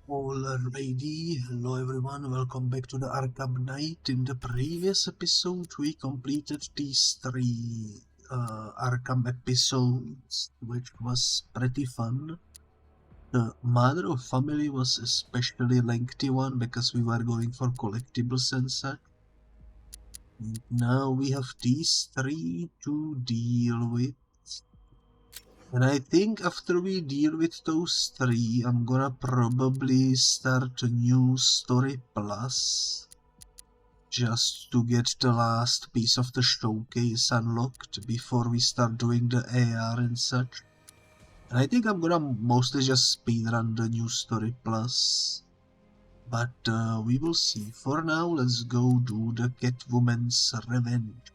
Alrighty, hello everyone, welcome back to the Arkham Knight. In the previous episode we completed these three Arkham episodes, which was pretty fun. The Mother of Family was especially lengthy one because we were going for collectibles and such. And now we have these three to deal with. And I think after we deal with those three, I'm gonna probably start a new story plus, just to get the last piece of the showcase unlocked before we start doing the AR and such. And I think I'm gonna mostly just speedrun the new story plus, but we will see. For now, let's go do the Catwoman's Revenge,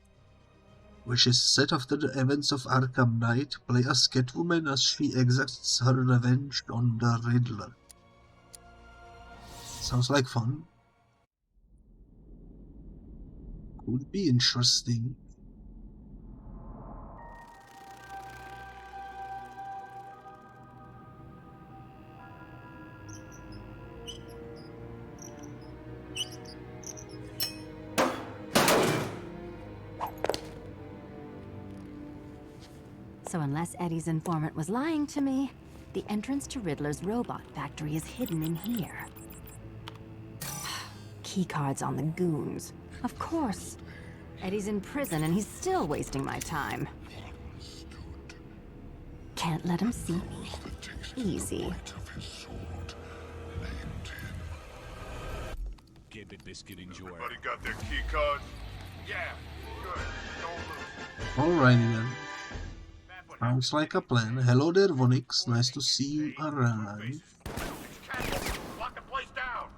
which is set after the events of Arkham Knight. Play as Catwoman as she exacts her revenge on the Riddler. Sounds like fun. Could be interesting. So unless Eddie's informant was lying to me, the entrance to Riddler's robot factory is hidden in here. Keycards on the goons. Of course. Eddie's in prison and he's still wasting my time. Can't let him see me. Easy. Everybody got their key cards? Yeah, good. Don't lose. Alrighty then. Sounds like a plan. Hello there, Vonix. Nice to see you around. Lock the place down.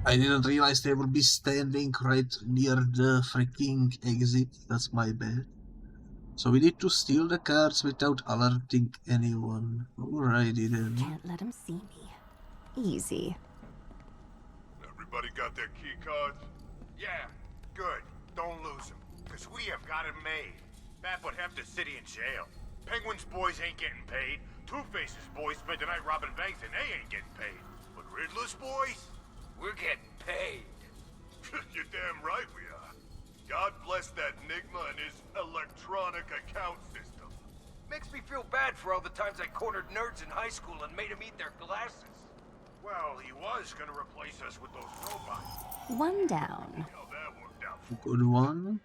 I didn't realize they would be standing right near the freaking exit. That's my bad. So we need to steal the cards without alerting anyone. Alrighty then. Can't let him see me. Easy. Everybody got their key cards? Yeah, good. Don't lose them, because we have got it made. That would have the city in jail. Penguin's boys ain't getting paid. Two-Face's boys spent the night robbing banks and they ain't getting paid. But Riddler's boys? We're getting paid. You're damn right we are. God bless that Enigma and his electronic account system. Makes me feel bad for all the times I cornered nerds in high school and made them eat their glasses. Well, he was gonna replace us with those robots. One down. How that worked out for Good one.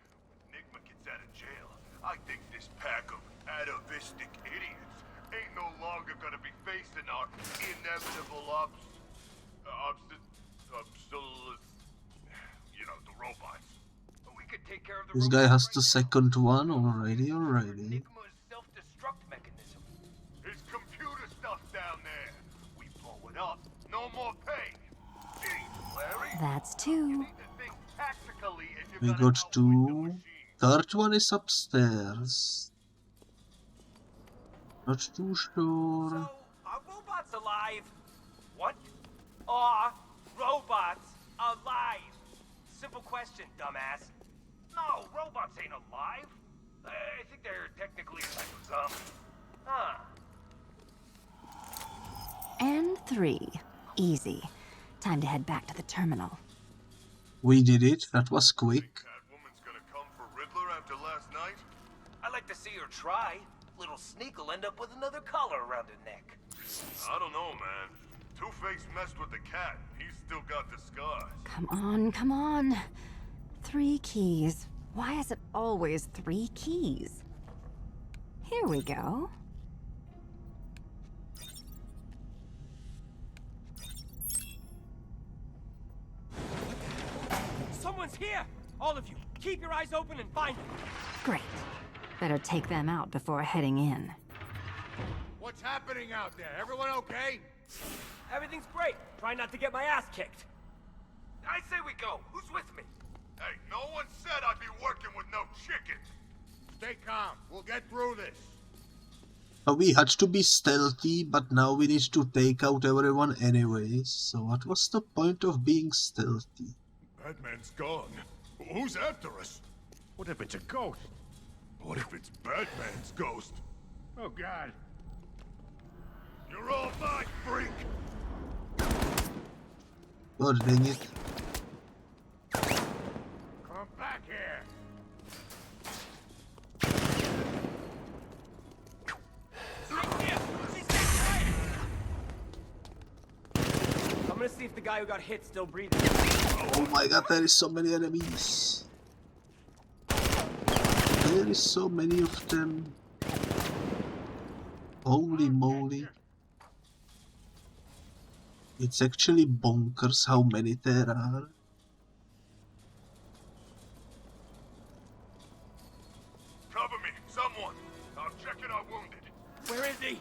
Enigma gets out of jail. I think this pack of atavistic idiots ain't no longer gonna be facing our inevitable you know, the robots. But we could take care of the This guy has robots the right second one. Alrighty, now. alrighty. Enigma's self-destruct mechanism. His computer stuff's down there. We blow it up. No more pay. Jeez, Larry. That's You two. need to think tactically if you're We gonna got outwit the two. machine. Third one is upstairs. Not too sure. So, are robots alive? What? Are robots alive? Simple question, dumbass. No, robots ain't alive. I think they're technically like Huh. And three. Easy. Time to head back to the terminal. We did it. That was quick. Catwoman's gonna come for Riddler after last night? I'd like to see her try. Little sneak will end up with another collar around her neck. I don't know, man. Two-Face messed with the cat. He's still got the scars. Come on, come on. 3 keys. Why is it always 3 keys? Here we go. Someone's here! All of you, keep your eyes open and find them. Great. Better take them out before heading in. What's happening out there? Everyone okay? Everything's great. Try not to get my ass kicked. I say we go. Who's with me? Hey, no one said I'd be working with no chickens. Stay calm. We'll get through this. We had to be stealthy, but now we need to take out everyone anyways. So what was the point of being stealthy? Batman's gone. Who's after us? What if it's a ghost? What if it's Batman's ghost? Oh, God. You're all mine, freak! God dang it. Come back here. I'm gonna see if the guy who got hit still breathing. Oh my god, there is so many enemies. There is so many of them. Holy moly. It's actually bonkers how many there are. Cover me, someone. I'm checking our wounded. Where is he?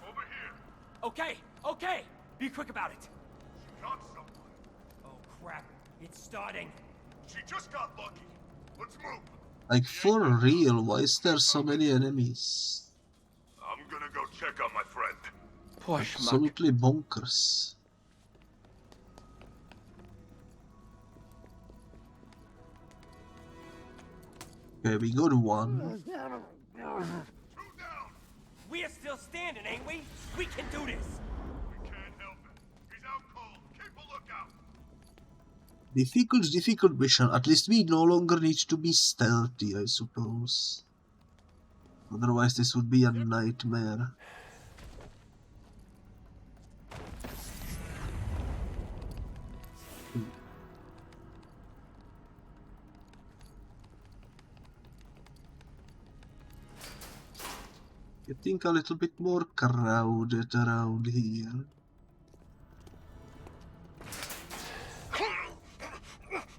Over here. Okay, okay. Be quick about it. She got someone. Oh crap, it's starting. She just got lucky. Let's move. Like for real, why is there so many enemies? I'm gonna go check on my friend. Poor schmuck. Absolutely bonkers. Okay, we got one. 2 down. We are still standing, ain't we? We can do this. We can't help it. He's out cold. Keep a lookout. Difficult mission. At least we no longer need to be stealthy, I suppose. Otherwise this would be a nightmare. Getting a little bit more crowded around here.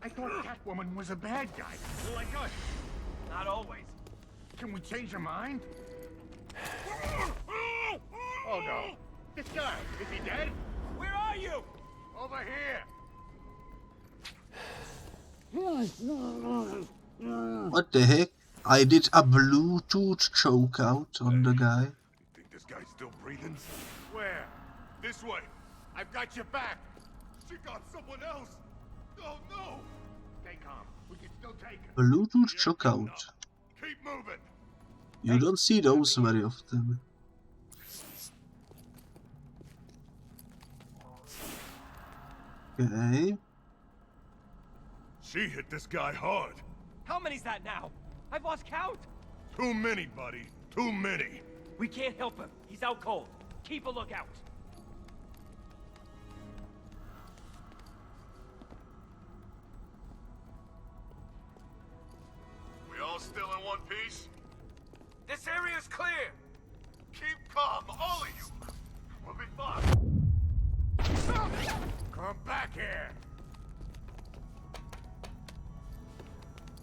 I thought Catwoman was a bad guy, like us. Not always. Can we change our mind? Oh no. This guy, is he dead? Where are you? Over here. What the heck? I did a Bluetooth chokeout on the guy. You think this guy's still breathing? Where? This way. I've got your back. She got someone else. Oh no. Stay calm. We can still take her. Bluetooth chokeout. Keep moving. You don't see those very often. Okay. She hit this guy hard. How many's that now? I've lost count. Too many, buddy. Too many. We can't help him. He's out cold. Keep a lookout. We all still in one piece? This area's clear. Keep calm, all of you. We'll be fine. Come back here.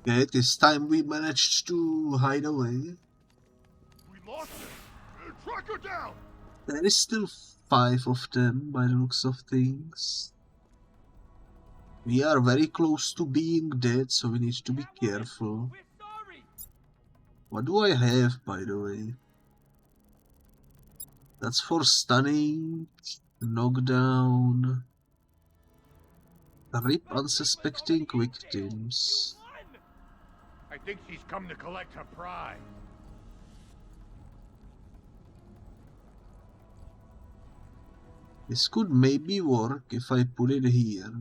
Okay, this time we managed to hide away. We lost her. Track her down. There is still 5 of them by the looks of things. We are very close to being dead, so we need to be careful. We're sorry. What do I have, by the way? That's for stunning, knockdown, rip unsuspecting victims. I think she's come to collect her prize. This could maybe work if I put it here.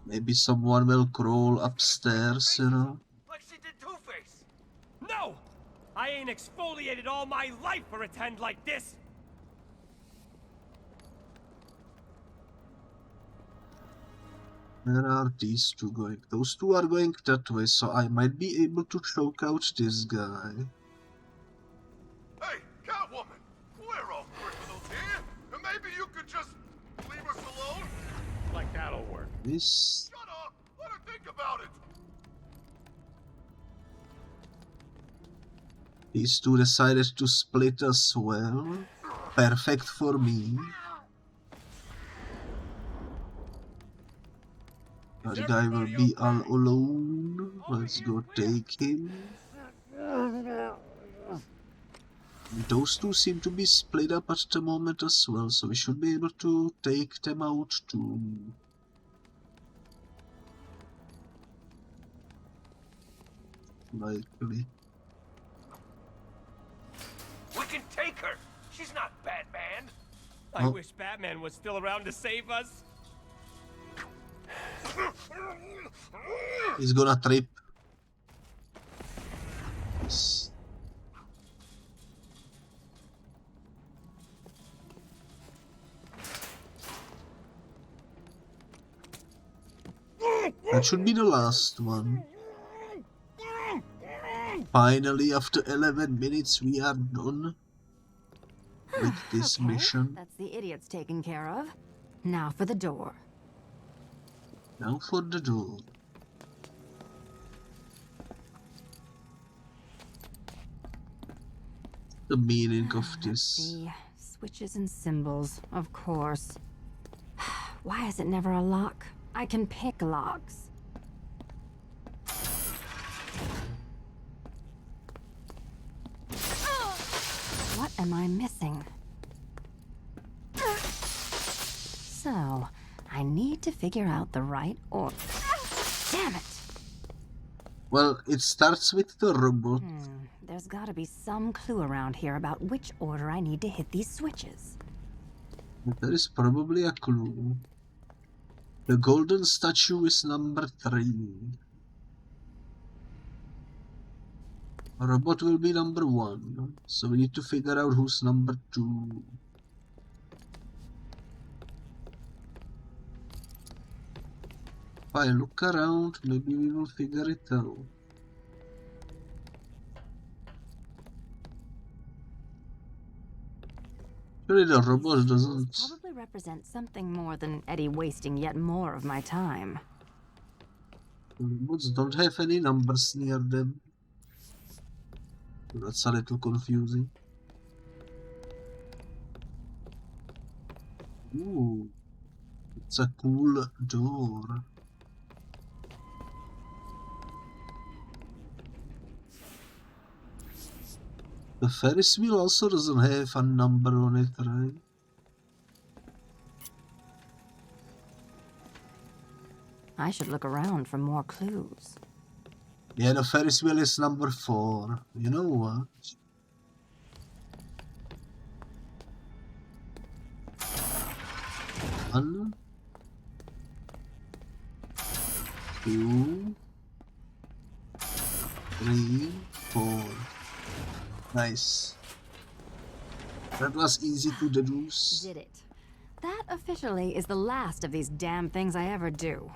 Maybe someone will crawl upstairs, you know? Like she did Two-Face. No! I ain't exfoliated all my life for a tend like this. Where are these two going? Those two are going that way, so I might be able to choke out this guy. Hey, Catwoman! We're all criminals here, and maybe you could just leave us alone? Like that'll work. This... Shut up! Let her think about it! These two decided to split as well. Perfect for me. That guy will be all alone. Let's go take him. Those two seem to be split up at the moment as well, so we should be able to take them out too. Likely. We can take her. She's not Batman. I Oh. wish Batman was still around to save us. He's gonna trip. Yes. That should be the last one. Finally, after 11 minutes, we are done with this Okay, mission. that's the idiots taken care of. Now for the door. Now for the door. The meaning of Let's this. see. Switches and symbols, of course. Why is it never a lock? I can pick locks. What am I missing? So, I need to figure out the right order. Damn it! Well, it starts with the robot. There's gotta be some clue around here about which order I need to hit these switches. But there is probably a clue. The golden statue is number 3. A robot will be number 1. So we need to figure out who's number 2. If I look around, maybe we will figure it out. Surely the robot doesn't. Probably represent something more than Eddie wasting yet more of my time. The robots don't have any numbers near them. That's a little confusing. Ooh, it's a cool door. The Ferris wheel also doesn't have a number on it, right? I should look around for more clues. Yeah, the Ferris wheel is number 4. You know what? One, 2, 3, 4. Nice. That was easy to deduce. Did it. That officially is the last of these damn things I ever do.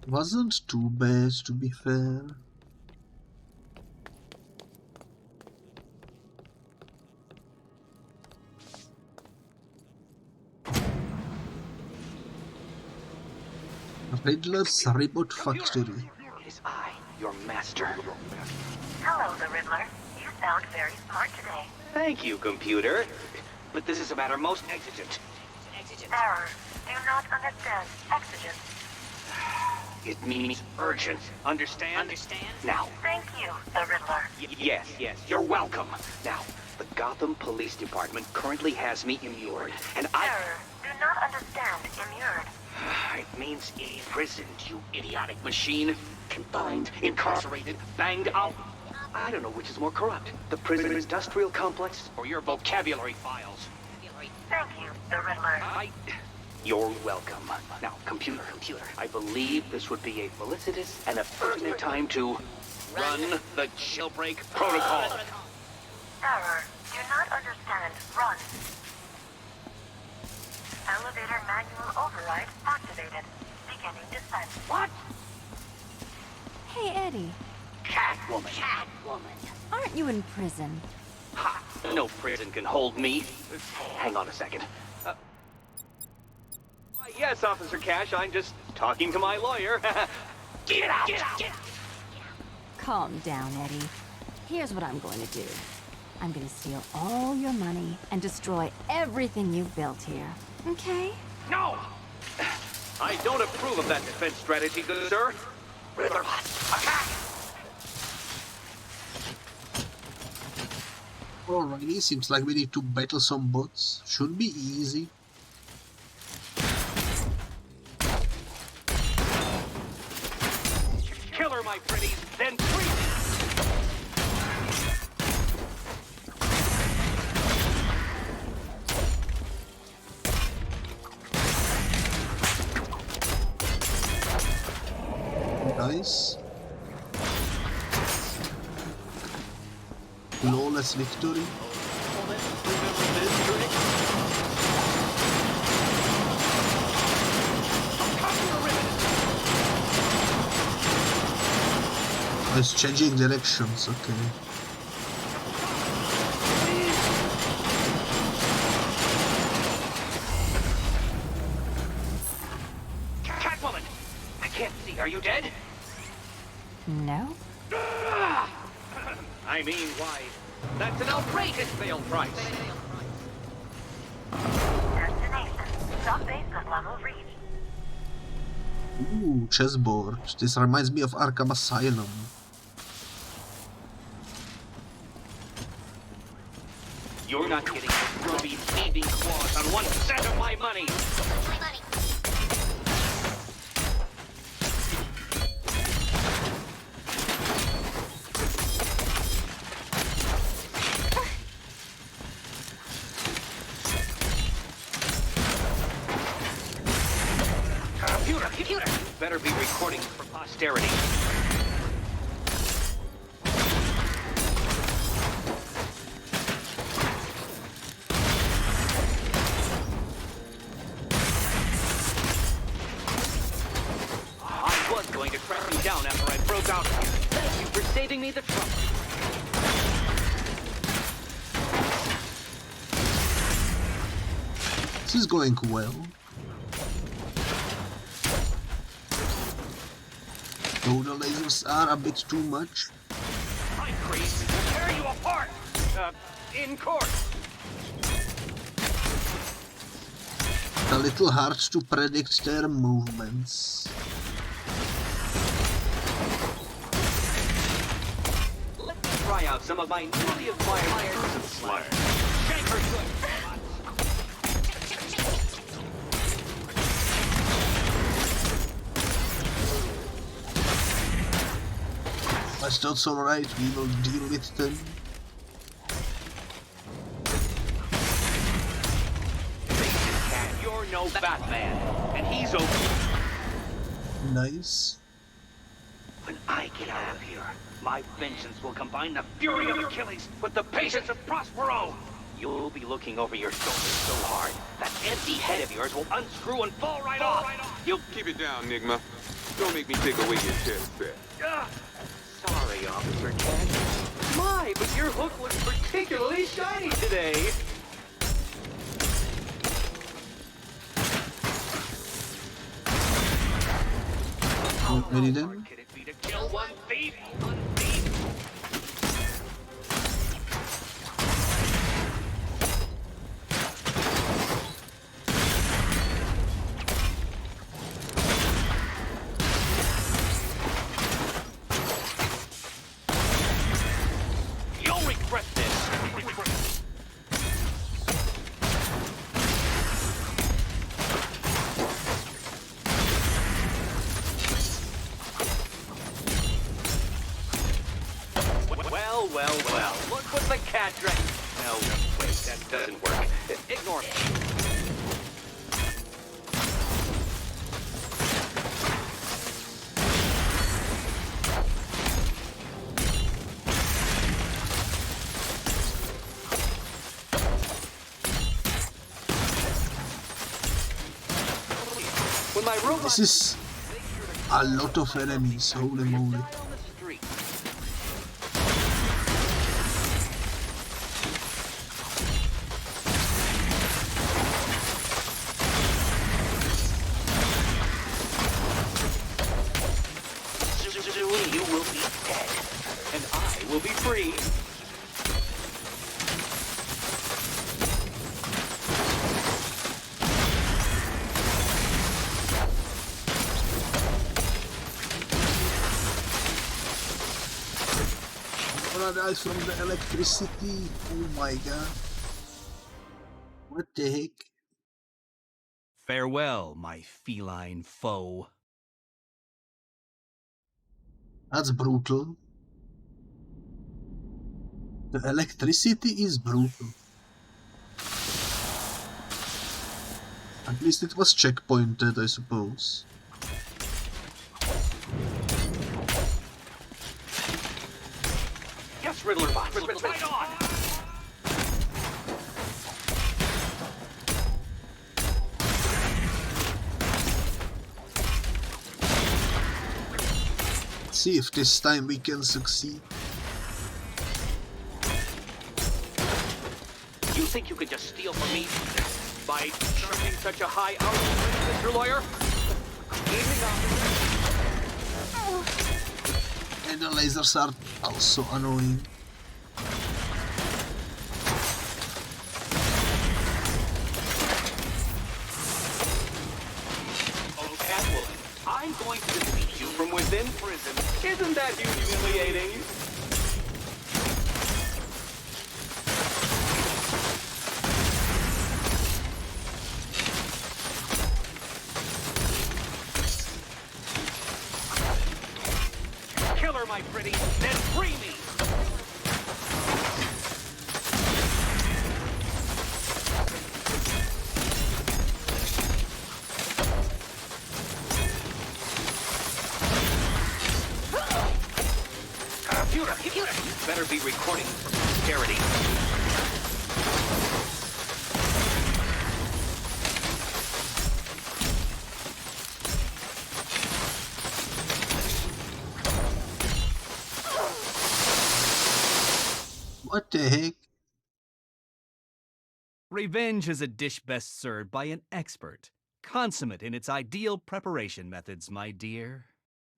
Wasn't too bad, to be fair. Riddler's Robot Factory. It is I, your master. Hello, the Riddler. You sound very smart today. Thank you, computer. But this is a matter most exigent. Error. Do not understand. Exigent. It means urgent. Understand? Now. Thank you, the Riddler. Yes, you're welcome. Now, the Gotham Police Department currently has me immured, and Error. Do not understand. Immured. It means imprisoned, you idiotic machine. Confined, incarcerated, banged out. I don't know which is more corrupt. The prison industrial complex or your vocabulary files. Thank you, the Riddler. You're welcome. Now, computer. I believe this would be a felicitous and a pertinent time to run the jailbreak protocol. Error. Do not understand. Run. Elevator manual override activated. Beginning descent. What? Hey, Eddie. Catwoman. Aren't you in prison? Ha! No prison can hold me. Hang on a second. Yes, Officer Cash, I'm just talking to my lawyer. Get out! Calm down, Eddie. Here's what I'm going to do. I'm going to steal all your money and destroy everything you've built here. Okay? No! I don't approve of that defense strategy, good sir. Riddler, attack! Alrighty, seems like we need to battle some bots. Should be easy. Kill her, my pretties, then freeze! Nice. Flawless victory. Oh, it's changing directions, okay. Catwoman! I can't see. Are you dead? No? I mean, why? That's an outrageous sale price. Destination. Sub-basement level reached. Ooh, chessboard. This reminds me of Arkham Asylum. You're not getting the grubby, thieving claws on 1% of my money. Computer! Better be recording for posterity. I was going to track you down after I broke out here. Thank you for saving me the trouble. This is going well. Though the lasers are a bit too much. My craze will tear you apart! In court! A little hard to predict their movements. Let me try out some of my newly acquired slash. Shank her good! But that's alright, we will deal with them. You're no Batman, and he's okay. Nice. When I get out of here, my vengeance will combine the fury of Achilles with the patience of Prospero. You'll be looking over your shoulder so hard, that empty head of yours will unscrew and fall right off. You Keep it down, Nigma. Don't make me take away your chest set. Sorry, Officer Ken. My, but your hook was particularly shiny today. Ready then? How hard can it be to kill one thief? One thief. You'll regret this. Well, look what the cat drank. No, wait, that doesn't work. Ignore me. When my robot This is a lot of enemies, holy moly. die on the street. Soon you will be dead, and I will be free. Gonna die from the electricity. Oh my god. What the heck? Farewell, my feline foe. That's brutal. The electricity is brutal. At least it was checkpointed, I suppose. Yes, Riddler bot. Right on! See if this time we can succeed. You think you could just steal from me by charging such a high hourly rate, Mr. Lawyer? Evening, officer. And the lasers are also annoying. Oh, Catwoman, I'm going to defeat you from within prison. Isn't that humiliating? My pretty, then free me! Computer! Better be recording for posterity. What the heck? Revenge is a dish best served by an expert, consummate in its ideal preparation methods, my dear.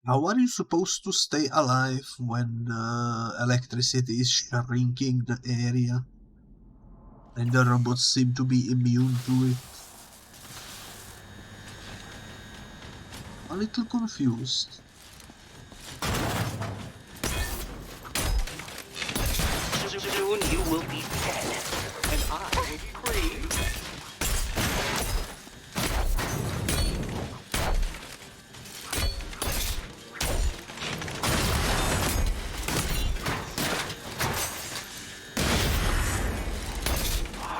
How are you supposed to stay alive when the electricity is shrinking the area? And the robots seem to be immune to it. A little confused. Soon you will be dead, and I will be free.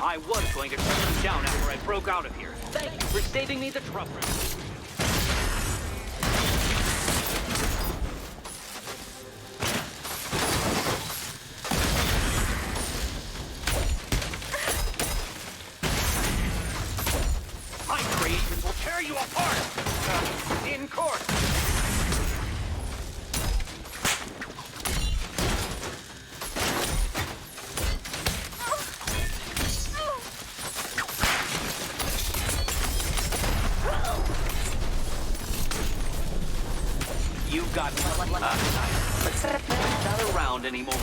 I was going to turn them down after I broke out of here. Thank you for saving me the trouble. You apart! In court! You've got not around anymore.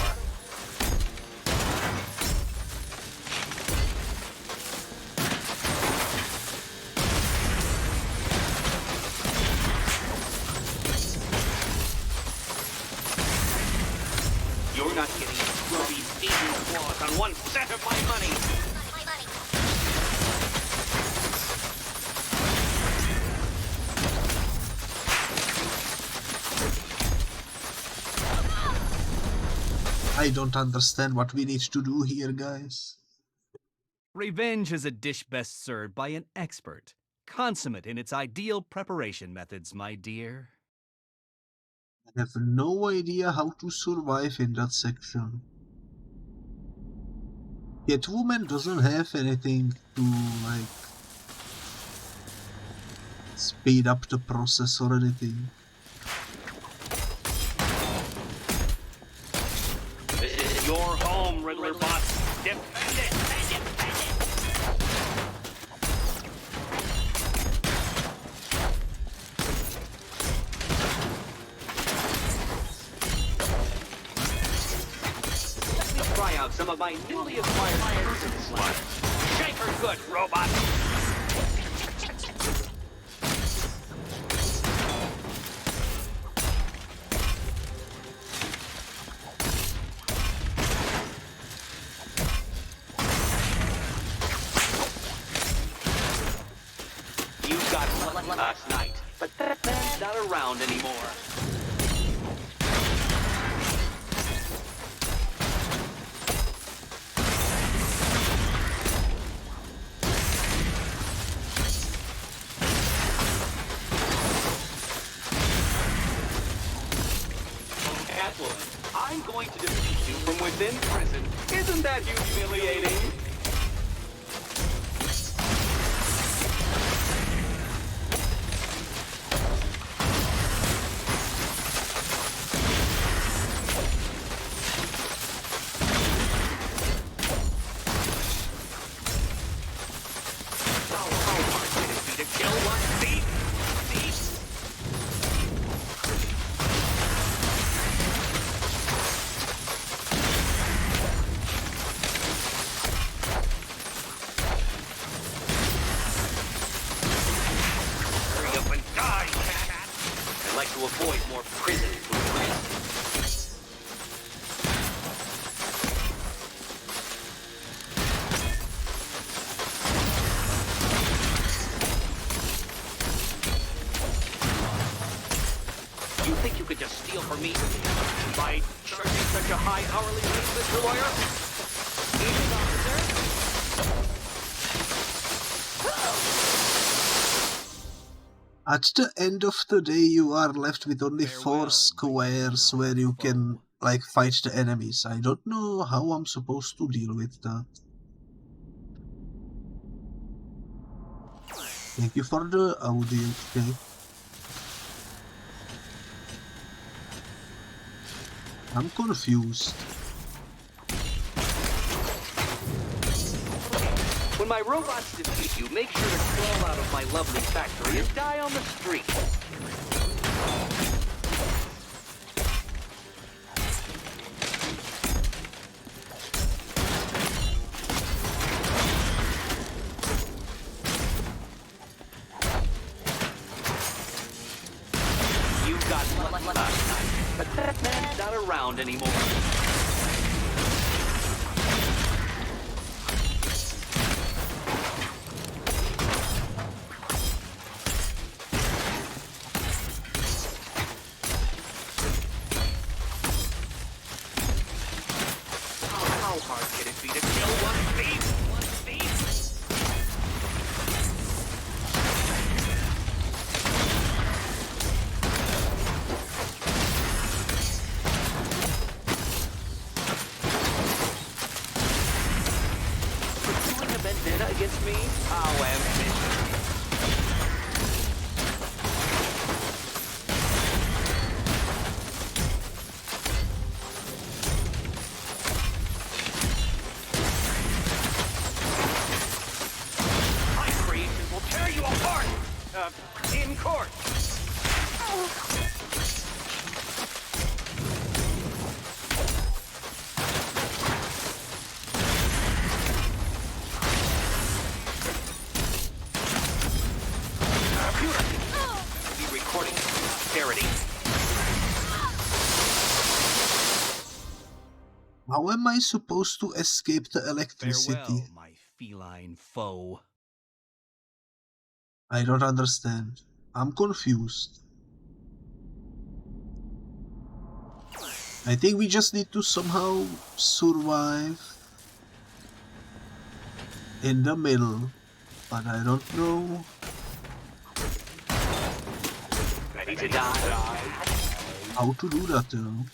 You're not getting scrubby eating claws on 1 cent of my money. I don't understand what we need to do here, guys. Revenge is a dish best served by an expert, consummate in its ideal preparation methods, my dear. I have no idea how to survive in that section. Catwoman doesn't have anything to, like, speed up the process or anything. This is your home, Riddler bot. Defend it! Defend it! Let me try out some of my newly acquired person slot. Shake her good, robot! Last night, but that's not around anymore. Catwoman, I'm going to defeat you from within prison. Isn't that humiliating? At the end of the day, you are left with only 4 squares where you can, like, fight the enemies. I don't know how I'm supposed to deal with that. Thank you for the audio, okay? I'm confused. When my robots defeat you, make sure to crawl out of my lovely factory and die on the street. You got lucky last night, but that man's not around anymore. How am I supposed to escape the electricity? Farewell, my feline foe. I don't understand. I'm confused. I think we just need to somehow survive in the middle, but I don't know. Ready to die? How to do that though.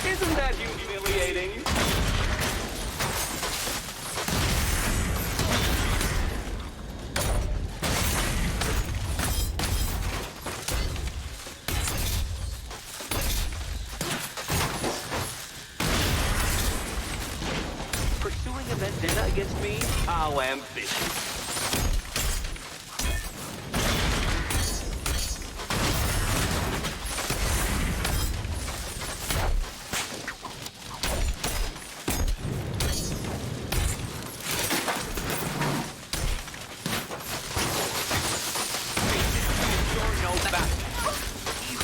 Isn't that humiliating? Pursuing a vendetta against me? How ambitious.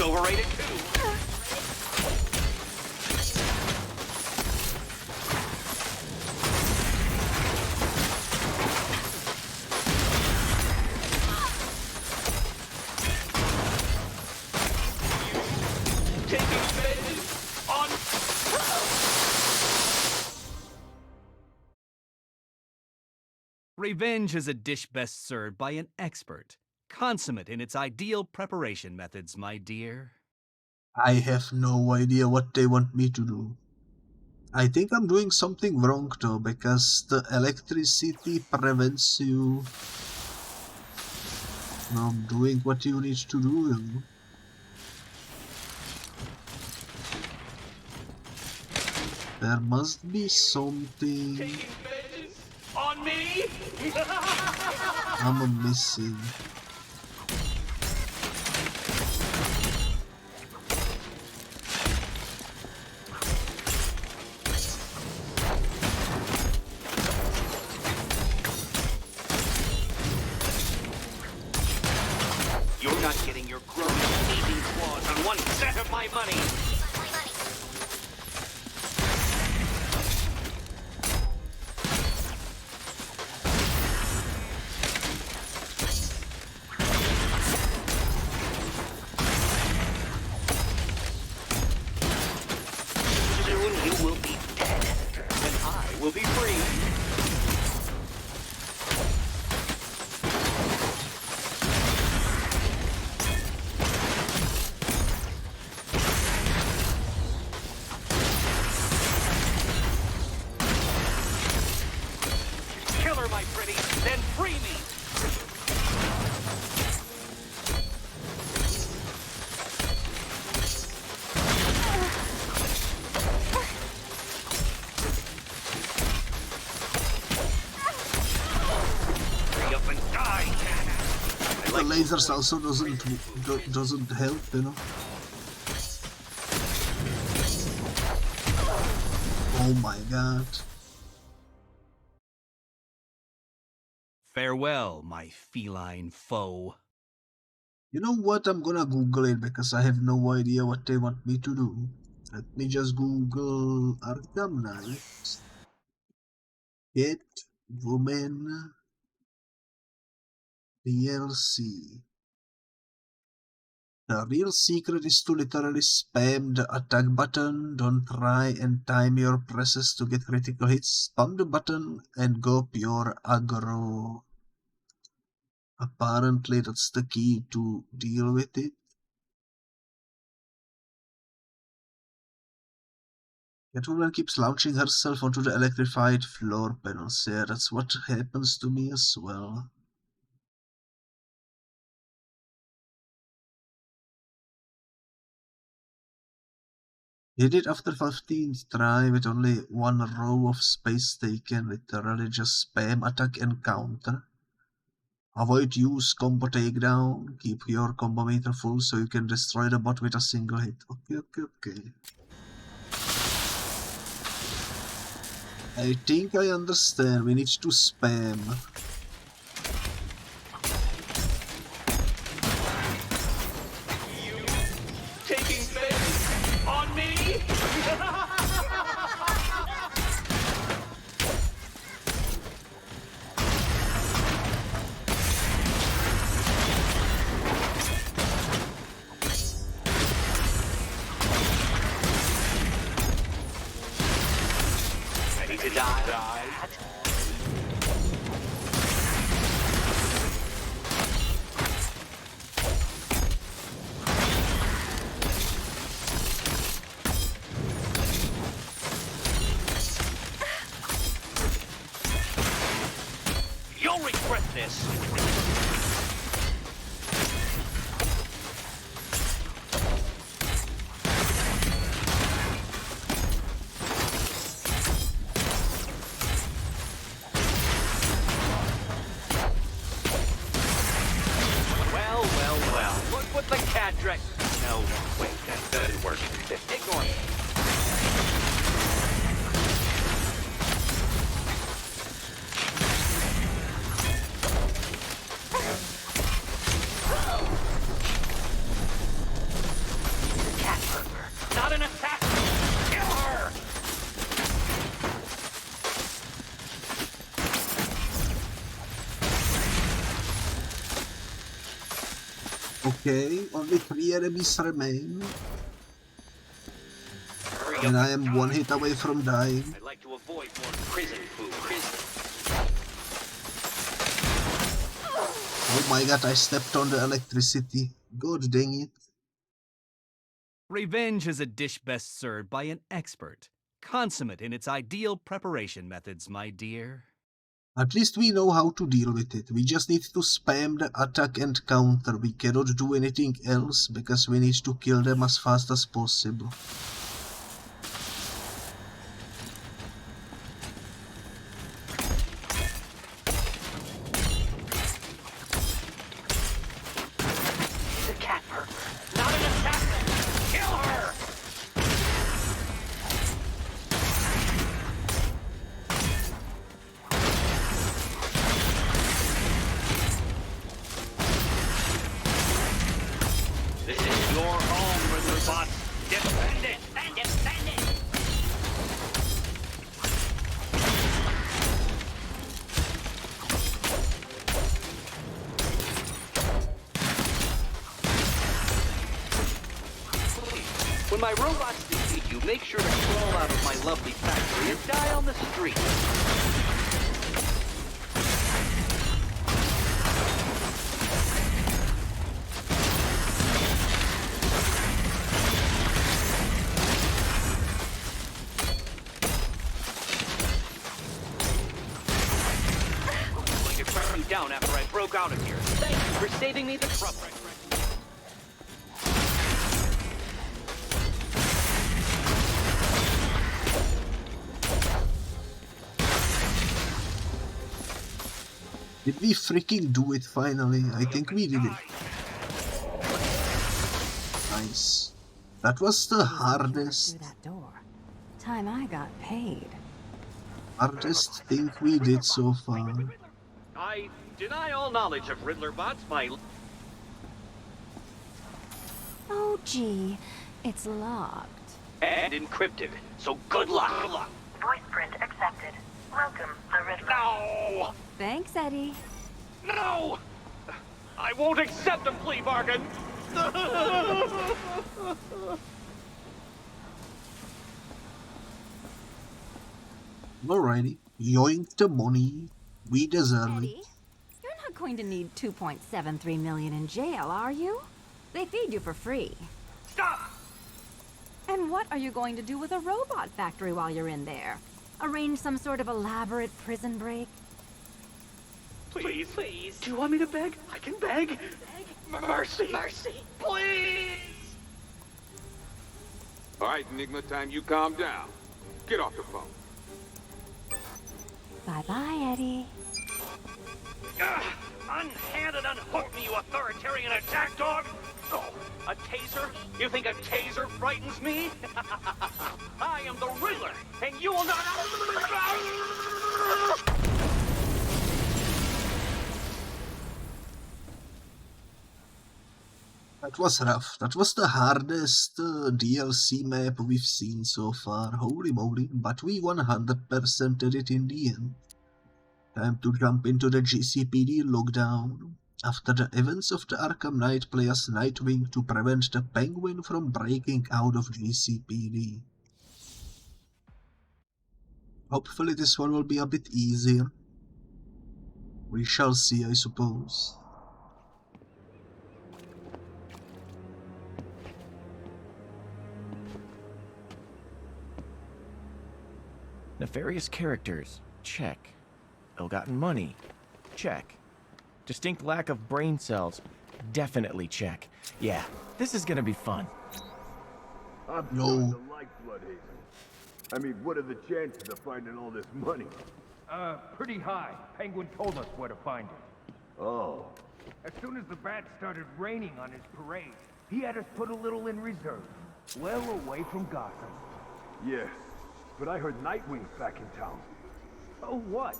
Overrated too. Revenge is a dish best served by an expert, consummate in its ideal preparation methods, my dear. I have no idea what they want me to do. I think I'm doing something wrong though, because the electricity prevents you from doing what you need to do, you know? There must be something On me? I'm missing. You're not getting your grown thieving claws on one set of my money. Soon you will be dead, and I will be free. Kill her, my pretty, then free me! Hurry up and die, Hannah! The lasers also doesn't help, you know. Oh my god. Farewell, my feline foe. You know what? I'm gonna Google it because I have no idea what they want me to do. Let me just Google Arkham Knight. Catwoman DLC. The real secret is to literally spam the attack button. Don't try and time your presses to get critical hits. Spam the button and go pure aggro. Apparently that's the key to deal with it. Catwoman keeps launching herself onto the electrified floor panels. Yeah, that's what happens to me as well. Did it after 15th try with only one row of space taken, literally just spam attack and counter. Avoid use combo takedown, keep your combo meter full so you can destroy the bot with a single hit. Okay. I think I understand, we need to spam. You taking bets on me? Ready to die? You'll regret this. Well. Look what the cat dress. No, wait, that doesn't work. Ignore me. Cat burglar, not an assassin. Kill her. Okay, only 3 enemies remain. Hurry up And I and am die. one hit away from dying. I'd like to avoid more prison food. my god, I stepped on the electricity. God dang it. Revenge is a dish best served by an expert, consummate in its ideal preparation methods, my dear. At least we know how to deal with it. We just need to spam the attack and counter. We cannot do anything else because we need to kill them as fast as possible. The cat burglar, not an assassin. Kill her! This is your home, Riddler Bot. Defend it! Defend it! Defend it! When my robots defeat you, make sure to crawl out of my lovely factory and die on the street. I'm going to track you down after I broke out of here. Thank you for saving me the trouble. Did we freaking do it finally? I think we did it. Nice. That was the hardest Through that door. Time I got paid. thing we did so far. I deny all knowledge of Riddler Bots, my... Oh, gee. It's locked. and encrypted. So good luck. Good luck. Voice print accepted. Welcome, the Riddler. No! Thanks, Eddie. No! I won't accept a plea bargain! Alrighty. Yoink the money. We deserve Eddie, it. you're not going to need 2.73 million in jail, are you? They feed you for free. Stop! And what are you going to do with a robot factory while you're in there? Arrange some sort of elaborate prison break? Please, please. Do you want me to beg? I can beg. Mercy. Mercy. Please! All right, Enigma, time you calm down. Get off the phone. Bye-bye, Eddie. Unhand and unhook me, you authoritarian attack dog! Oh, a taser? You think a taser frightens me? I am the Riddler, and you will not... That was rough. That was the hardest DLC map we've seen so far. Holy moly. But we 100% did it in the end. Time to jump into the GCPD Lockdown. After the events of the Arkham Knight, play as Nightwing to prevent the Penguin from breaking out of GCPD. Hopefully this one will be a bit easier. We shall see, I suppose. Nefarious characters, check. Ill-gotten money, check. Distinct lack of brain cells, definitely check. Yeah, this is gonna be fun. I'm No. starting to like Bloodhaven. I mean, what are the chances of finding all this money? Pretty high. Penguin told us where to find it. Oh. As soon as the bats started raining on his parade, he had us put a little in reserve, well away from Gotham. Yes, but I heard Nightwing's back in town. Oh, what?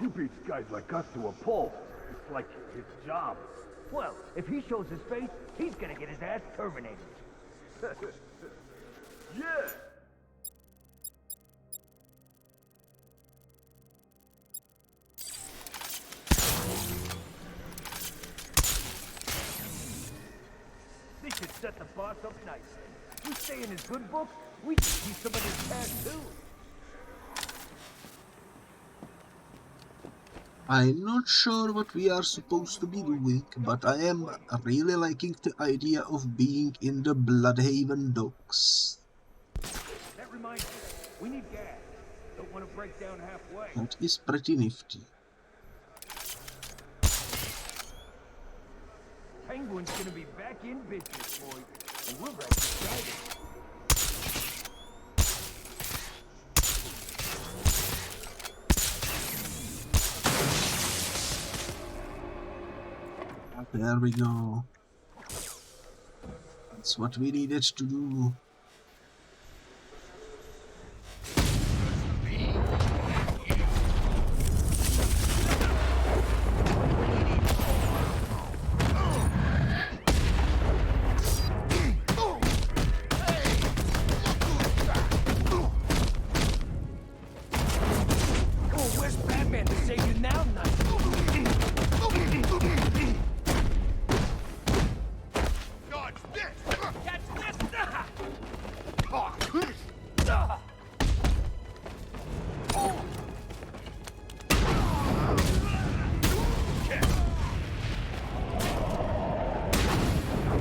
He beats guys like us to a pulp. It's like his job. Well, if he shows his face, he's gonna get his ass terminated. Yeah! This should set the boss up nicely. We stay in his good books, we can see some of his cash too. I'm not sure what we are supposed to be doing, but I am really liking the idea of being in the Bloodhaven docks. That reminds me, we need gas. Don't want to break down halfway. That is pretty nifty. Penguin's gonna be back in business, boys, and we're right beside it. There we go. That's what we needed to do.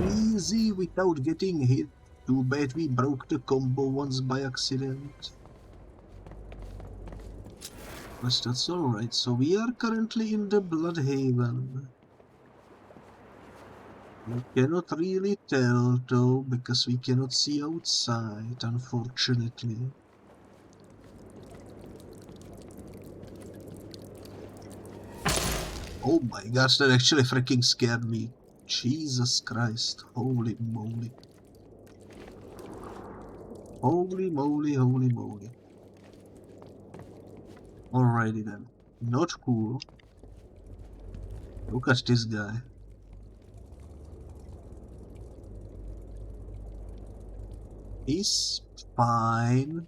Easy without getting hit. Too bad we broke the combo once by accident. But that's alright. So we are currently in the Bloodhaven. We cannot really tell though, because we cannot see outside, unfortunately. Oh my gosh, that actually freaking scared me. Jesus Christ, holy moly. Holy moly, holy moly. Alrighty then. Not cool. Look at this guy. He's fine.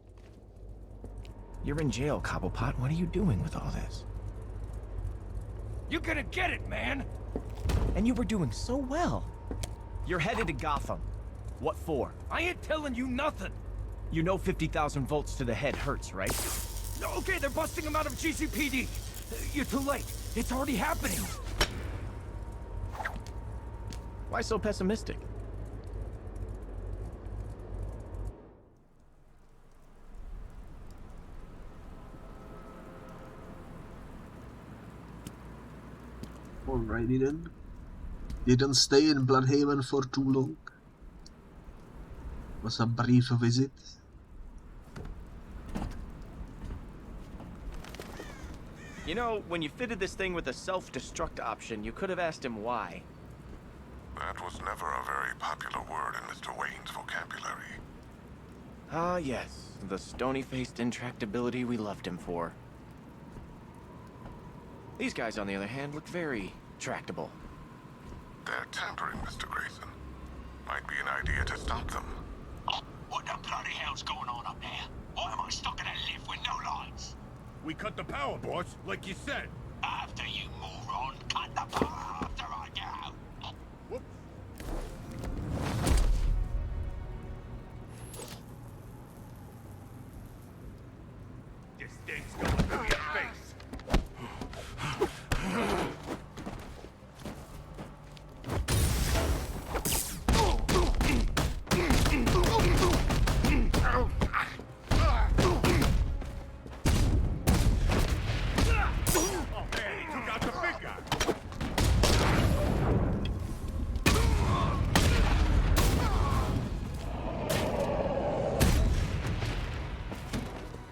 You're in jail, Cobblepot. What are you doing with all this? You're gonna get it, man! And you were doing so well. You're headed to Gotham. What for? I ain't telling you nothing! You know 50,000 volts to the head hurts, right? Okay, they're busting him out of GCPD. You're too late. It's already happening. Why so pessimistic? Alrighty then. Didn't stay in Bloodhaven for too long. Was a brief visit. You know, when you fitted this thing with a self-destruct option, you could have asked him why. That was never a very popular word in Mr. Wayne's vocabulary. Ah, yes. The stony-faced intractability we loved him for. These guys, on the other hand, look very tractable. They're tampering, Mr. Grayson. Might be an idea to stop them. Oh, what the bloody hell's going on up there? Why am I stuck in a lift with no lights? We cut the power, boss, like you said. After you, moron. Cut the power after I go. Whoops. This thing's going through your face.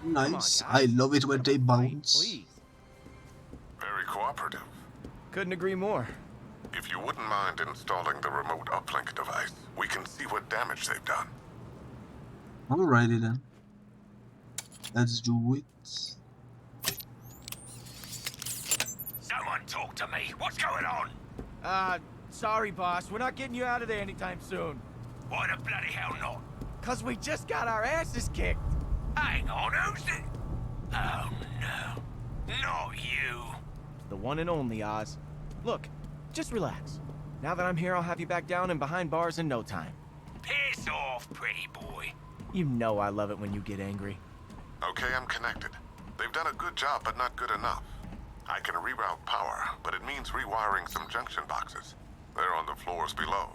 Nice. I love it when they bounce. Please. Very cooperative. Couldn't agree more. If you wouldn't mind installing the remote uplink device, we can see what damage they've done. Alrighty then. Let's do it. Someone talk to me. What's going on? Sorry, boss. We're not getting you out of there anytime soon. Why the bloody hell not? 'Cause we just got our asses kicked. Hang on, who's it? Oh no. Not you. The one and only Oz. Look, just relax. Now that I'm here, I'll have you back down and behind bars in no time. Piss off, pretty boy. You know I love it when you get angry. Okay, I'm connected. They've done a good job, but not good enough. I can reroute power, but it means rewiring some junction boxes. They're on the floors below.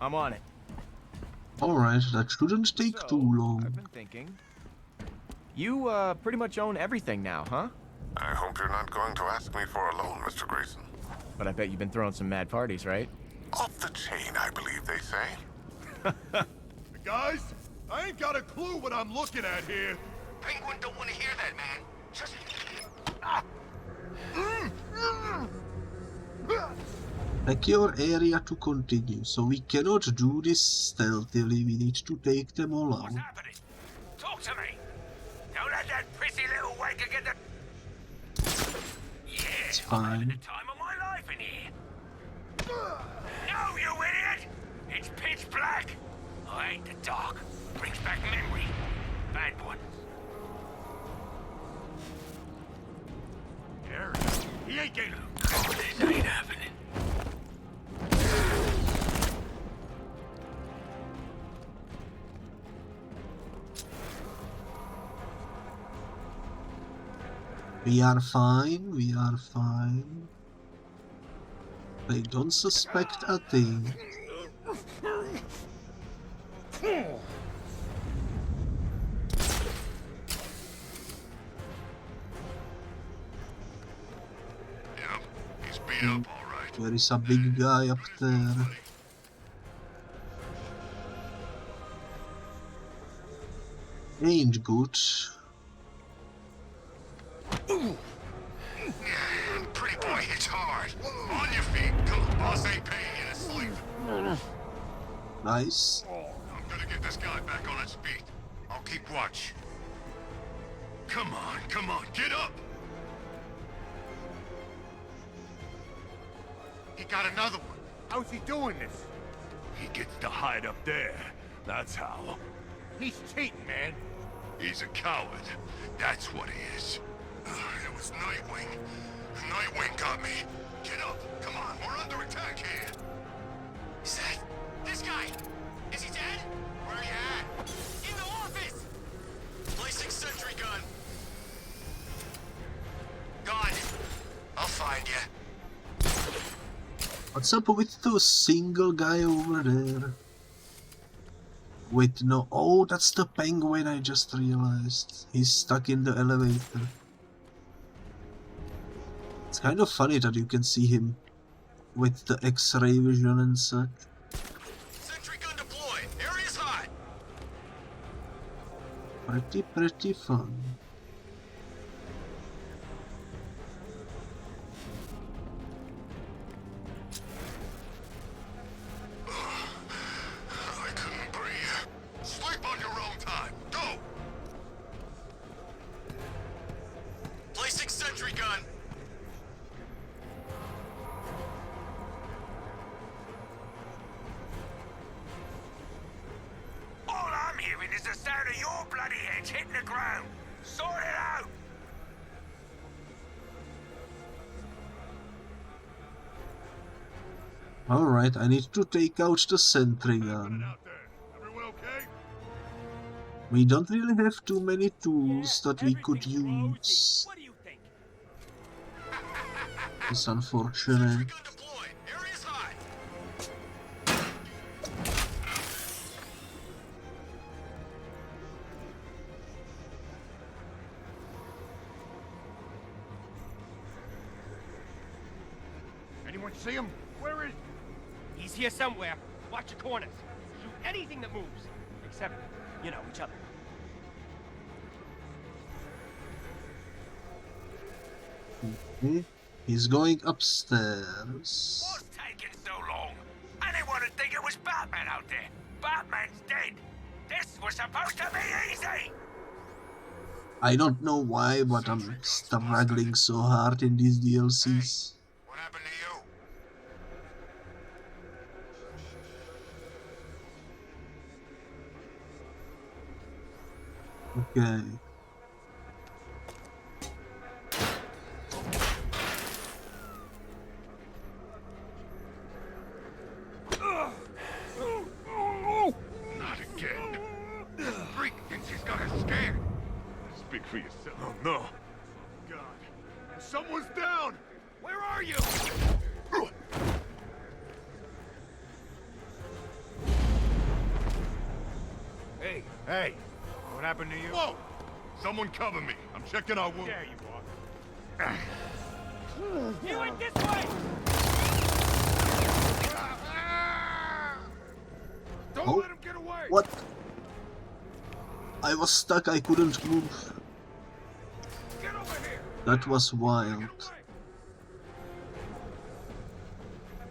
I'm on it. Alright, that shouldn't take So, too long. I've been thinking. You, pretty much own everything now, huh? I hope you're not going to ask me for a loan, Mr. Grayson. But I bet you've been throwing some mad parties, right? Off the chain, I believe they say. Guys, I ain't got a clue what I'm looking at here. Penguin don't want to hear that, man. Just... Check your area to continue, so we cannot do this stealthily, we need to take them all out. What's happening? Talk to me. Don't let that prissy little wanker get the... Yeah, It's I'm having fine. the time of my life in here. No, you idiot! It's pitch black. I hate the dark. Brings back memory. Bad one. He ain't getting... Oh, this ain't happening. We are fine, we are fine. They don't suspect a thing. Yep, he's beat up all right. There is a big guy up there. Ain't good. Pretty boy hits hard. On your feet. Come on, boss ain't paying you to sleep. Nice. I'm gonna get this guy back on his feet. I'll keep watch. Come on, get up! He got another one. How's he doing this? He gets to hide up there. That's how. He's cheating, man. He's a coward. That's what he is. It was Nightwing. Nightwing got me. Get up. Come on, we're under attack here. Is that... this guy? Is he dead? Where are you at? In the office! Placing sentry gun. Gone. I'll find you. What's up with the single guy over there? Wait, no. Oh, that's the penguin, I just realized. He's stuck in the elevator. It's kind of funny that you can see him with the X-ray vision and such. Sentry gun deployed. Area's hot. Pretty fun. I couldn't breathe. Sleep on your own time. Go! Placing sentry gun. All I'm hearing is the sound of your bloody heads hitting the ground. Sort it out! Alright, I need to take out the sentry gun. Everyone okay? We don't really have too many tools that we could use. What do you think? It's unfortunate. Gun deployed. Area's hot. Anyone see him? Where is... He's here somewhere. Watch your corners. Shoot anything that moves. Except, you know, each other. Okay. He's going upstairs. What's taking so long? I didn't want to think it was Batman out there. Batman's dead. This was supposed to be easy. I don't know why, but I'm struggling so hard in these DLCs. What happened to you? Okay. Not again. This freak thinks he's got us scared. Speak for yourself. Oh, no. God. Someone's down! Where are you? Hey! Hey! What happened to you? Whoa! Someone cover me. I'm checking our wound. There you are. You went this way! Don't Oh. let him get away! What? I was stuck, I couldn't move. Get over here! That was wild.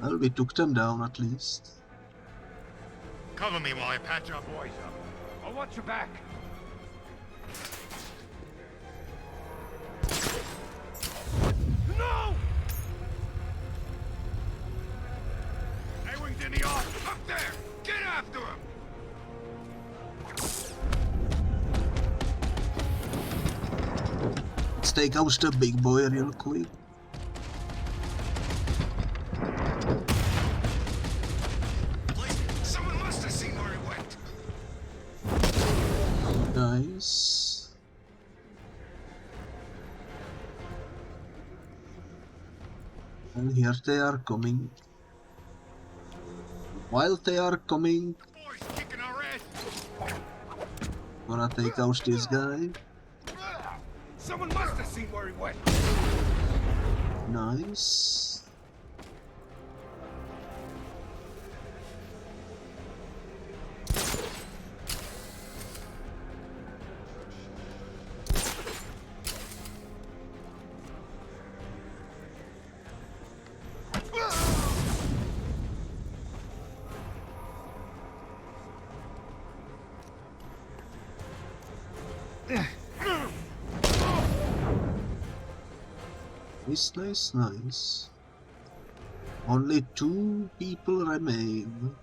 Well, we took them down at least. Cover me while I patch our boys up. I'll watch your back. No! A-Wing's in the arm! Up there! Get after him! Let's take out the big boy real quick. Someone must have seen where he went. Nice. And here they are coming. While they are coming, Boys kicking our ass! gonna take out this guy. Someone must have seen where he went. Nice. Nice, nice. Only 2 people remain.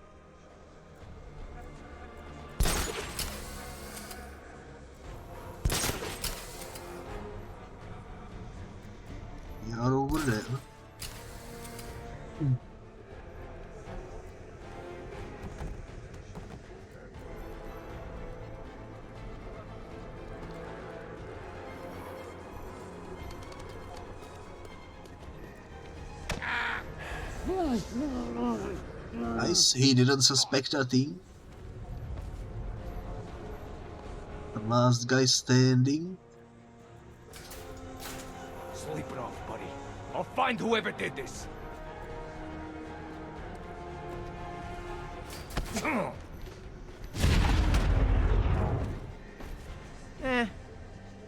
They are over there. Nice, he didn't suspect a thing. The last guy standing. Sleep it off, buddy. I'll find whoever did this.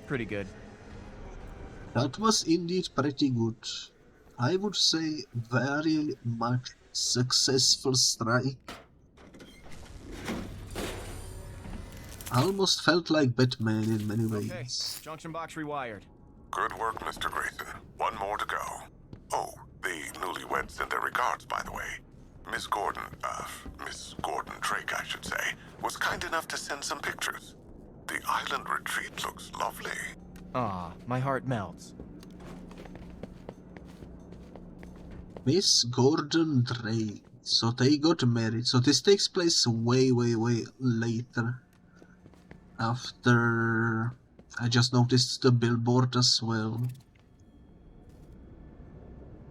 Pretty good. That was indeed pretty good. I would say very much successful strike. Almost felt like Batman in many ways. Okay, junction box rewired. Good work, Mr. Grayson. One more to go. Oh, the newlyweds sent their regards, by the way. Miss Gordon Drake, I should say, was kind enough to send some pictures. The island retreat looks lovely. Aw, my heart melts. Miss Gordon Drake. So they got married. So this takes place way later. After... I just noticed the billboard as well.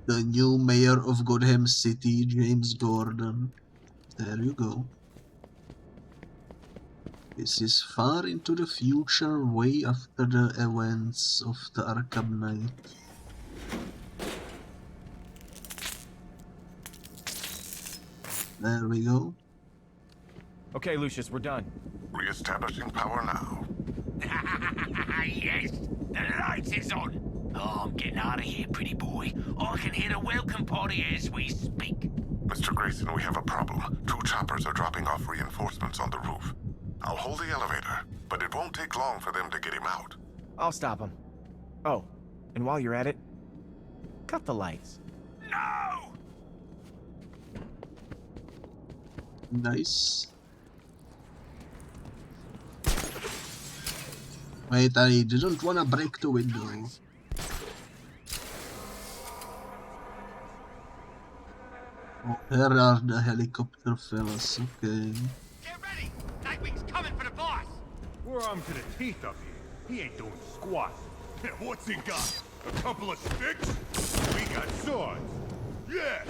The new mayor of Gotham City, James Gordon. There you go. This is far into the future, way after the events of the Arkham Knight. There we go. Okay, Lucius, we're done. Re-establishing power now. Yes, the lights is on. Oh, I'm getting out of here, pretty boy. I can hear the welcome party as we speak. Mr. Grayson, we have a problem. 2 choppers are dropping off reinforcements on the roof. I'll hold the elevator, but it won't take long for them to get him out. I'll stop him. Oh, and while you're at it, cut the lights. No! Nice. Wait, I didn't wanna break the window. Oh, here are the helicopter fellas, okay. Get ready! Nightwing's coming for the boss! We're armed to the teeth up here. He ain't doing squat. What's he got? A couple of sticks? We got swords. Yeah!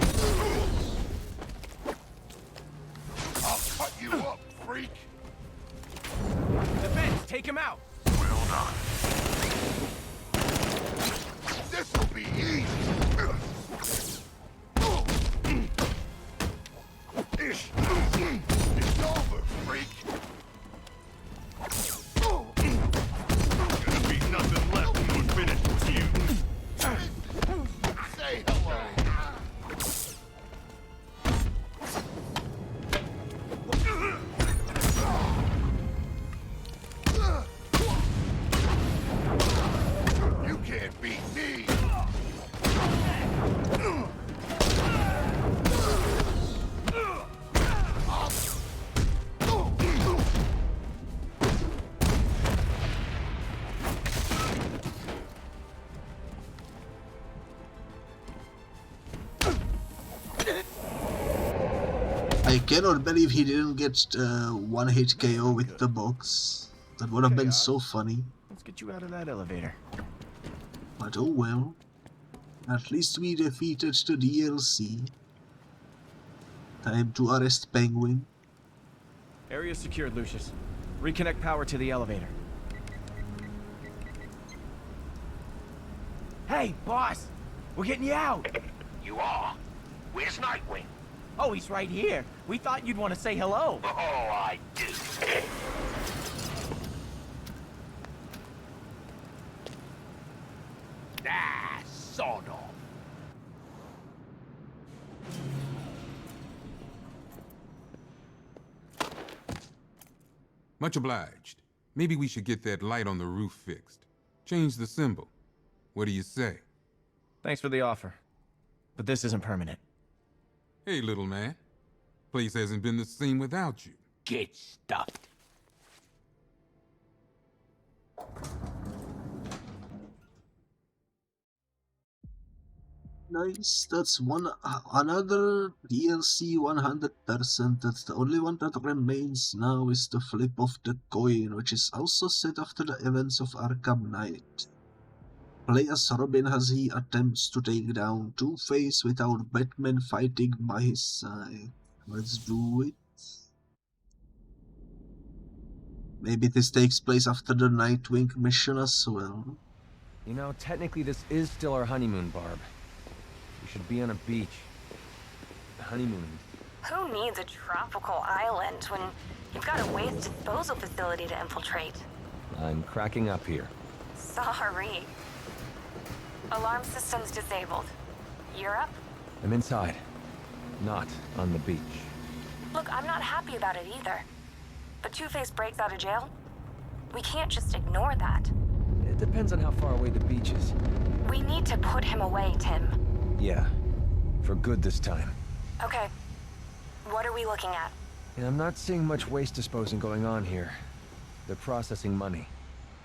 I'll cut you up, freak! Defense, take him out! Well done. This'll be easy! It's over, freak! Gonna be nothing left when we're finished with you. Say hello! You can't beat me! I cannot believe he didn't get one hit KO with the box. That would have been so funny. Let's get you out of that elevator. But oh well. At least we defeated the DLC. Time to arrest Penguin. Area secured, Lucius. Reconnect power to the elevator. Hey, boss! We're getting you out! You are? Where's Nightwing? Oh, he's right here. We thought you'd want to say hello. Oh, I do. Ah, sawed off. Much obliged. Maybe we should get that light on the roof fixed. Change the symbol. What do you say? Thanks for the offer. But this isn't permanent. Hey, little man. Place hasn't been the same without you. Get stuffed. Nice, that's another DLC 100%. That's the only one that remains now is the flip of the coin, which is also set after the events of Arkham Knight. Play as Robin as he attempts to take down Two-Face without Batman fighting by his side. Let's do it. Maybe this takes place after the Nightwing mission as well. You know, technically this is still our honeymoon, Barb. We should be on a beach. Honeymooning. Who needs a tropical island when you've got a waste disposal facility to infiltrate? I'm cracking up here. Sorry. Alarm system's disabled. You're up? I'm inside. Not on the beach. Look, I'm not happy about it either. But Two-Face breaks out of jail? We can't just ignore that. It depends on how far away the beach is. We need to put him away, Tim. Yeah. For good this time. Okay. What are we looking at? And I'm not seeing much waste disposing going on here. They're processing money.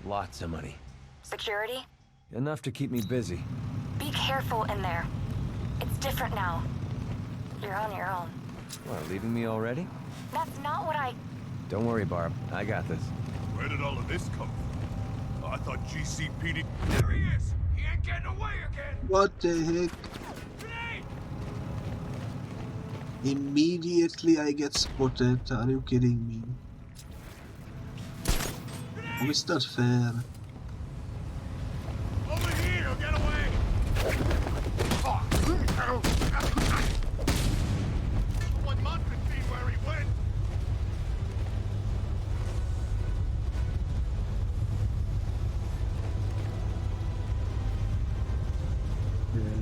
Lots of money. Security? Enough to keep me busy. Be careful in there. It's different now. You're on your own. What, leaving me already? That's not what I... Don't worry, Barb. I got this. Where did all of this come from? Oh, I thought GCPD... There he is! He ain't getting away again! What the heck? Grenade! Immediately I get spotted. Are you kidding me? How is that fair? Over here! Get away! Someone must have seen where he went.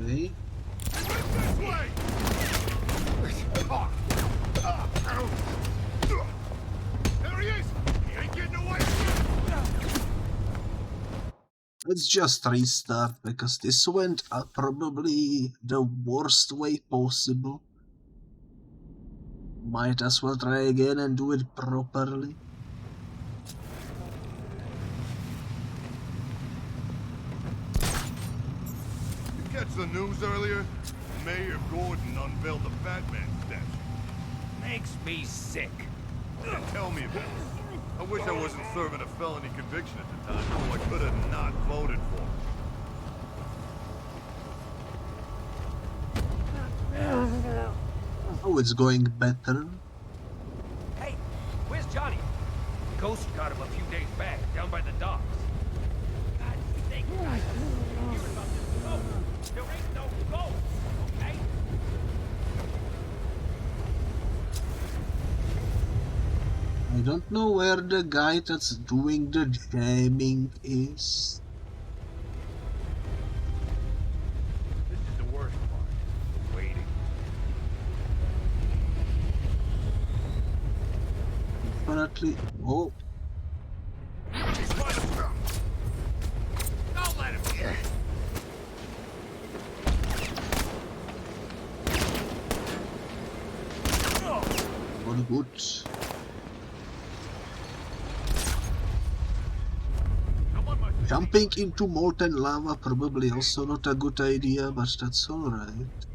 Okay. This way! There he is! He ain't getting away! Let's just restart because this went probably the worst way possible. Might as well try again and do it properly. You catch the news earlier? Mayor Gordon unveiled the Batman statue. Makes me sick. Tell me about it. I wish I wasn't serving a felony conviction at the time, so I could have not voted for him. Oh, it's going better. Hey, where's Johnny? Ghost got him a few days back, down by the docks. God sake, guys, I'm hearing about this ghost. There ain't no ghost, okay? I don't know where the guy that's doing the jamming is. This is the worst part. Waiting. Definitely. Oh. Don't let him get. What good. Jumping into molten lava probably also not a good idea, but that's alright.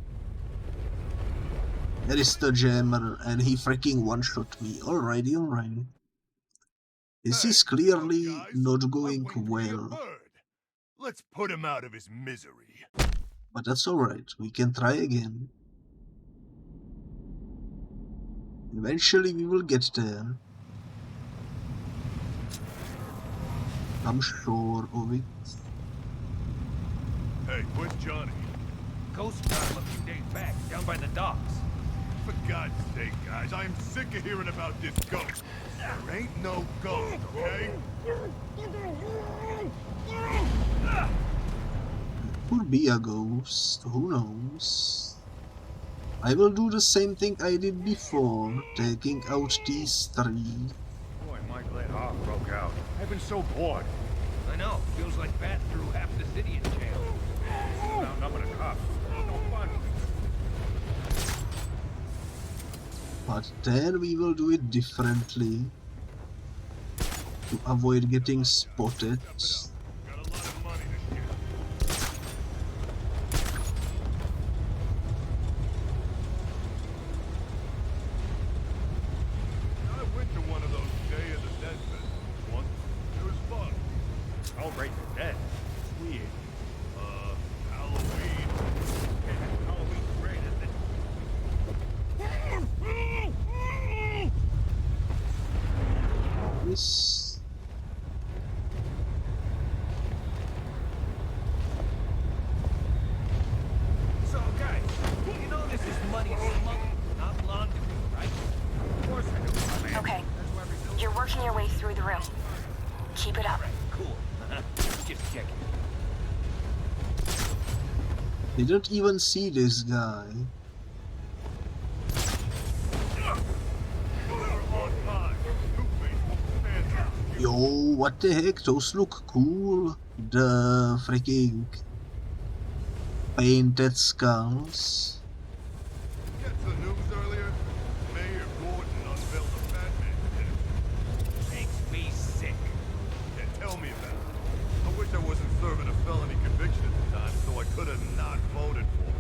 There is the jammer, and he freaking one-shot me. Alrighty, alrighty. This is clearly not going well. Let's put him out of his misery. But that's alright, we can try again. Eventually we will get there. I'm sure of it. Hey, where's Johnny? Ghost got him a few days back, down by the docks. For God's sake, guys, I am sick of hearing about this ghost. There ain't no ghost, okay? Could be a ghost, who knows? I will do the same thing I did before, taking out these three. Boy, am I glad Ark broke out. I've been so bored. I know, feels like Bat threw half the city in jail. Outnumbering the cops. No fun. But then we will do it differently to avoid getting spotted. Got a lot of money to share. I went to one of those Day of the Dead festivals once. It was fun. Celebrate the dead. It's weird. Halloween. Yeah, Halloween's great, isn't it? This. So, guys, you know this is money smuggling, not laundering, right? Of course I do, man. Okay, you're working your way through the room. Keep it up. Cool. Just checking. Didn't even see this guy. Yo, what the heck? Those look cool. The freaking painted skulls. Get the news earlier. Mayor Gordon unveiled a Batman detective. Makes me sick. Yeah, tell me about it. I wish I wasn't serving a felony conviction at the time, so I could have not voted for him.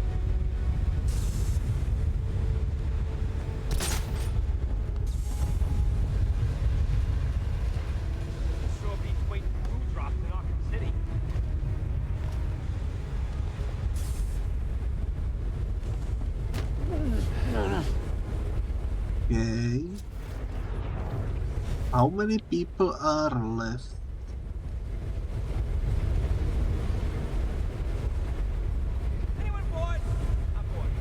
Sure beats waiting for food drops in Arkham City. Okay. How many people are left? Anyone bored? I'm bored.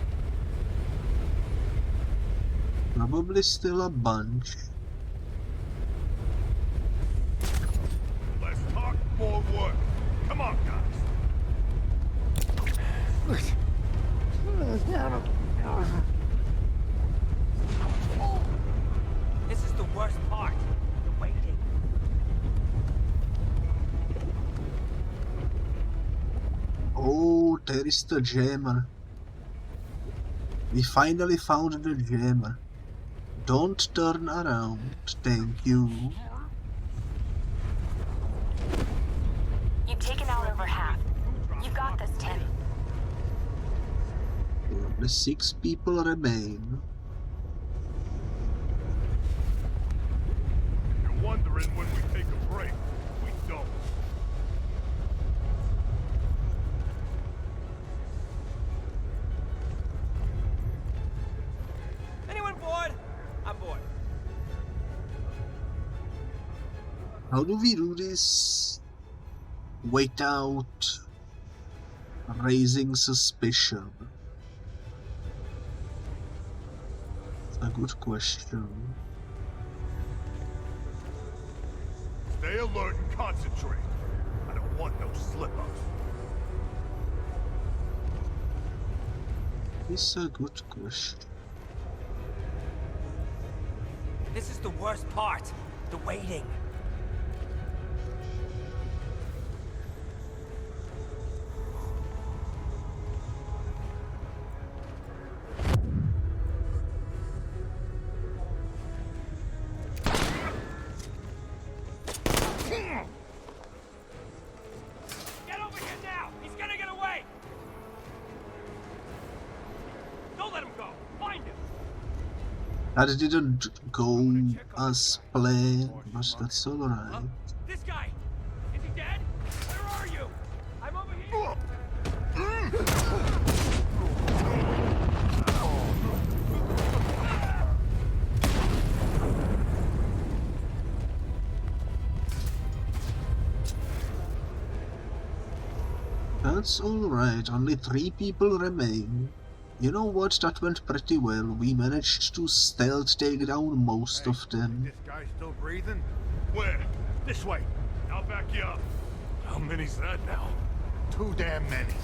Probably still a bunch. Less talk, more work. Come on, guys. This is the worst part. The waiting. Oh, there is the jammer. We finally found the jammer. Don't turn around, thank you. You've taken out over half. You got this, Tim. Only 6 people remain. You're wondering when we take a break. We don't. How do we do this without raising suspicion? It's a good question. Stay alert and concentrate. I don't want no slip-ups. It's a good question. This is the worst part. The waiting. Get over here now! He's gonna get away! Don't let him go! Find him! That didn't go as planned, but that's alright. This guy! Is he dead? Where are you? I'm over here! That's alright, only 3 people remain. You know what, that went pretty well. We managed to stealth take down most of them. This guy's still breathing? Where? This way. I'll back you up. How many's that now? Too damn many.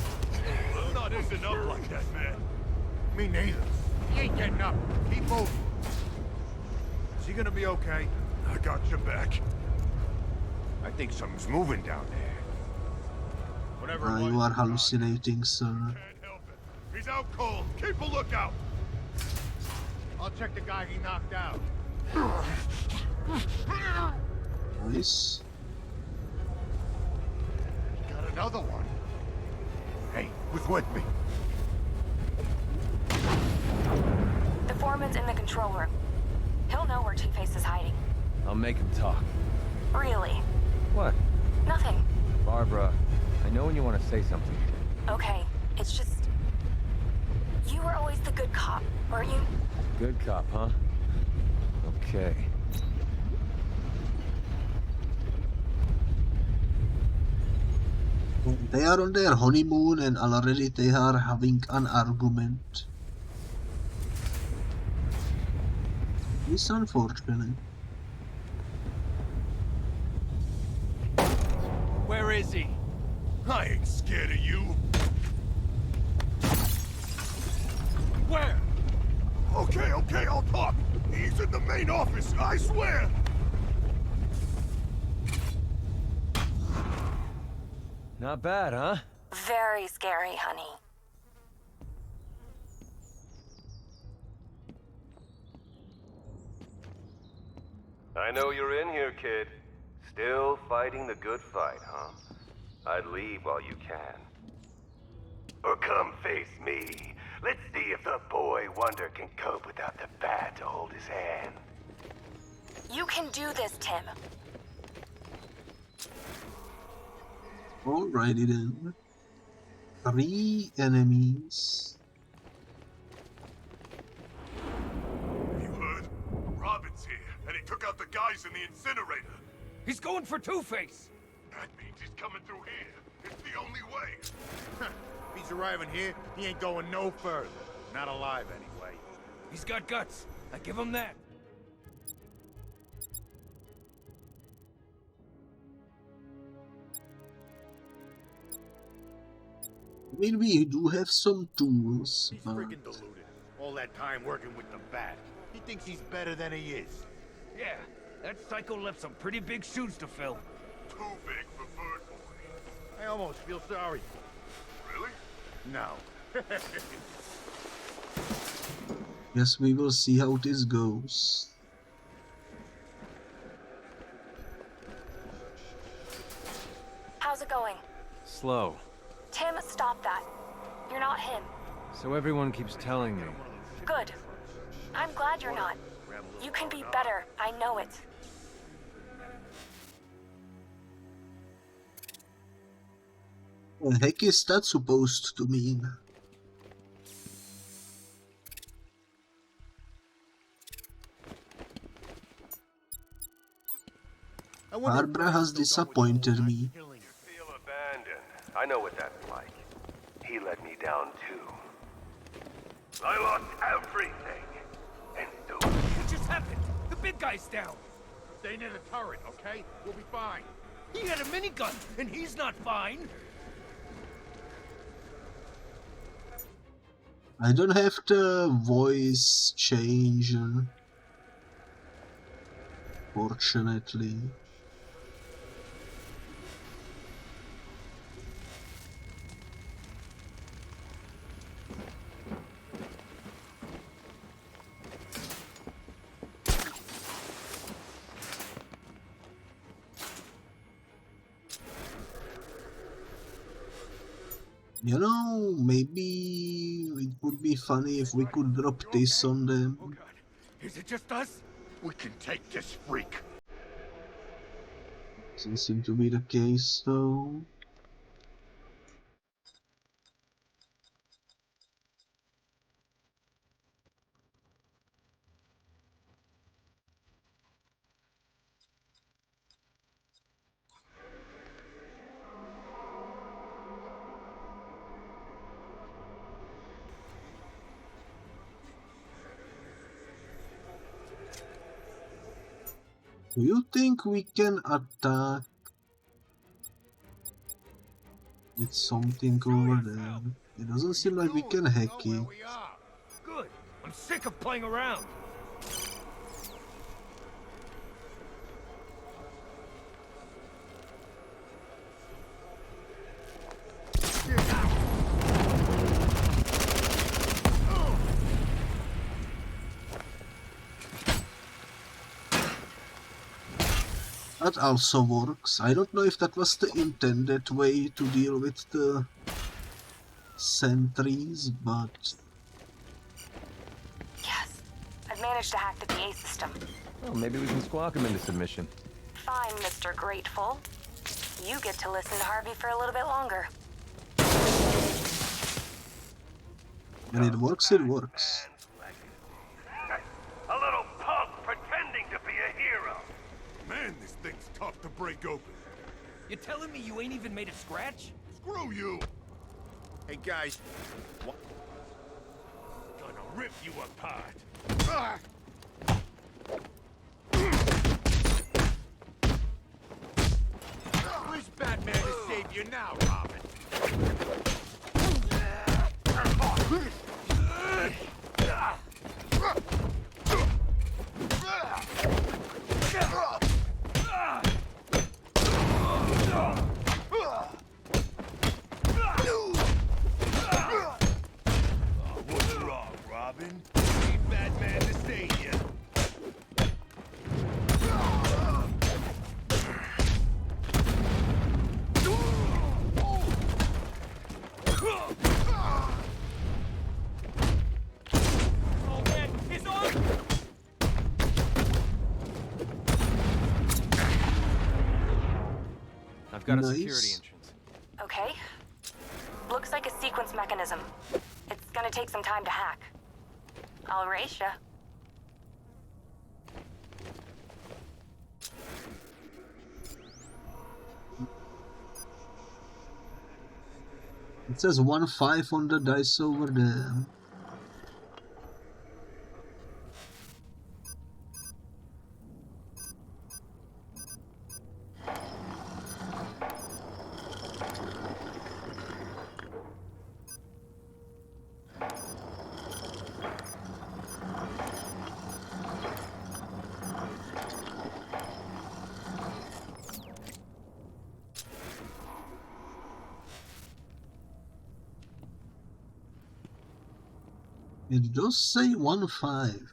I'm not ending up like that, man. Me neither. He ain't getting up. Keep moving. Is he gonna be okay? I got your back. I think something's moving down there. Whatever it was, You are hallucinating, sir. can't help it. He's out cold. Keep a lookout. I'll check the guy he knocked out. Nice. Got another one. Hey, who's with me? The foreman's in the control room. He'll know where Two-Face is hiding. I'll make him talk. Really? What? Nothing. Barbara, I know when you want to say something. Okay, it's just... You were always the good cop, weren't you? Good cop, huh? Okay. They are on their honeymoon and already they are having an argument. It's unfortunate. Where is he? I ain't scared of you. Where? Okay, I'll talk. He's in the main office, I swear. Not bad, huh? Very scary, honey. I know you're in here, kid. Still fighting the good fight, huh? I'd leave while you can. Or come face me. Let's see if the boy wonder can cope without the bat to hold his hand. You can do this, Tim. Alrighty then. 3 enemies. You heard? Robin's here, and he took out the guys in the incinerator. He's going for Two-Face! That means he's coming through here. It's the only way. If he's arriving here, he ain't going no further. Not alive, anyway. He's got guts. I give him that. I mean, we do have some tools, He's but freaking deluded. All that time working with the bat. He thinks he's better than he is. Yeah, that psycho left some pretty big shoes to fill. Too big for Bird Boy. I almost feel sorry for him. Really? No. yes, we will see how this goes. How's it going? Slow. Tim, stop that. You're not him. So everyone keeps telling me. Good. I'm glad you're not. You can be better, I know it. What the heck is that supposed to mean? Barbara has disappointed me. You feel abandoned. I know what that's like. He let me down too. I lost everything. And so... What just happened? The big guy's down. Stay near the turret, okay? We'll be fine. He had a minigun, and he's not fine. I don't have the voice change, fortunately. You know, maybe it would be funny if we could drop this on them. Oh God, is it just us? We can take this freak. Doesn't seem to be the case, though. Do you think we can attack with something over there? It doesn't seem like we can hack it. Good. I'm sick of playing around. That also works. I don't know if that was the intended way to deal with the sentries, but... Yes, I've managed to hack the PA system. Well, maybe we can squawk him into submission. Fine, Mr. Grateful. You get to listen to Harvey for a little bit longer. When it works, it works. A little punk pretending to be a hero. Man, this thing's tough to break open. You telling me you ain't even made a scratch? Screw you! Hey guys, what? Gonna rip you apart. Ah! Where's Batman to save you now, Robin? What's wrong, Robin? Need Batman to save you. Oh man, he's on! I've got a Nice. security entrance. Okay. Looks like a sequence mechanism. It's gonna take some time to hack. I'll race ya. It says 1-5 on the dice over there. It does say 1-5.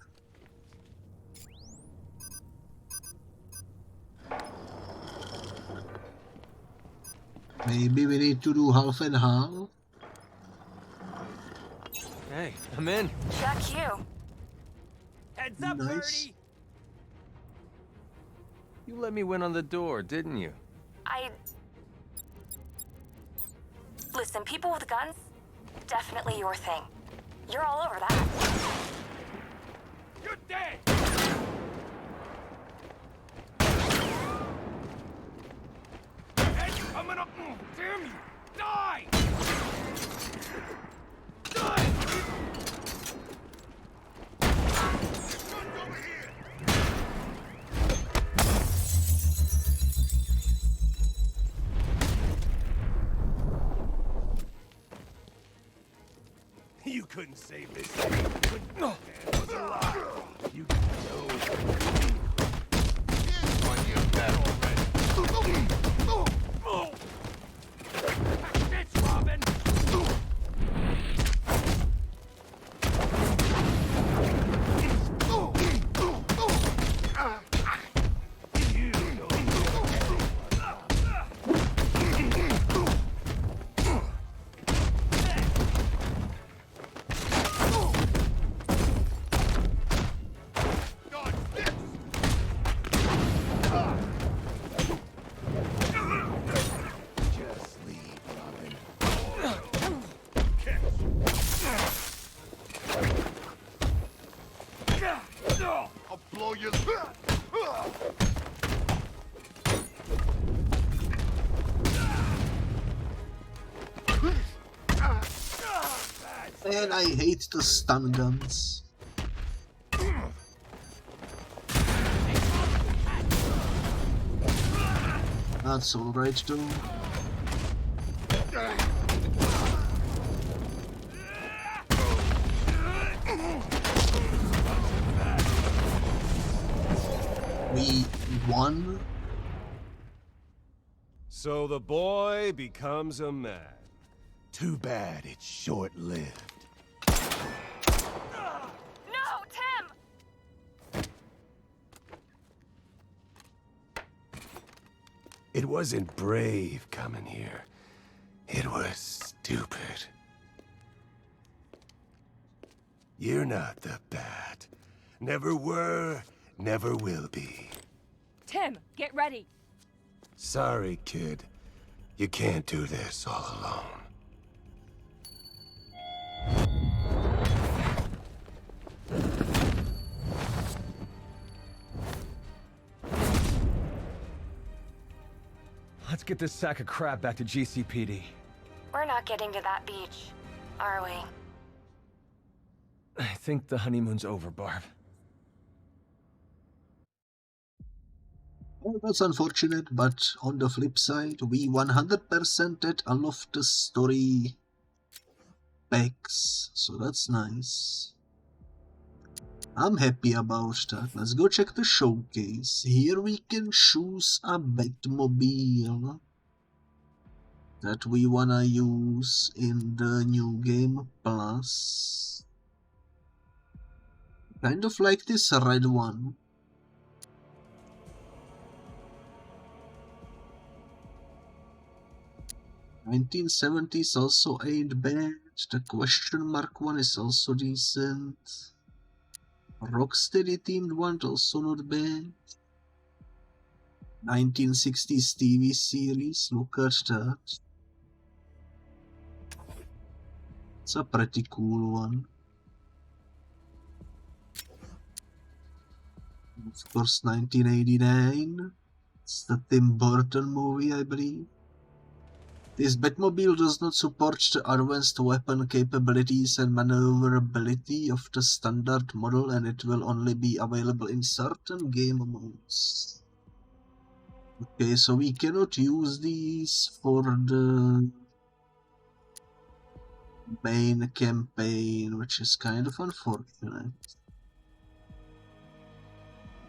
Maybe we need to do half and half. Hey, I'm in. Check you. Heads up, Nice. Birdie! You let me win on the door, didn't you? Listen, people with guns, definitely your thing. You're all over that. You're dead! coming up! Damn you! Die! Die! You couldn't save this. No, man was alive. You know. On your back already. Bitch, Robin. I'll blow you. And I hate the stun guns. That's alright though. We won. So the boy becomes a man. Too bad it's short-lived. No, Tim! It wasn't brave coming here. It was stupid. You're not the Bat. Never were, never will be. Tim, get ready. Sorry, kid. You can't do this all alone. Let's get this sack of crap back to GCPD. We're not getting to that beach, are we? I think the honeymoon's over, Barb. Well, that's unfortunate, but on the flip side, we 100%ed all of the story packs, so that's nice. I'm happy about that. Let's go check the showcase. Here we can choose a Batmobile that we wanna use in the new game plus. Kind of like this red one. $1970s also ain't bad. The question mark one is also decent. Rocksteady themed one also not bad. 1960s TV series, look at that. It's a pretty cool one. Of course, 1989. It's the Tim Burton movie, I believe. This Batmobile does not support the advanced weapon capabilities and maneuverability of the standard model, and it will only be available in certain game modes. Okay, so we cannot use these for the main campaign, which is kind of unfortunate.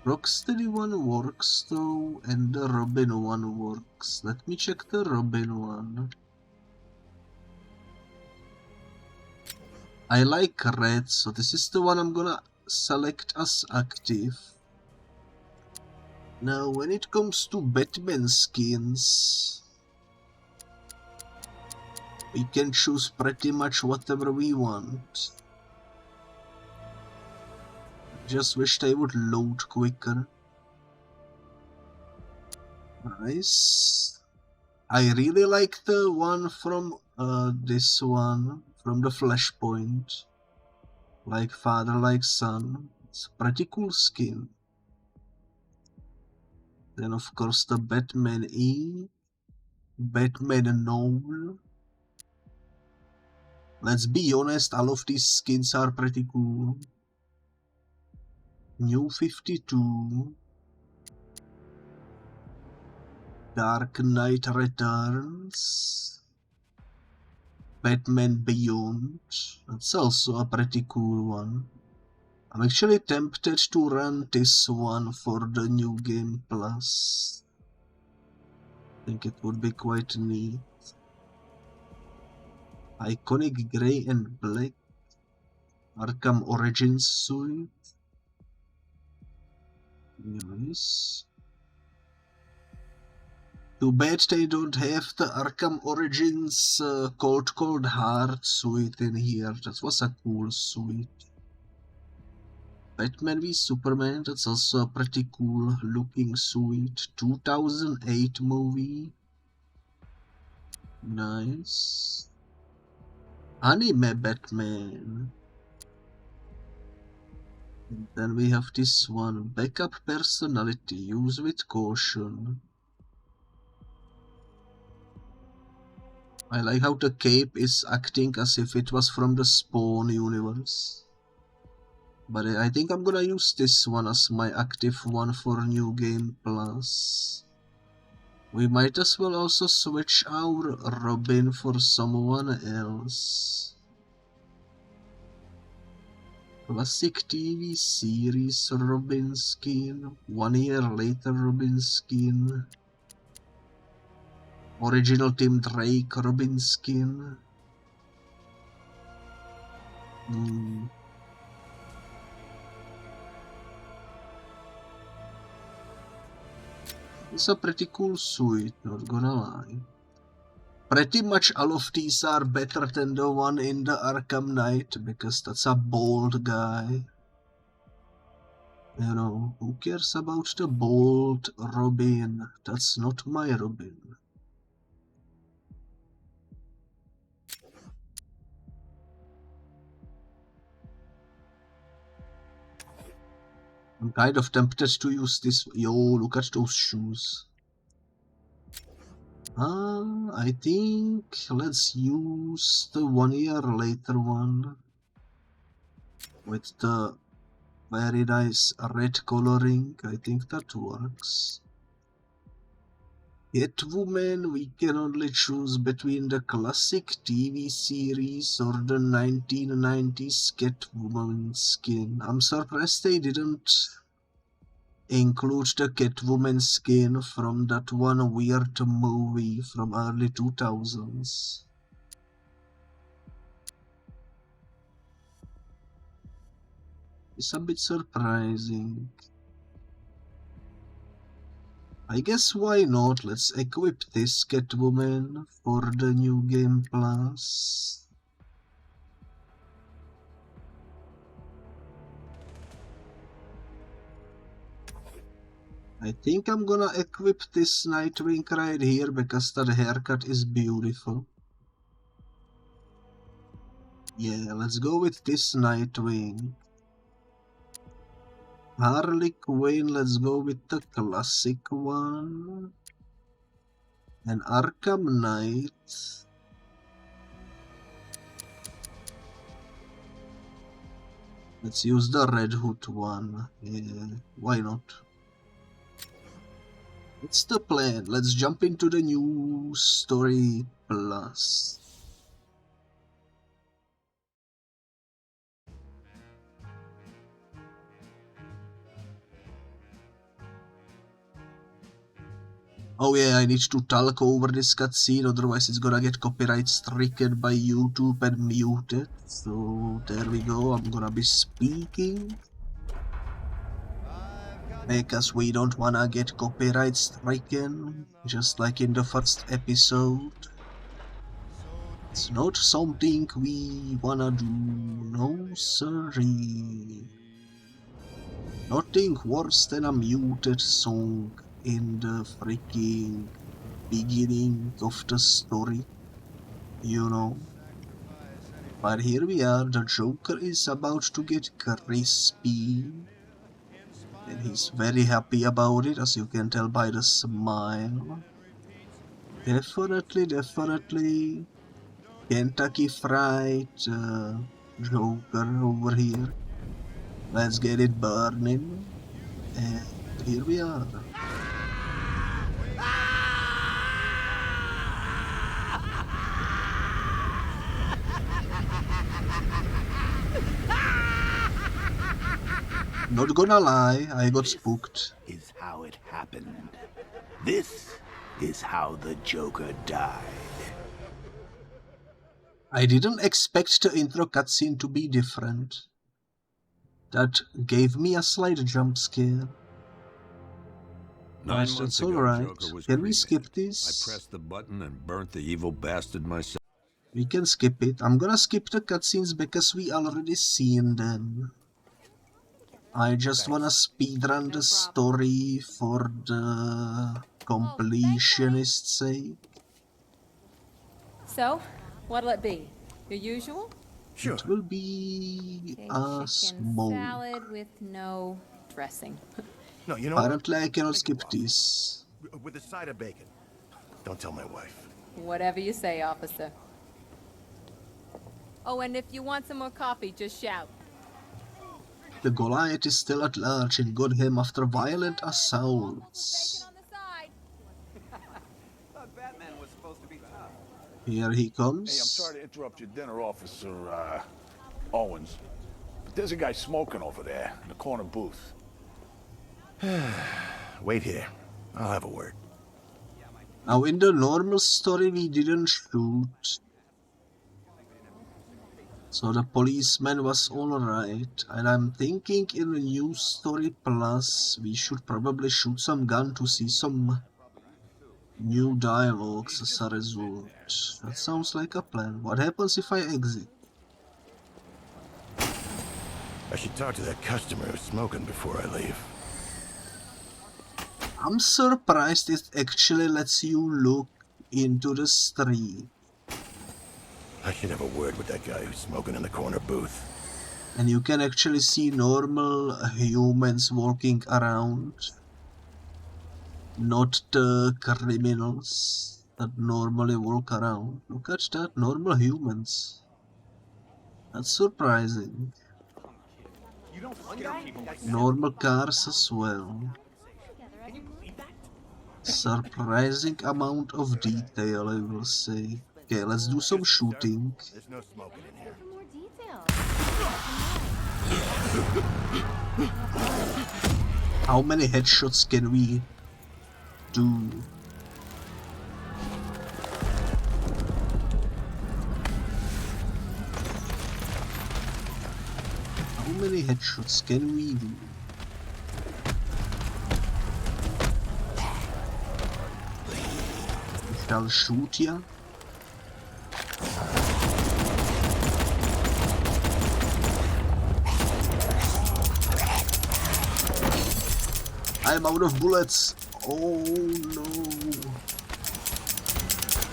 Rocksteady one works though, and the Robin one works. Let me check the Robin one. I like red, so this is the one I'm gonna select as active. Now, when it comes to Batman skins, we can choose pretty much whatever we want. Just wish they would load quicker. Nice. I really like the one from this one, from the Flashpoint. Like father, like son. It's a pretty cool skin. Then of course the Batman E. Batman Noel. Let's be honest, all of these skins are pretty cool. New 52. Dark Knight Returns. Batman Beyond. That's also a pretty cool one. I'm actually tempted to run this one for the new game plus. I think it would be quite neat. Iconic Grey and Black. Arkham Origins suit. Nice. Too bad they don't have the Arkham Origins Cold Heart suit in here. That was a cool suit. Batman v Superman, that's also a pretty cool looking suit. 2008 movie. Nice. Anime Batman. And then we have this one. Backup personality. Use with caution. I like how the cape is acting as if it was from the Spawn universe. But I think I'm gonna use this one as my active one for New Game Plus. We might as well also switch our Robin for someone else. Classic TV series Robin skin. 1 year later Robin skin. Original Tim Drake Robin skin. It's a pretty cool suit, not gonna lie. Pretty much all of these are better than the one in the Arkham Knight, because that's a bald guy. You know, who cares about the bald Robin? That's not my Robin. I'm kind of tempted to use this. Yo, look at those shoes. I think let's use the 1 year later one with the very nice red coloring. I think that works. Catwoman, we can only choose between the classic TV series or the 1990s Catwoman skin. I'm surprised they didn't include the Catwoman skin from that one weird movie from early 2000s. It's a bit surprising. I guess why not? Let's equip this Catwoman for the New Game Plus. I think I'm gonna equip this Nightwing right here because that haircut is beautiful. Yeah, let's go with this Nightwing. Harley Quinn, let's go with the classic one. And Arkham Knight. Let's use the Red Hood one. Yeah, why not? What's the plan? Let's jump into the new story plus. Oh yeah, I need to talk over this cutscene, otherwise it's gonna get copyright stricken by YouTube and muted. So there we go, I'm gonna be speaking. Because we don't wanna get copyright stricken, just like in the first episode. It's not something we wanna do, no sirree. Nothing worse than a muted song in the freaking beginning of the story, you know. But here we are, the Joker is about to get crispy. And he's very happy about it, as you can tell by the smile. Definitely. Kentucky Fried Joker over here. Let's get it burning. And here we are. Not gonna lie, I got spooked. This is how it happened. This is how the Joker died. I didn't expect the intro cutscene to be different. That gave me a slight jump scare. 9 months That's ago, alright. Joker was Can we cremated. skip this? I pressed the button and burnt the evil bastard myself. We can skip it. I'm gonna skip the cutscenes because we already seen them. I just wanna speedrun the story for the completionist's sake. So, what'll it be? Your usual? Sure. It will be a Chicken smoke. salad with no dressing. No, you know Apparently what? I cannot skip this. With a side of bacon. Don't tell my wife. Whatever you say, officer. Oh, and if you want some more coffee, just shout. The Goliath is still at large in Gotham after violent assaults. Here he comes. Hey, I'm sorry to interrupt your dinner, Officer Owens. But there's a guy smoking over there in the corner booth. Wait here. I'll have a word. Now in the normal story we didn't shoot. So the policeman was alright. And I'm thinking in the new story plus we should probably shoot some gun to see some new dialogues as a result. That sounds like a plan. What happens if I exit? I should talk to that customer who's smoking before I leave. I'm surprised it actually lets you look into the street. I should have a word with that guy who's smoking in the corner booth. And you can actually see normal humans walking around. Not the criminals that normally walk around. Look at that, normal humans. That's surprising. Normal cars as well. Surprising amount of detail, I will say. Okay, let's do some shooting. There's no smoking in here. How many headshots can we do? How many headshots can we do? We shall shoot ya. I'm out of bullets. Oh no.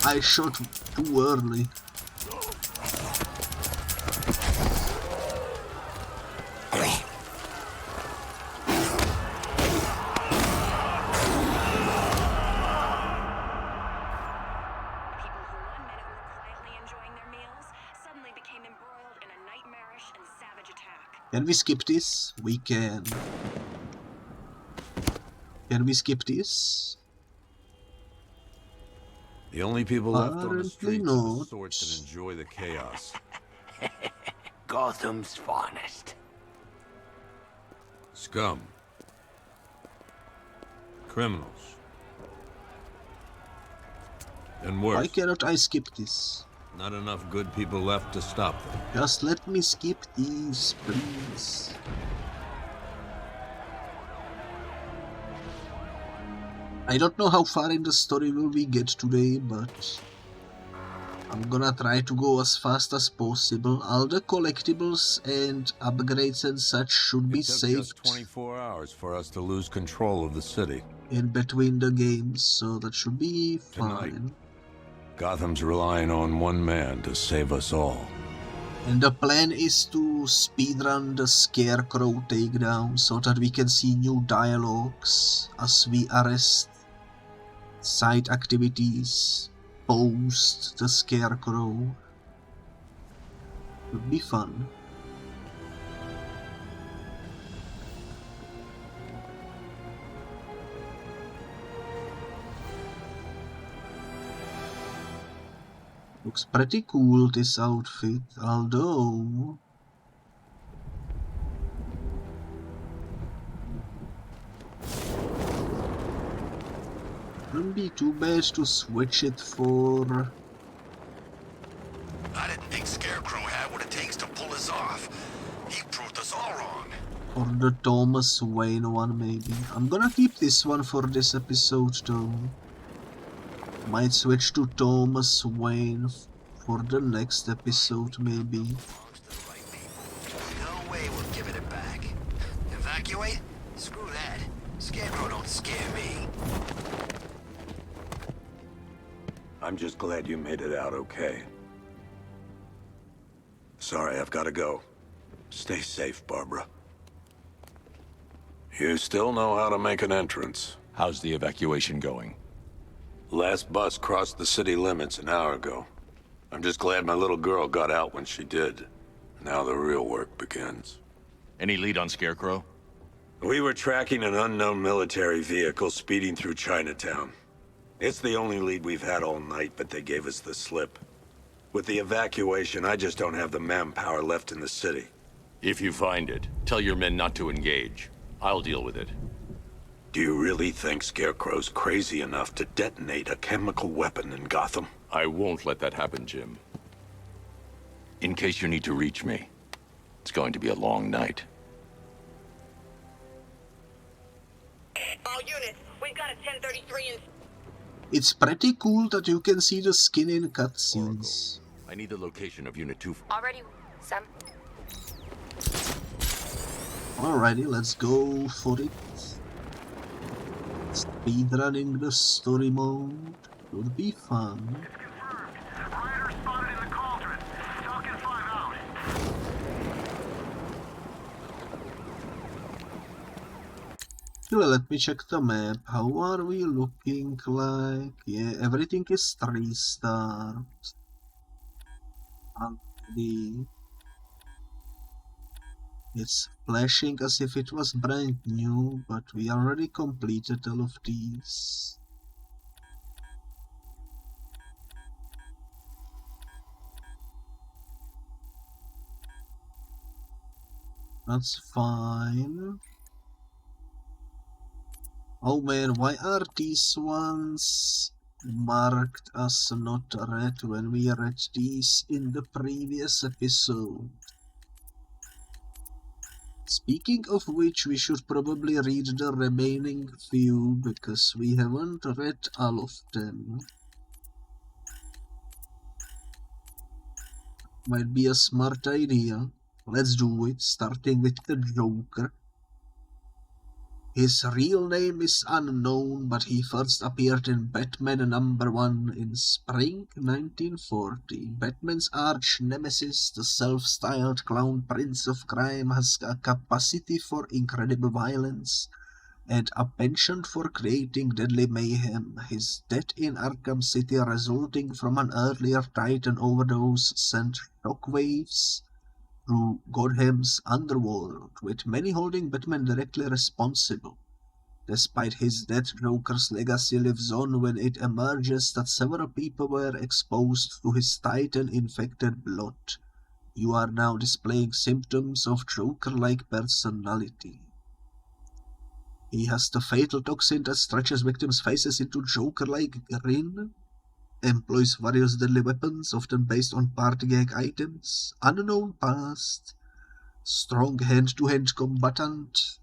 I shot too early. Can we skip this? We can. Can we skip this? The only people left on the Apparently streets are the not. sorts that enjoy the chaos. Gotham's finest. Scum. Criminals. And worse. Why cannot I skip this? Not enough good people left to stop them. Just let me skip these, please. I don't know how far in the story will we get today, but I'm gonna try to go as fast as possible. All the collectibles and upgrades and such should be It took saved just 24 hours for us to lose control of the city. in between the games, so that should be Tonight. fine. Gotham's relying on one man to save us all. And the plan is to speedrun the Scarecrow takedown so that we can see new dialogues as we arrest Side activities. Post the Scarecrow. Would be fun. Looks pretty cool, this outfit, although... Wouldn't be too bad to switch it for... I didn't think Scarecrow had what it takes to pull us off. He proved us all wrong. Or the Thomas Wayne one, maybe. I'm gonna keep this one for this episode, though. Might switch to Thomas Wayne for the next episode, maybe. No way we're giving it back. Evacuate? Screw that. Scarecrow don't scare me. I'm just glad you made it out okay. Sorry, I've gotta go. Stay safe, Barbara. You still know how to make an entrance. How's the evacuation going? Last bus crossed the city limits an hour ago. I'm just glad my little girl got out when she did. Now the real work begins. Any lead on Scarecrow? We were tracking an unknown military vehicle speeding through Chinatown. It's the only lead we've had all night, but they gave us the slip. With the evacuation, I just don't have the manpower left in the city. If you find it, tell your men not to engage. I'll deal with it. Do you really think Scarecrow's crazy enough to detonate a chemical weapon in Gotham? I won't let that happen, Jim. In case you need to reach me, it's going to be a long night. All units, we've got a 1033 in... It's pretty cool that you can see the skin in cutscenes. I need the location of Unit 2. Already, Sam. Alrighty, let's go for it. Speedrunning the story mode would be fun. Well, let me check the map. How are we looking like? Yeah, everything is 3-star. It's flashing as if it was brand new, but we already completed all of these. That's fine. Oh man, why are these ones marked as not red when we read these in the previous episode? Speaking of which, we should probably read the remaining few, because we haven't read all of them. Might be a smart idea. Let's do it, starting with the Joker. His real name is unknown, but he first appeared in Batman #1 in spring 1940. Batman's arch nemesis, the self-styled clown prince of crime, has a capacity for incredible violence and a penchant for creating deadly mayhem. His death in Arkham City resulting from an earlier Titan overdose sent shockwaves through Gotham's underworld, with many holding Batman directly responsible. Despite his death, Joker's legacy lives on when it emerges that several people were exposed to his Titan-infected blood. You are now displaying symptoms of Joker-like personality. He has the fatal toxin that stretches victims' faces into Joker-like grin, employs various deadly weapons, often based on party gag items, unknown past, strong hand-to-hand combatant,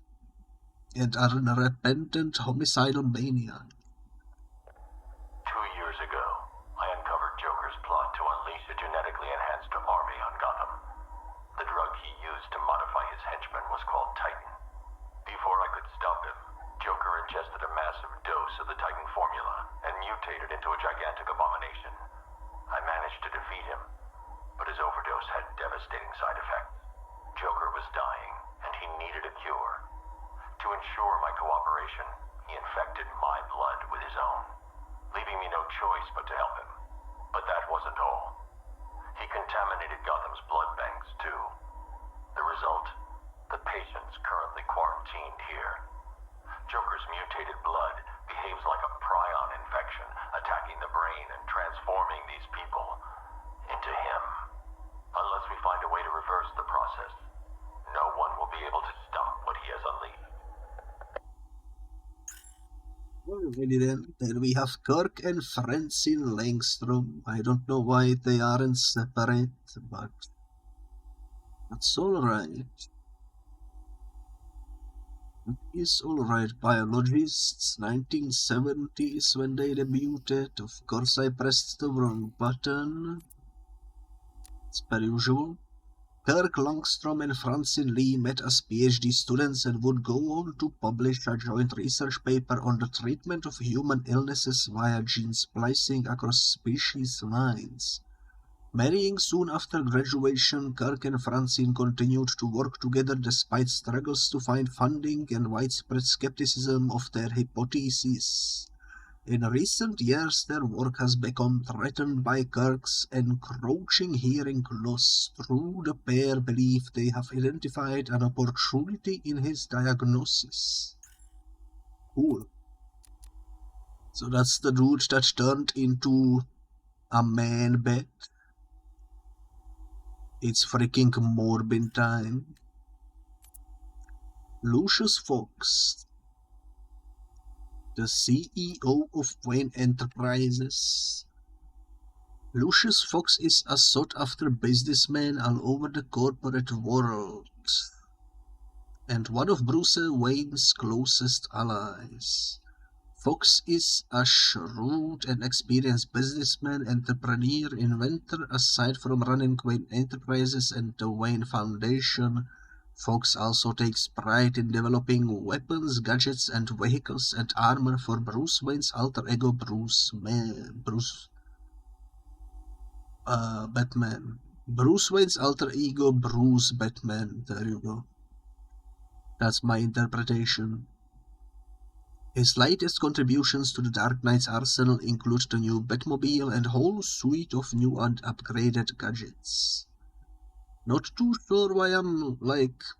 and a repentant homicidal maniac. 2 years ago, I uncovered Joker's plot to unleash a genetically enhanced army on Gotham. The drug he used to modify his henchmen was called Titan. Before I could stop him, Joker ingested a massive dose of the Titan formula and mutated into a gigantic abomination. I managed to defeat him, but his overdose had devastating side effects. Joker was dying, and he needed a cure. To ensure my cooperation, he infected my blood with his own. leaving me no choice but to help him. But that wasn't all. He contaminated Gotham's blood banks, too. The result? The patient's currently quarantined here. Joker's mutated blood behaves like a prion infection, attacking the brain and transforming these people into him. Unless we find a way to reverse the process, no one will be able to stop what he has unleashed. Alrighty then we have Kirk and Francine Langstrom. I don't know why they aren't separate, but that's alright. It is alright. Biologists, 1970s when they debuted. Of course I pressed the wrong button. It's per usual. Kirk Langstrom and Francine Lee met as PhD students and would go on to publish a joint research paper on the treatment of human illnesses via gene splicing across species lines. Marrying soon after graduation, Kirk and Francine continued to work together despite struggles to find funding and widespread skepticism of their hypotheses. In recent years, their work has become threatened by Kirk's encroaching hearing loss. Through the pair believe they have identified an opportunity in his diagnosis. Cool. So that's the dude that turned into a man bat. It's freaking Morbin time. Lucius Fox, the CEO of Wayne Enterprises. Lucius Fox is a sought-after businessman all over the corporate world, and one of Bruce Wayne's closest allies. Fox is a shrewd and experienced businessman, entrepreneur, inventor. Aside from running Wayne Enterprises and the Wayne Foundation, Fox also takes pride in developing weapons, gadgets, and vehicles and armor for Bruce Wayne's alter ego Batman. Bruce Wayne's alter ego Bruce Batman. There you go. That's my interpretation. His latest contributions to the Dark Knight's arsenal include the new Batmobile and whole suite of new and upgraded gadgets. Not too sure why I'm,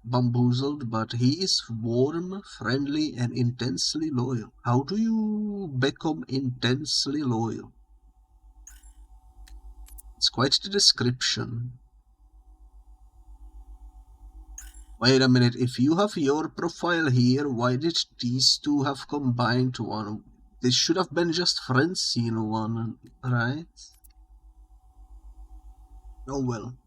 bamboozled, but he is warm, friendly, and intensely loyal. How do you become intensely loyal? It's quite the description. Wait a minute, if you have your profile here, why did these two have combined to one? This should have been just Francine one, right? Oh well.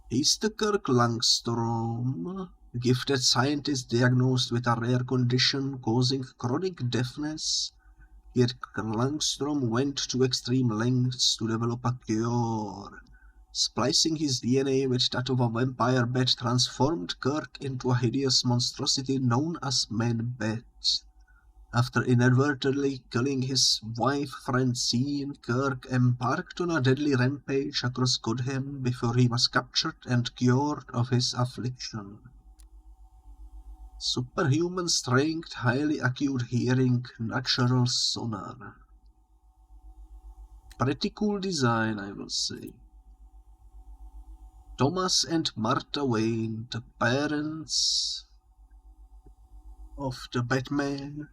He's the Kirk Langstrom, a gifted scientist diagnosed with a rare condition causing chronic deafness. Yet Langstrom went to extreme lengths to develop a cure. Splicing his DNA with that of a vampire bat transformed Kirk into a hideous monstrosity known as Man-Bat. After inadvertently killing his wife Francine, Kirk embarked on a deadly rampage across Gotham before he was captured and cured of his affliction. Superhuman strength, highly acute hearing, natural sonar. Pretty cool design, I will say. Thomas and Martha Wayne, the parents of the Batman.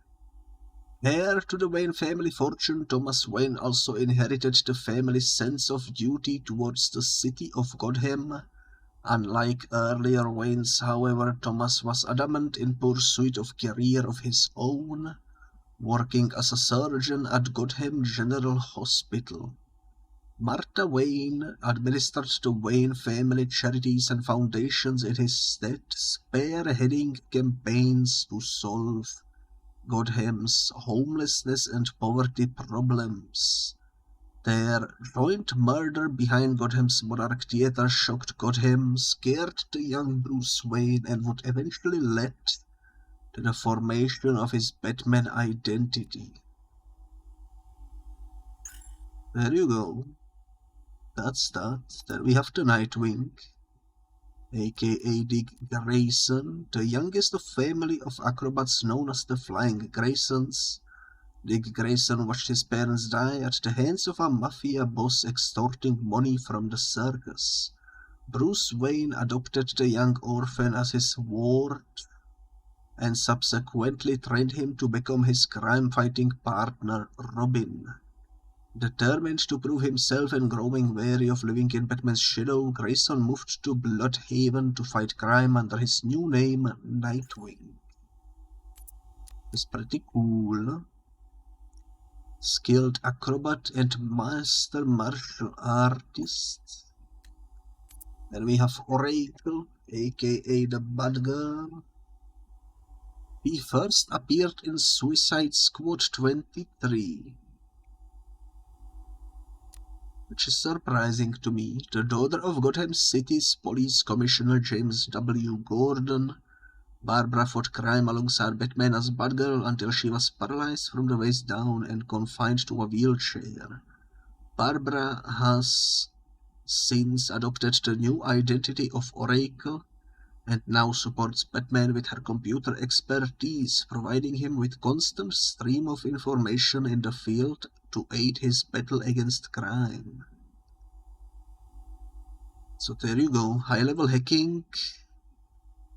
Heir to the Wayne family fortune, Thomas Wayne also inherited the family's sense of duty towards the city of Gotham. Unlike earlier Waynes, however, Thomas was adamant in pursuit of a career of his own, working as a surgeon at Gotham General Hospital. Martha Wayne administered the Wayne family charities and foundations in his stead, spearheading campaigns to solve Gotham's homelessness and poverty problems. Their joint murder behind Gotham's Monarch Theater shocked Gotham, scared the young Bruce Wayne, and would eventually lead to the formation of his Batman identity. There you go. That's that. Then we have the Nightwing, aka Dick Grayson, the youngest of family of acrobats known as the Flying Graysons. Dick Grayson watched his parents die at the hands of a mafia boss extorting money from the circus. Bruce Wayne adopted the young orphan as his ward and subsequently trained him to become his crime-fighting partner, Robin. Determined to prove himself and growing weary of living in Batman's shadow, Grayson moved to Bloodhaven to fight crime under his new name, Nightwing. It's pretty cool. Skilled acrobat and master martial artist. Then we have Oracle, aka the Bad Girl. He first appeared in Suicide Squad 23. Which is surprising to me. The daughter of Gotham City's Police Commissioner James W. Gordon, Barbara fought crime alongside Batman as Batgirl until she was paralyzed from the waist down and confined to a wheelchair. Barbara has since adopted the new identity of Oracle and now supports Batman with her computer expertise, providing him with constant stream of information in the field to aid his battle against crime. So there you go, high-level hacking,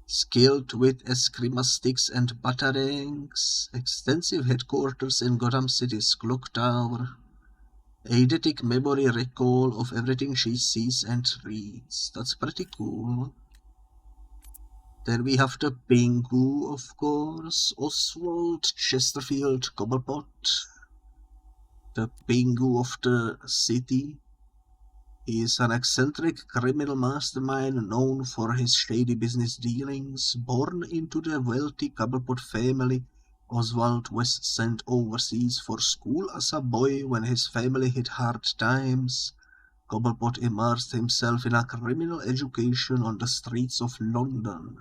skilled with eskrima sticks and batarangs, extensive headquarters in Gotham City's clock tower, eidetic memory recall of everything she sees and reads. That's pretty cool. Then we have the Pingu, of course, Oswald Chesterfield Cobblepot, the Pingu of the city. He is an eccentric criminal mastermind known for his shady business dealings. Born into the wealthy Cobblepot family, Oswald was sent overseas for school as a boy when his family hit hard times. Cobblepot immersed himself in a criminal education on the streets of London.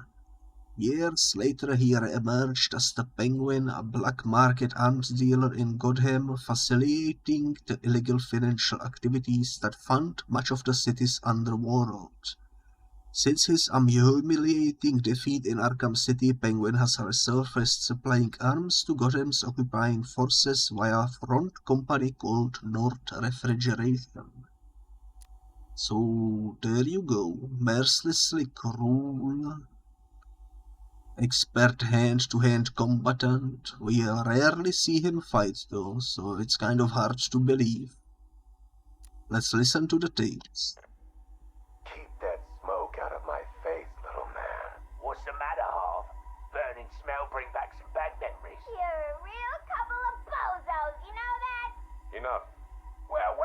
Years later, he emerged as the Penguin, a black market arms dealer in Gotham, facilitating the illegal financial activities that fund much of the city's underworld. Since his humiliating defeat in Arkham City, Penguin has resurfaced supplying arms to Gotham's occupying forces via a front company called North Refrigeration. So there you go, mercilessly cruel, expert hand-to-hand combatant. We rarely see him fight though, so it's kind of hard to believe. Let's listen to the tapes. Keep that smoke out of my face, little man. What's the matter, Harv? Burning smell bring back some bad memories. You're a real couple of bozos, you know that? Enough. Well,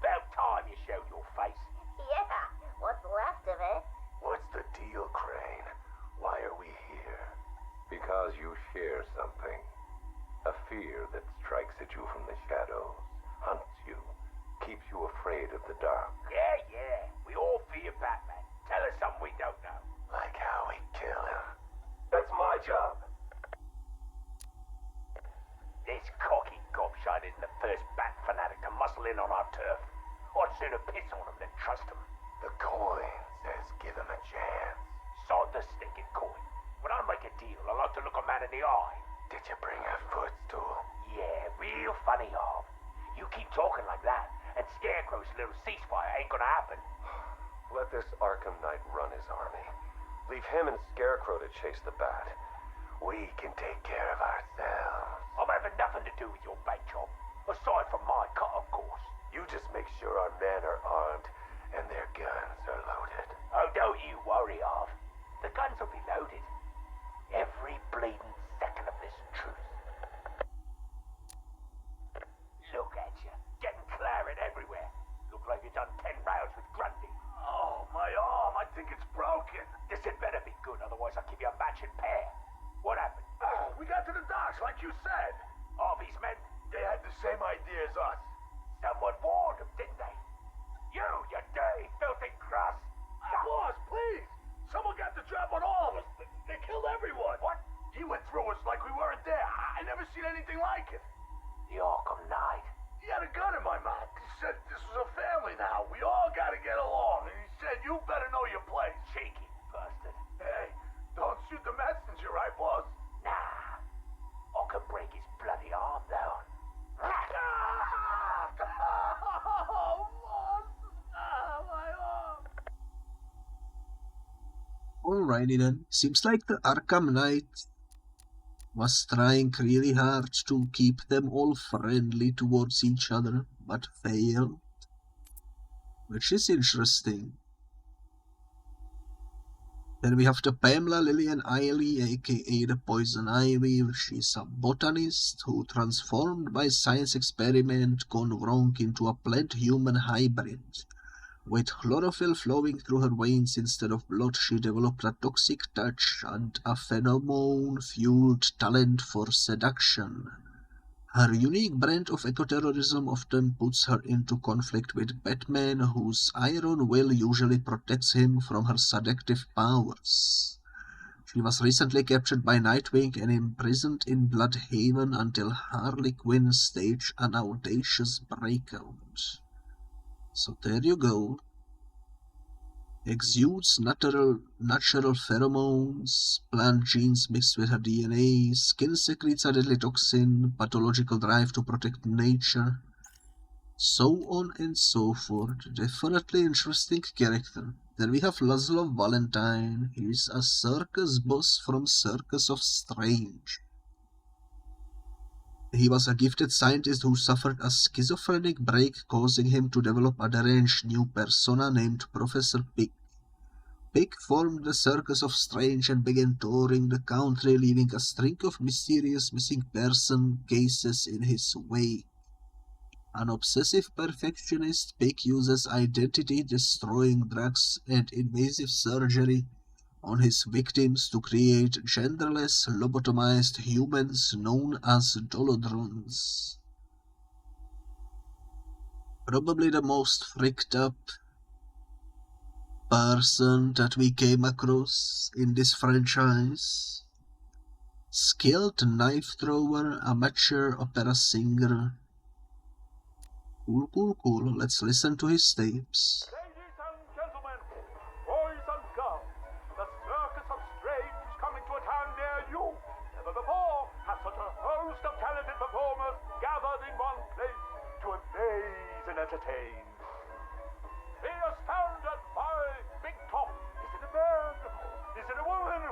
about time you showed your face. Yeah, what's left of it? What's the deal, Crane? Why are we here? Because you share something. A fear that strikes at you from the shadows, hunts you, keeps you afraid of the dark. Yeah, we all fear Batman. Tell us something we don't know. Like how we kill him. That's my job. This cocky gobshite isn't the first bat fanatic to muscle in on our turf. I'd sooner piss on him than trust him. The coin says give him a chance. Sod the stinking coin. When I make a deal, I like to look a man in the eye. Did you bring a footstool? Yeah, real funny, Harv. You keep talking like that, and Scarecrow's little ceasefire ain't gonna happen. Let this Arkham Knight run his army. Leave him and Scarecrow to chase the bat. We can take care of ourselves. I'm having nothing to do with your bait job. Aside from my cut, of course. You just make sure our men are armed and their guns are loaded. Oh, don't you worry, Harv. The guns will be loaded. Every bleeding second of this truce. Look at you, getting claret everywhere. Look like you've done 10 rounds with Grundy. Oh, my arm, I think it's broken. This had better be good, otherwise I'll give you a matching pair. What happened? Oh, we got to the docks, like you said. Harvey's men? They had the same idea as us. Someone Alrighty then. Seems like the Arkham Knight was trying really hard to keep them all friendly towards each other, but failed. Which is interesting. Then we have the Pamela Lillian Eiley, aka the Poison Ivy. She's a botanist who transformed by science experiment gone wrong into a plant-human hybrid. With chlorophyll flowing through her veins instead of blood, she developed a toxic touch and a pheromone-fueled talent for seduction. Her unique brand of ecoterrorism often puts her into conflict with Batman, whose iron will usually protects him from her seductive powers. She was recently captured by Nightwing and imprisoned in Bloodhaven until Harley Quinn staged an audacious breakout. So there you go. Exudes natural pheromones, plant genes mixed with her DNA, skin secretes a deadly toxin, pathological drive to protect nature, so on and so forth. Definitely interesting character. Then we have Laszlo Valentine. He's a circus boss from Circus of Strange. He was a gifted scientist who suffered a schizophrenic break, causing him to develop a deranged new persona named Professor Pig. Pig formed the Circus of Strange and began touring the country, leaving a string of mysterious missing person cases in his wake. An obsessive perfectionist, Pig uses identity-destroying drugs and invasive surgery on his victims to create genderless, lobotomized humans known as Dolodrons. Probably the most freaked up person that we came across in this franchise. Skilled knife thrower, amateur opera singer. Cool. Let's listen to his tapes. Ladies and gentlemen, boys and girls, the Circus of Strange is coming to a town near you. Never before has such a host of talented performers gathered in one place to amaze and entertain. Be astounded by Big Top. Is it a man? Is it a woman?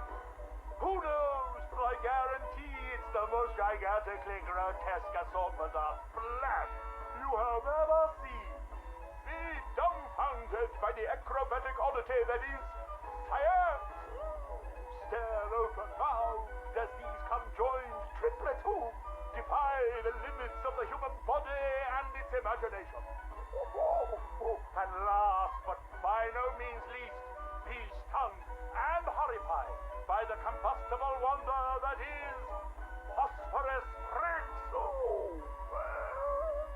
Who knows? But I guarantee it's the most gigantically grotesque assortment of flesh you have ever seen. Be dumbfounded by the acrobatic oddity that is science. Stare open mouthed as these conjoined triplets who defy the limits of the human body and its imagination. And last but by no means least, be stunned and horrified by the combustible wonder that is phosphorus bricks.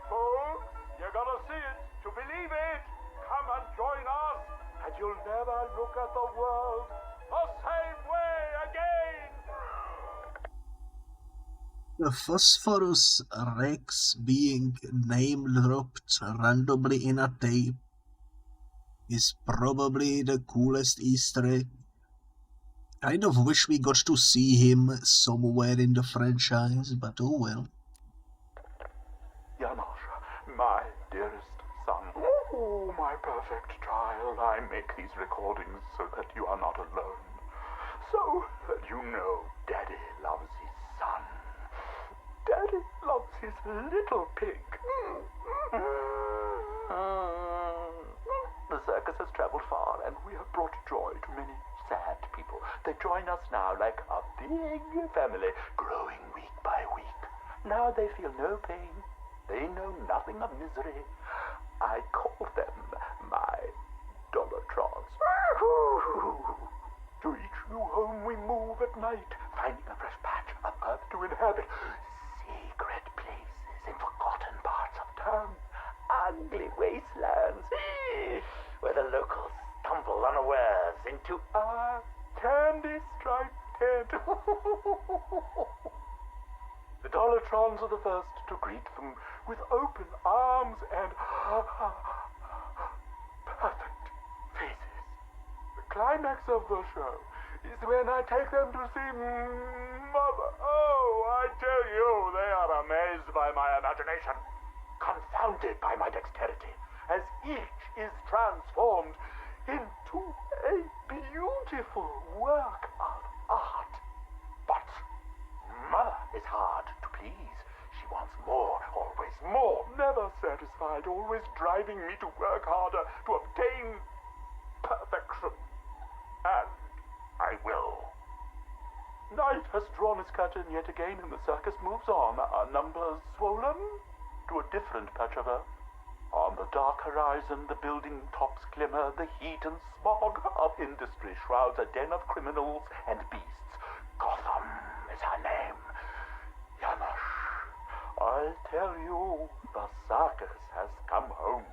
Folks, you gotta see it to believe it. Come and join us, and you'll never look at the world the same way again. The Phosphorus Rex being name-dropped randomly in a tape is probably the coolest Easter egg. Kind of wish we got to see him somewhere in the franchise, but oh well. Janos, my dearest son. Oh, my perfect child. I make these recordings so that you are not alone. So that you know Daddy loves his son. Daddy loves his little pig. The circus has traveled far, and we have brought joy to many sad people. They join us now like a big family, growing week by week. Now they feel no pain. They know nothing of misery. I call them my Dollartrons. To each new home we move at night, finding a fresh patch of earth to inhabit. Secret places in forgotten parts of town. Ugly wastelands where the locals stumble unawares into our candy-striped tent. The Dollartrons are the first to greet them with open arms and perfect faces. The climax of the show is when I take them to see Mother. Oh, I tell you, they are amazed by my imagination, confounded by my dexterity, as each is transformed into a beautiful night, always driving me to work harder to obtain perfection. And I will. Night has drawn its curtain yet again, and the circus moves on. Our numbers swollen to a different patch of earth. On the dark horizon, the building tops glimmer. The heat and smog of industry shrouds a den of criminals and beasts. Gotham is her name. Janosch, I tell you, the circus has come home.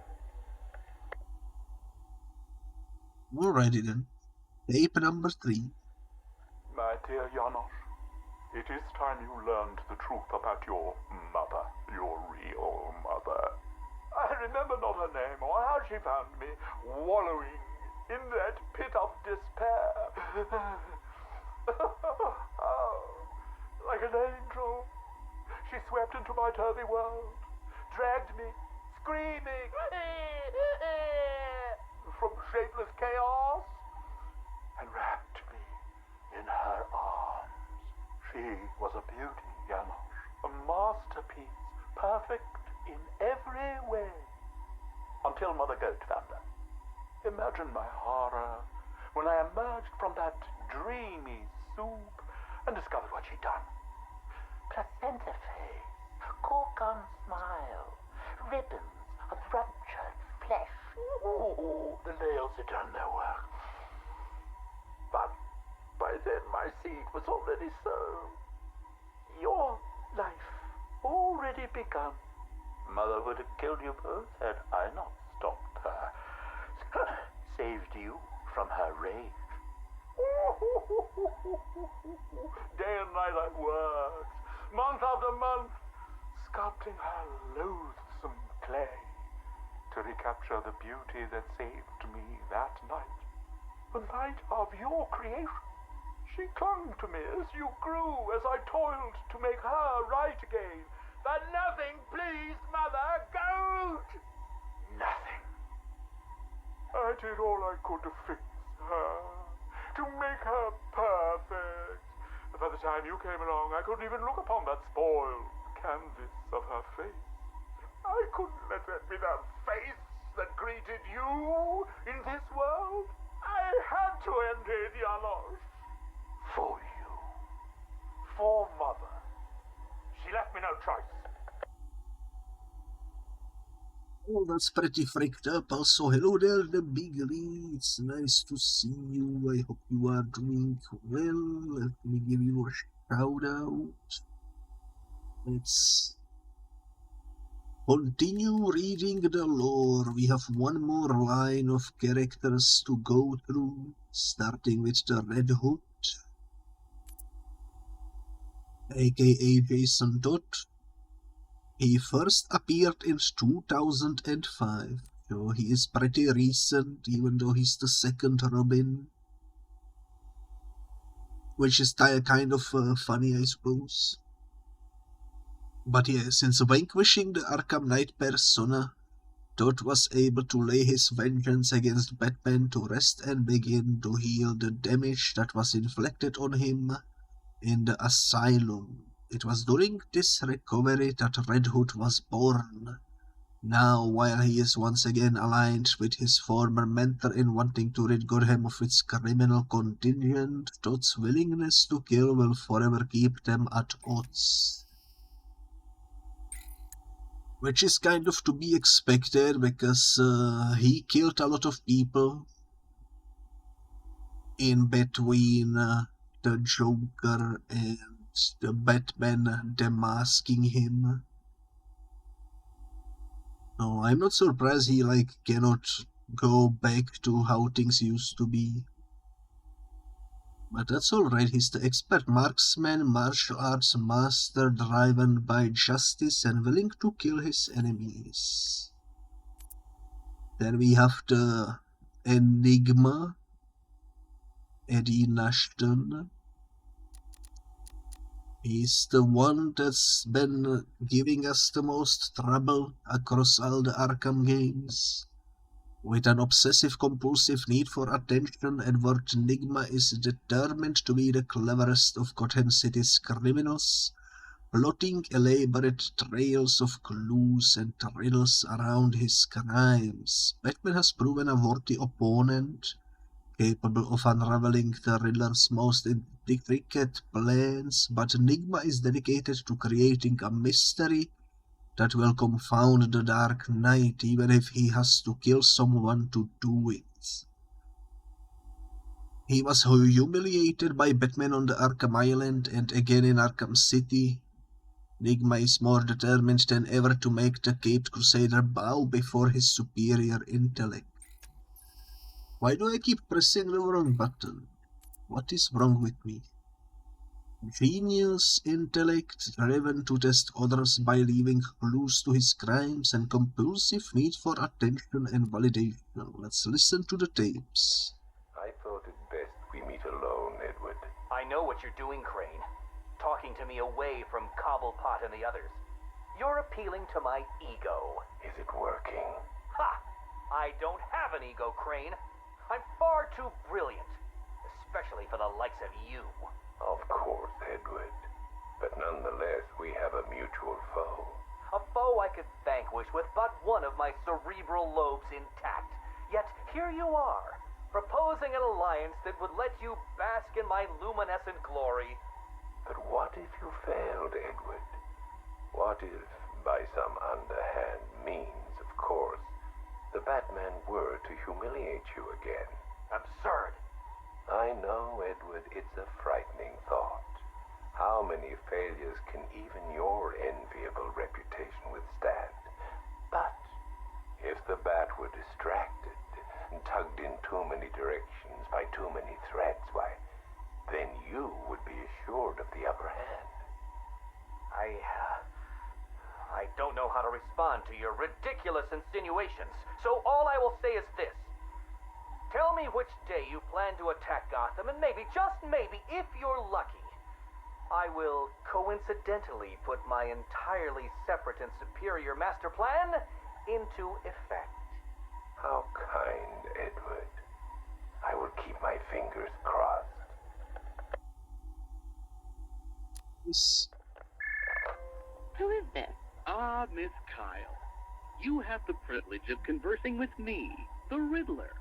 Alrighty then. Tape number 3. My dear Janosch, it is time you learned the truth about your mother, your real mother. I remember not her name or how she found me, wallowing in that pit of despair. Oh, like an angel, she swept into my turvy world, dragged me, screaming, from shapeless chaos, and wrapped me in her arms. She was a beauty, Janosch, a masterpiece, perfect in every way, until Mother Goat found her. Imagine my horror when I emerged from that dreamy soup and discovered what she'd done. Placenta face, cork-on smile, ribbons of ruptured flesh. Ooh, the nails had done their work. But by then my seed was already sown. Your life already begun. Mother would have killed you both had I not stopped her. Saved you from her rage. Day and night I worked, month after month, sculpting her loathsome clay to recapture the beauty that saved me that night. The night of your creation. She clung to me as you grew, as I toiled to make her right again. But nothing pleased Mother Goat! Nothing. I did all I could to fix her, to make her perfect. But by the time you came along, I couldn't even look upon that spoiled canvas of her face. I couldn't let that be the face that greeted you in this world. I had to end it, Janosch. For you. For Mother. She left me no choice. Oh, that's pretty freaked up. Also, hello there, the Bigly. It's nice to see you. I hope you are doing well. Let me give you a shout out. Let's continue reading the lore. We have one more line of characters to go through, starting with the Red Hood, aka Jason Todd. He first appeared in 2005, so he is pretty recent, even though he's the second Robin. Which is kind of funny, I suppose. But yeah, since vanquishing the Arkham Knight persona, Todd was able to lay his vengeance against Batman to rest and begin to heal the damage that was inflicted on him in the asylum. It was during this recovery that Red Hood was born. Now, while he is once again aligned with his former mentor in wanting to rid Gotham of its criminal contingent, Todd's willingness to kill will forever keep them at odds. Which is kind of to be expected, because he killed a lot of people in between the Joker and the Batman demasking him. No, I'm not surprised he cannot go back to how things used to be. But that's alright, he's the expert marksman, martial arts master, driven by justice and willing to kill his enemies. Then we have the Enigma, Eddie Nashton. He's the one that's been giving us the most trouble across all the Arkham games. With an obsessive-compulsive need for attention, Edward Enigma is determined to be the cleverest of Gotham City's criminals, plotting elaborate trails of clues and riddles around his crimes. Batman has proven a worthy opponent, capable of unraveling the Riddler's most intricate plans, but Enigma is dedicated to creating a mystery that will confound the Dark Knight, even if he has to kill someone to do it. He was humiliated by Batman on the Arkham Island and again in Arkham City. Enigma is more determined than ever to make the Caped Crusader bow before his superior intellect. Why do I keep pressing the wrong button? What is wrong with me? Genius, intellect, driven to test others by leaving clues to his crimes, and compulsive need for attention and validation. Let's listen to the tapes. I thought it best we meet alone, Edward. I know what you're doing, Crane. Talking to me away from Cobblepot and the others. You're appealing to my ego. Is it working? Ha! I don't have an ego, Crane. I'm far too brilliant. Especially for the likes of you. Of course, Edward. But nonetheless, we have a mutual foe. A foe I could vanquish with but one of my cerebral lobes intact. Yet here you are, proposing an alliance that would let you bask in my luminescent glory. But what if you failed, Edward? What if, by some underhand means, of course, the Batman were to humiliate you again? Absurd. I know, Edward, it's a frightening thought. How many failures can even your enviable reputation withstand? But if the Bat were distracted and tugged in too many directions by too many threats, why, then you would be assured of the upper hand. I don't know how to respond to your ridiculous insinuations, so all I will say is this. Tell me which day you plan to attack Gotham, and maybe, just maybe, if you're lucky, I will coincidentally put my entirely separate and superior master plan into effect. How kind, Edward. I will keep my fingers crossed. Yes. Who is this? Ah, Miss Kyle. You have the privilege of conversing with me, the Riddler,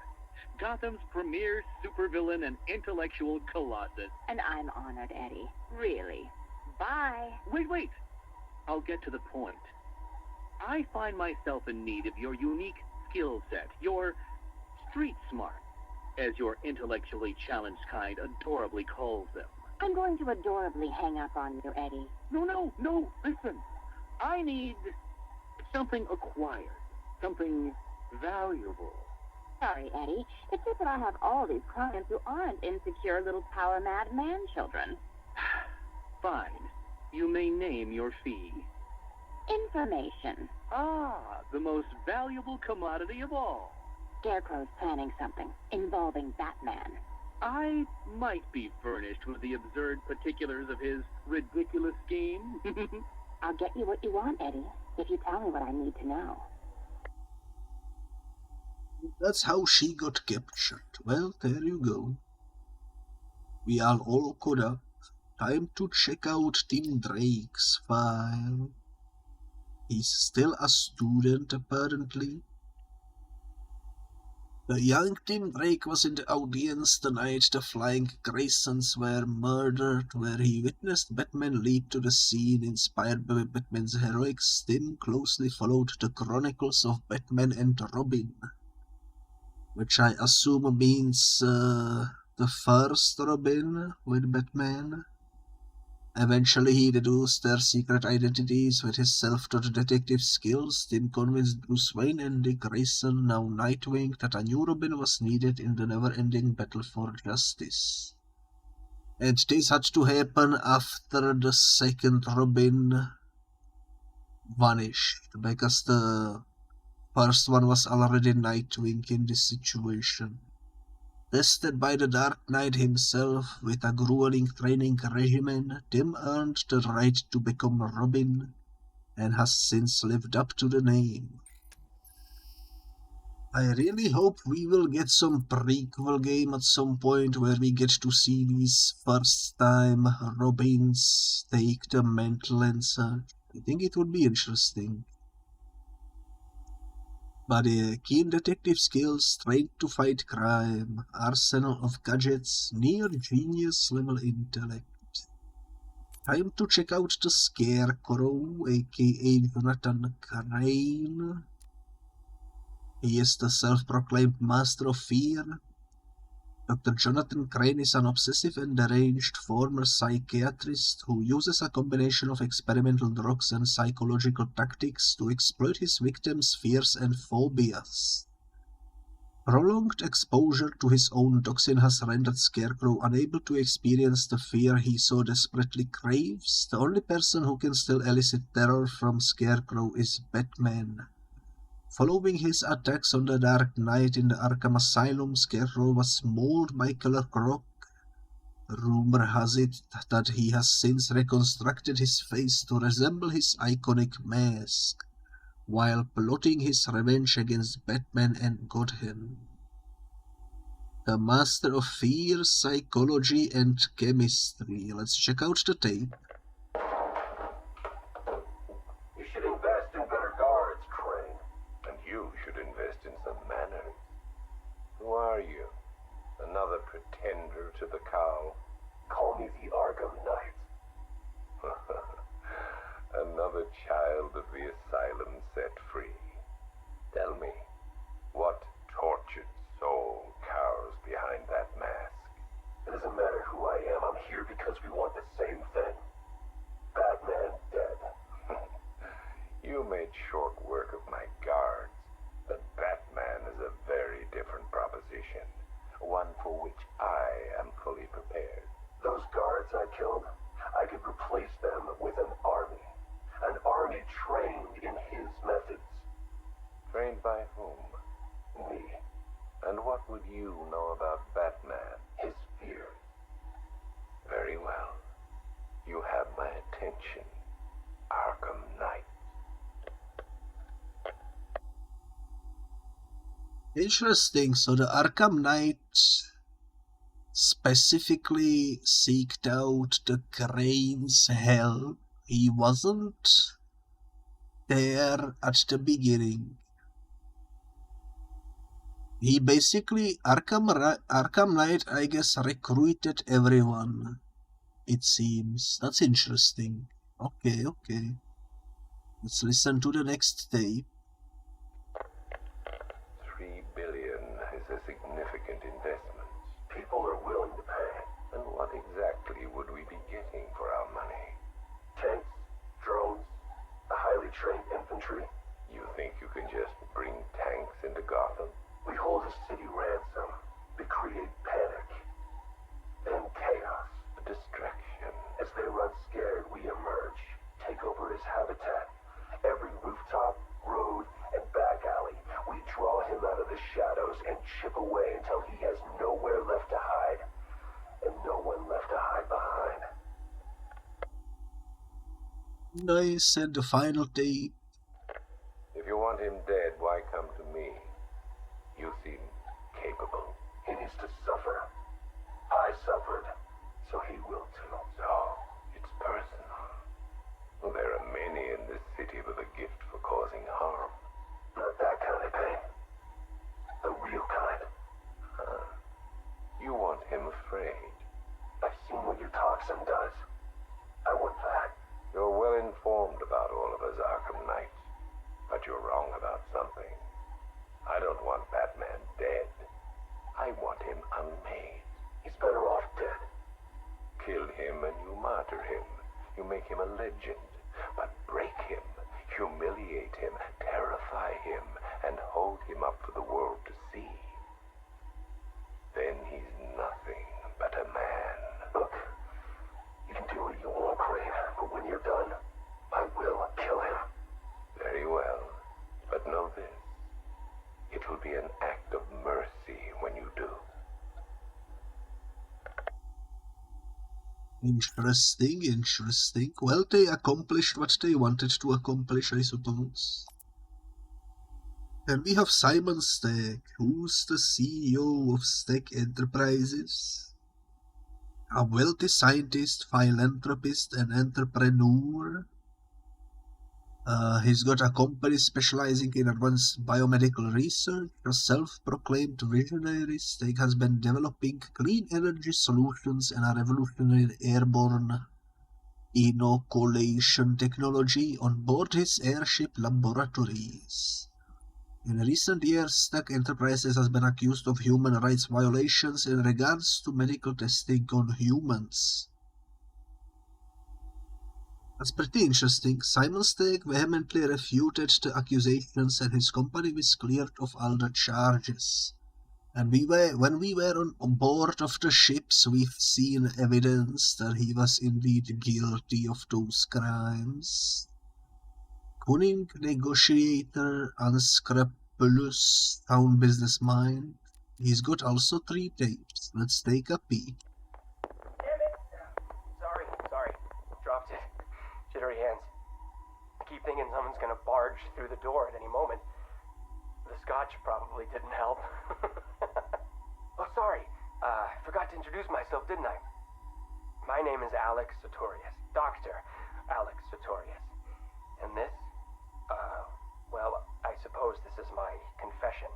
Gotham's premier supervillain and intellectual colossus. And I'm honored, Eddie. Really. Bye. Wait. I'll get to the point. I find myself in need of your unique skill set, your street smart, as your intellectually challenged kind adorably calls them. I'm going to adorably hang up on you, Eddie. No, listen. I need something acquired, something valuable. Sorry, Eddie. It's just that I have all these clients who aren't insecure little power-mad man-children. Fine. You may name your fee. Information. Ah, the most valuable commodity of all. Scarecrow's planning something involving Batman. I might be furnished with the absurd particulars of his ridiculous scheme. I'll get you what you want, Eddie, if you tell me what I need to know. That's how she got captured. Well, there you go. We are all caught up. Time to check out Tim Drake's file. He's still a student, apparently. The young Tim Drake was in the audience the night the Flying Graysons were murdered, where he witnessed Batman leap to the scene. Inspired by Batman's heroics, Tim closely followed the chronicles of Batman and Robin, which I assume means the first Robin with Batman. Eventually he deduced their secret identities with his self-taught detective skills. Tim convinced Bruce Wayne and Dick Grayson, now Nightwing, that a new Robin was needed in the never-ending battle for justice. And this had to happen after the second Robin vanished, because the first one was already Nightwing in this situation. Tested by the Dark Knight himself with a grueling training regimen, Tim earned the right to become Robin, and has since lived up to the name. I really hope we will get some prequel game at some point where we get to see these first time Robins take the mantle and such. I think it would be interesting. But keen detective skills, trained to fight crime, arsenal of gadgets, near genius level intellect. Time to check out the Scarecrow, aka Jonathan Crane. He is the self-proclaimed master of fear. Dr. Jonathan Crane is an obsessive and deranged former psychiatrist who uses a combination of experimental drugs and psychological tactics to exploit his victims' fears and phobias. Prolonged exposure to his own toxin has rendered Scarecrow unable to experience the fear he so desperately craves. The only person who can still elicit terror from Scarecrow is Batman. Following his attacks on the Dark Knight in the Arkham Asylum, Scarecrow was mauled by Killer Croc. Rumor has it that he has since reconstructed his face to resemble his iconic mask, while plotting his revenge against Batman and Gotham. The master of fear, psychology, and chemistry. Let's check out the tape. You should invest in better guards, Crane. And you should invest in some manners. Who are you? Another pretender to the cow? Call me the Arkham Knight. Another child of the asylum set free. Tell me, what tortured soul cowers behind that mask? It doesn't matter who I am. I'm here because we want the same thing. Batman dead. You made short work of my guards, but Batman is a very different proposition. One for which I am fully prepared. Those guards I killed, I could replace them with an army. An army trained in his methods. Trained by whom? Me. And what would you know about Batman? His fears. Very well. You have my attention, Arkham Knight. Interesting. So the Arkham Knight specifically seeked out the Crane's help. He wasn't there at the beginning. He basically, Arkham Knight, I guess, recruited everyone, it seems. That's interesting. Okay. Let's listen to the next tape. $3 billion is a significant investment. People are willing to pay. And what exactly would we be getting for our money? Tanks, drones, a highly trained infantry. You think you can just bring tanks into Gotham? We hold a city ransom. We create panic. Then chaos. A distraction. As they run scared, we emerge. Take over his habitat. Every rooftop, road, and back alley. We draw him out of the shadows and chip away until he has nowhere left to hide. And no one left to hide behind. Nice, and the final tape. If you want him dead, why come to me? You seem capable. He needs to suffer. I suffered, so he will too. So, it's personal. Well, there are many in this city with a gift for causing harm. Not that kind of pain. The real kind. You want him afraid. I've seen what your toxin does. I want that. You're well informed about all of us, Arkham Knight. But you're wrong about something. I don't want Batman dead. I want him unmade. He's better off dead. Kill him and you martyr him. You make him a legend. But break him, humiliate him, terrify him, and hold him up for the world to see. Then he's nothing but a man. Look, you can do what you want, Crane, but when you're done, I will kill him. Very well, but know this. It will be an act of mercy when you do. Interesting. Well, they accomplished what they wanted to accomplish, I suppose. Then we have Simon Stack, who's the CEO of Stack Enterprises. A wealthy scientist, philanthropist, and entrepreneur. He's got a company specializing in advanced biomedical research. A self-proclaimed visionary, Stack has been developing clean energy solutions and a revolutionary airborne inoculation technology on board his airship laboratories. In recent years, Stack Enterprises has been accused of human rights violations in regards to medical testing on humans. That's pretty interesting. Simon Stack vehemently refuted the accusations and his company was cleared of all the charges. And when we were on board of the ships, we've seen evidence that he was indeed guilty of those crimes. Cunning negotiator, unscrupulous town business mind. He's got also 3 tapes. Let's take a peek. Damn it! Sorry. Dropped it. Jittery hands. I keep thinking someone's gonna barge through the door at any moment. The scotch probably didn't help. Oh, sorry. I forgot to introduce myself, didn't I? My name is Alex Sartorius. Dr. Alex Sartorius. And this? Well, I suppose this is my confession.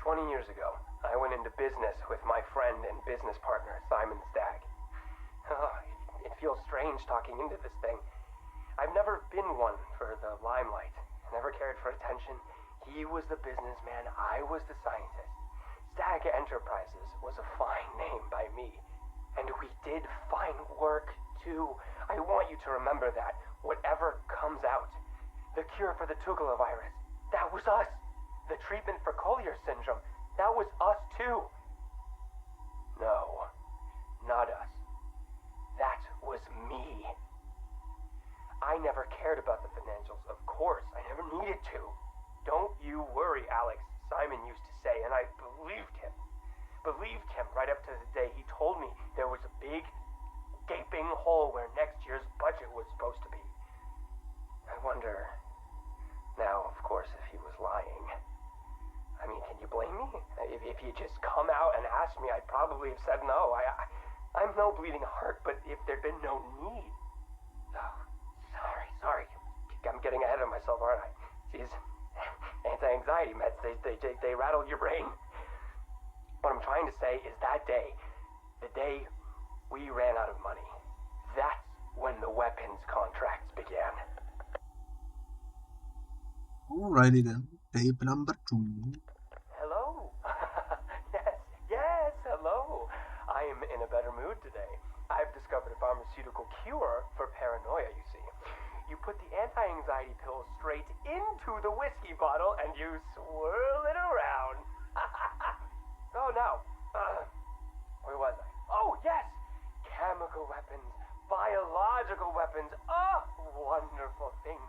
20 years ago, I went into business with my friend and business partner, Simon Stack. Oh, it feels strange talking into this thing. I've never been one for the limelight. Never cared for attention. He was the businessman, I was the scientist. Stack Enterprises was a fine name by me. And we did fine work, too. I want you to remember that. Whatever comes out. The cure for the Tugela virus. That was us. The treatment for Collier syndrome. That was us, too. No. Not us. That was me. I never cared about the financials, of course. I never needed to. Don't you worry, Alex, Simon used to say, and I believed him. Believed him right up to the day he told me there was a big, gaping hole where next year's budget was supposed to be. I wonder, now, of course, if he was lying. I mean, can you blame me? If he had just come out and asked me, I'd probably have said no. I'm no bleeding heart, but if there'd been no need. Oh, sorry. I'm getting ahead of myself, aren't I? Jeez. Anti-anxiety meds, they rattle your brain. What I'm trying to say is that day, the day we ran out of money, that's when the weapons contracts began. Alrighty then, tape number 2. Hello? yes, hello. I am in a better mood today. I've discovered a pharmaceutical cure for paranoia, you see. You put the anti-anxiety pills straight into the whiskey bottle and you swirl it around. Oh, no. Where was I? Oh, yes! Chemical weapons, biological weapons. Oh, wonderful things.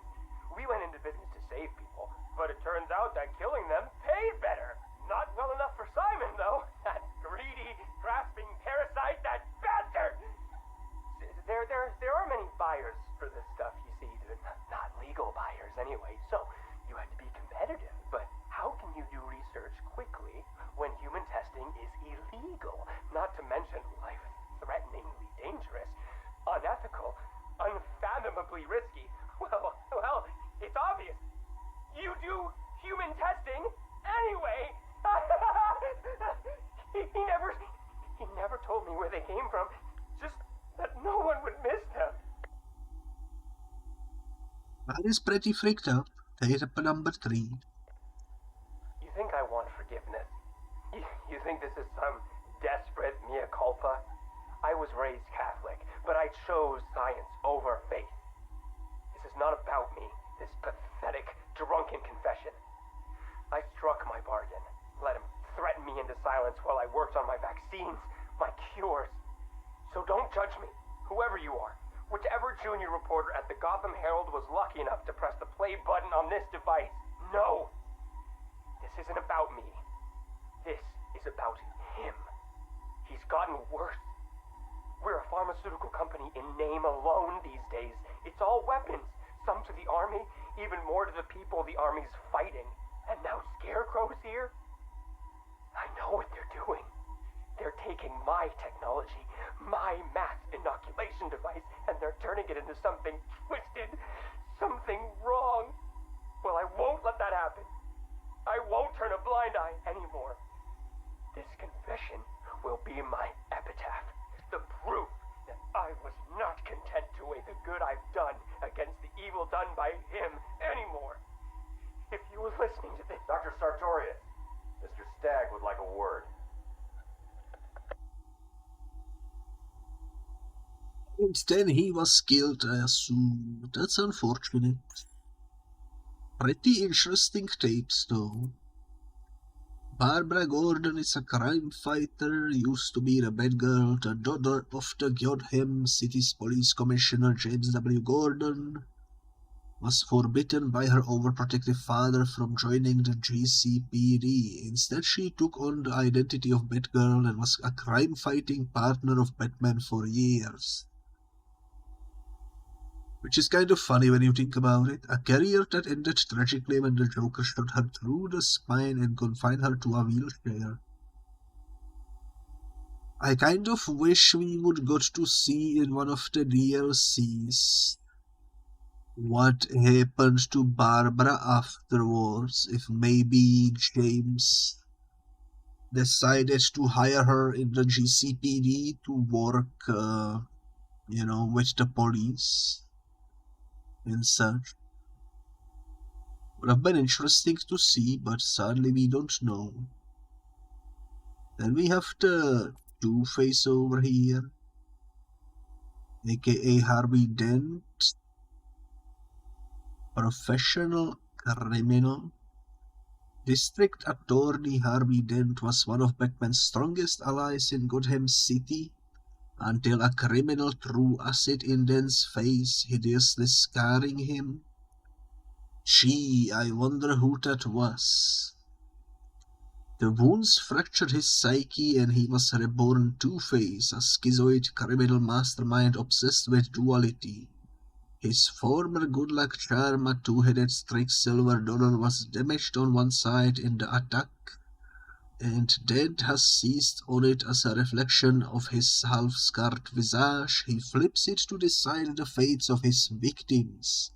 We went into business to save people, but it turns out that killing them paid better. Not well enough for Simon, though. That greedy, grasping parasite, that bastard! There are many buyers for this stuff, you see. They're not legal buyers anyway, so you had to be competitive. But how can you do research quickly when human testing is illegal? Not to mention life-threateningly dangerous, unethical, unfathomably risky. Well, it's obvious. You do human testing anyway. He never told me where they came from. Just that no one would miss them. That is pretty freaked out. Tape number 3. You think I want forgiveness? You think this is some desperate mea culpa? I was raised Catholic, but I chose science over faith. This is not about me, this pathetic, drunken confession. I struck my bargain, let him threaten me into silence while I worked on my vaccines, my cures. So don't judge me, whoever you are. Whichever junior reporter at the Gotham Herald was lucky enough to press the play button on this device. No! This isn't about me. This is about him. He's gotten worse. We're a pharmaceutical company in name alone these days. It's all weapons. Some to the army, even more to the people the army's fighting. And now scarecrows here? I know what they're doing. They're taking my technology, my mass inoculation device, and they're turning it into something twisted, something wrong. Well, I won't let that happen. I won't turn a blind eye anymore. This confession will be my epitaph, the proof that I was not content to weigh the good I've done against the evil done by him anymore. If you were listening to this... Dr. Sartorius, Mr. Stagg would like a word. And then he was killed, I assume. That's unfortunate. Pretty interesting tapes, though. Barbara Gordon is a crime fighter, used to be the bad girl, the daughter of the Gotham City's police commissioner James W. Gordon. Was forbidden by her overprotective father from joining the GCPD. Instead, she took on the identity of Batgirl and was a crime-fighting partner of Batman for years. Which is kind of funny when you think about it. A career that ended tragically when the Joker shot her through the spine and confined her to a wheelchair. I kind of wish we would got to see in one of the DLCs what happened to Barbara afterwards, if maybe James decided to hire her in the GCPD to work, with the police and such. Would have been interesting to see, but sadly we don't know. Then we have the Two-Face over here, aka Harvey Dent. Professional criminal. District Attorney Harvey Dent was one of Batman's strongest allies in Gotham City until a criminal threw acid in Dent's face, hideously scarring him. Gee, I wonder who that was. The wounds fractured his psyche and he was reborn Two-Face, a schizoid criminal mastermind obsessed with duality. His former good luck charm, a two-headed streak silver dollar, was damaged on one side in the attack, and Dent has seized on it as a reflection of his half-scarred visage. He flips it to decide the fates of his victims.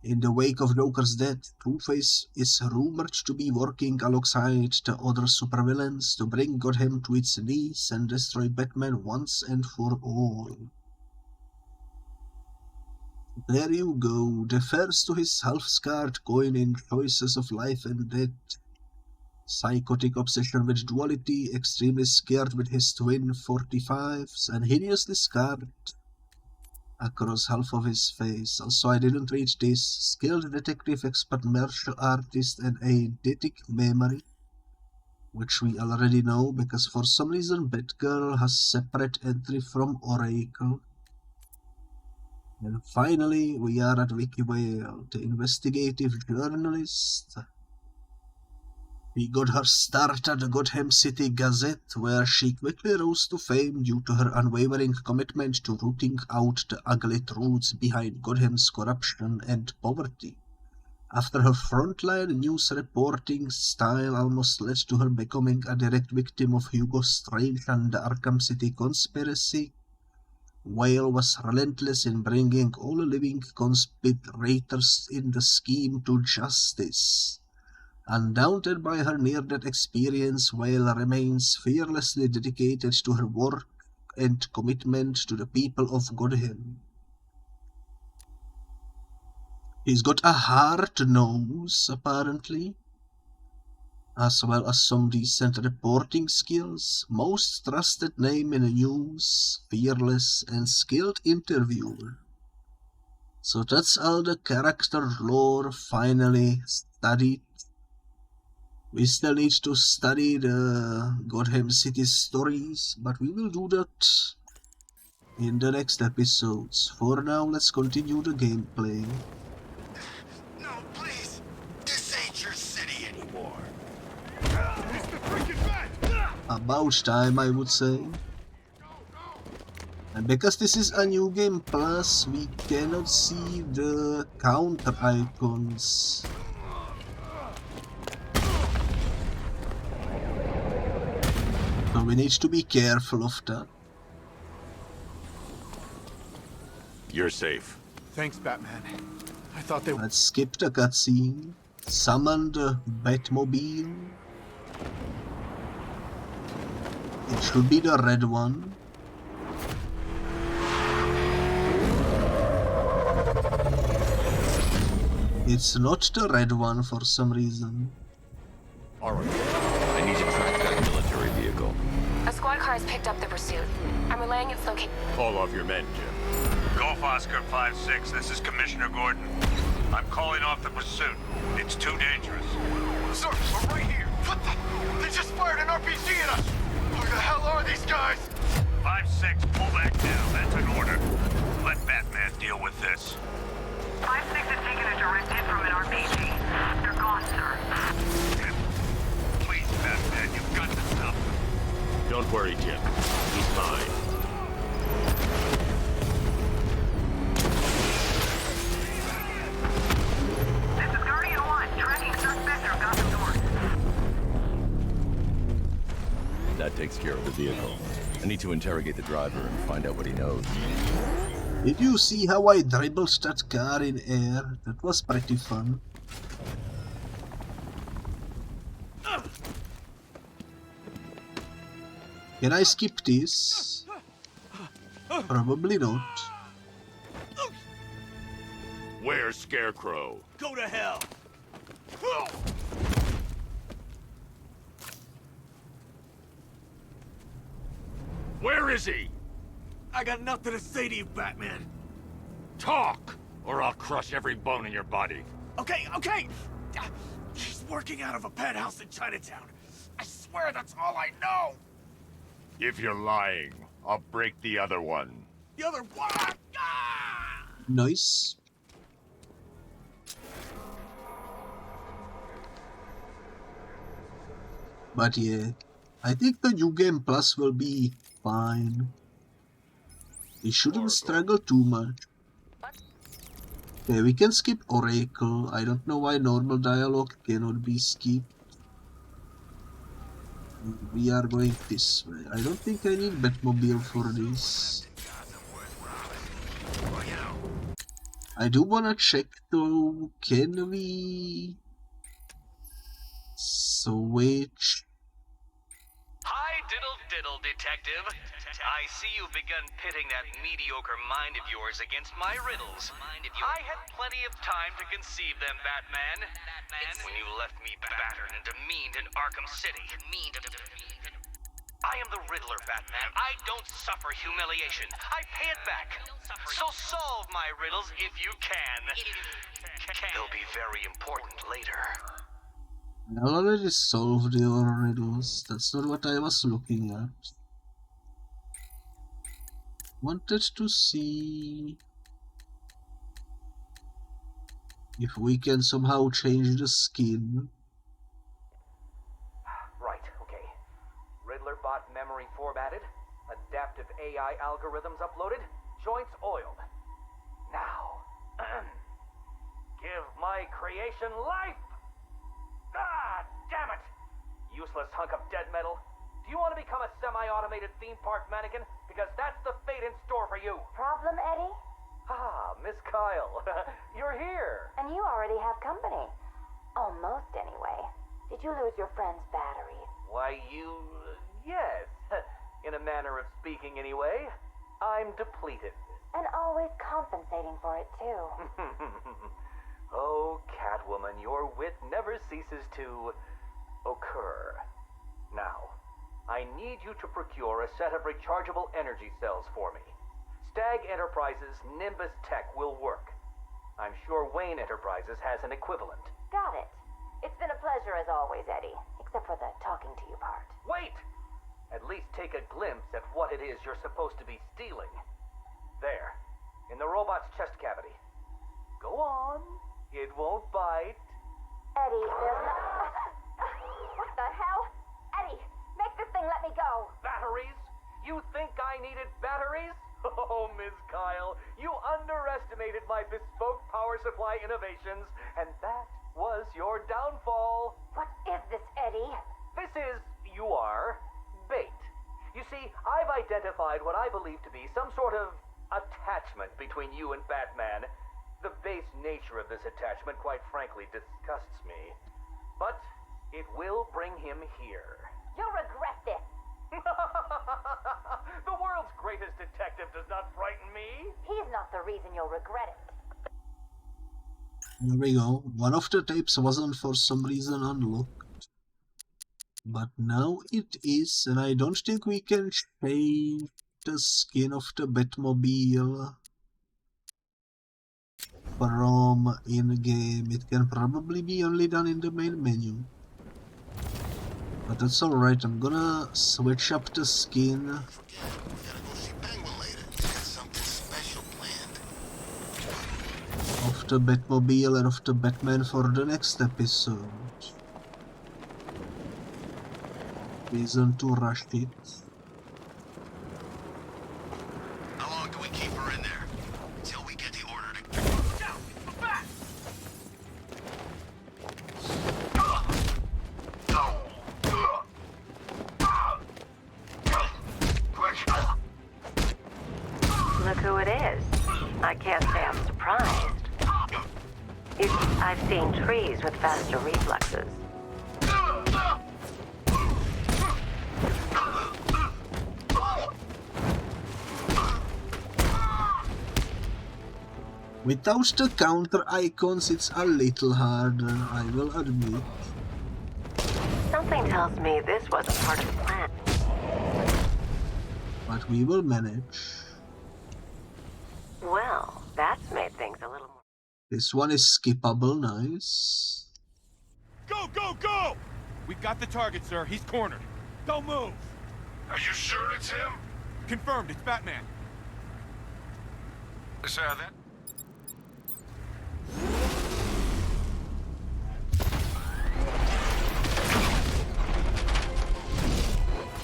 In the wake of Joker's death, Two-Face is rumored to be working alongside the other supervillains to bring Gotham to its knees and destroy Batman once and for all. There you go, defers to his half-scarred coin in choices of life and death. Psychotic obsession with duality, extremely scared with his twin 45s, and hideously scarred across half of his face. Also, I didn't read this. Skilled detective, expert martial artist, and eidetic memory, which we already know, because for some reason Batgirl has separate entry from Oracle. And finally, we are at Vicky Vale, the investigative journalist. We got her start at the Gotham City Gazette, where she quickly rose to fame due to her unwavering commitment to rooting out the ugly truths behind Gotham's corruption and poverty. After her frontline news reporting style almost led to her becoming a direct victim of Hugo Strange and the Arkham City conspiracy, Whale was relentless in bringing all living conspirators in the scheme to justice. Undaunted by her near-death experience, Whale remains fearlessly dedicated to her work and commitment to the people of Gotham. He's got a hard nose, apparently, as well as some decent reporting skills. Most trusted name in the news, fearless and skilled interviewer. So that's all the character lore finally studied. We still need to study the Gotham City stories, but we will do that in the next episodes. For now, let's continue the gameplay. No, please! This ain't your city anymore. About time, I would say. And because this is a new game plus, we cannot see the counter icons. So we need to be careful of that. You're safe. Thanks, Batman. I thought they... Let's skip the cutscene. Summon the Batmobile. It should be the red one. It's not the red one for some reason. Alright. I need to track that military vehicle. A squad car has picked up the pursuit. I'm relaying its location. Call off your men, Jim. Golf Oscar 5-6, this is Commissioner Gordon. I'm calling off the pursuit. It's too dangerous. Sir, we're right here. What the? They just fired an RPG at us. Who the hell are these guys? 5-6, pull back now. That's an order. Let Batman deal with this. 5-6 has taken a direct hit from an RPG. They're gone, sir. Please, Batman, you've got to stop them. Don't worry, Jim. He's mine. This is Guardian 1, tracking suspect through Gotham North. That takes care of the vehicle. I need to interrogate the driver and find out what he knows. Did you see how I dribbled that car in air? That was pretty fun. Can I skip this? Probably not. Where's Scarecrow? Go to hell! Where is he? I got nothing to say to you, Batman. Talk, or I'll crush every bone in your body. Okay. He's working out of a penthouse in Chinatown. I swear that's all I know. If you're lying, I'll break the other one. The other one. Ah! Nice. But yeah, I think the New Game Plus will be fine. We shouldn't struggle too much. Okay, we can skip Oracle. I don't know why normal dialogue cannot be skipped. We are going this way. I don't think I need Batmobile for this. I do wanna check though, can we switch? Hi, diddle, detective. I see you've begun pitting that mediocre mind of yours against my riddles. I had plenty of time to conceive them, Batman. It's when you left me battered and demeaned in Arkham City. I am the Riddler, Batman. I don't suffer humiliation. I pay it back. So solve my riddles if you can. They'll be very important later. I already solved your riddles. That's not what I was looking at. Wanted to see if we can somehow change the skin. Right, okay. Riddler bot memory formatted, adaptive AI algorithms uploaded, joints oiled. Now, give my creation life! Ah, damn it! Useless hunk of dead metal. Do you want to become a semi-automated theme park mannequin? Because that's the fate in store for you. Problem, Eddie? Ah, Miss Kyle. You're here. And you already have company. Almost, anyway. Did you lose your friend's batteries? Why, yes. In a manner of speaking, anyway. I'm depleted. And always compensating for it, too. Oh, Catwoman, your wit never ceases to occur. Now, I need you to procure a set of rechargeable energy cells for me. Stag Enterprises' Nimbus Tech will work. I'm sure Wayne Enterprises has an equivalent. Got it. It's been a pleasure as always, Eddie. Except for the talking to you part. Wait! At least take a glimpse at what it is you're supposed to be stealing. There, in the robot's chest cavity. Go on. It won't bite. Eddie, there's no... What the hell? Eddie, make this thing let me go. Batteries? You think I needed batteries? Oh, Miss Kyle, you underestimated my bespoke power supply innovations, and that was your downfall. What is this, Eddie? This is, you are, bait. identified what I believe to be some sort of attachment between you and Batman. The base nature of this attachment, quite frankly, disgusts me. But it will bring him here. You'll regret this. The world's greatest detective does not frighten me. He's not the reason you'll regret it. There we go. One of the tapes wasn't for some reason unlocked. But now it is, and I don't think we can change the skin of the Batmobile from in-game. It can probably be only done in the main menu. But that's alright, I'm gonna switch up the skin. Of the Batmobile and of the Batman for the next episode. Reason to rush it. How long do we keep her in there? Until we get the order to... Look who it is. I can't say I'm surprised. I've seen trees with faster reflexes. Without the counter icons, it's a little harder, I will admit. Something tells me this wasn't part of the plan. But we will manage. Well, that's made things a little more... This one is skippable, nice. Go, go, go! We've got the target, sir. He's cornered. Don't move. Are you sure it's him? Confirmed, it's Batman. Sir, that...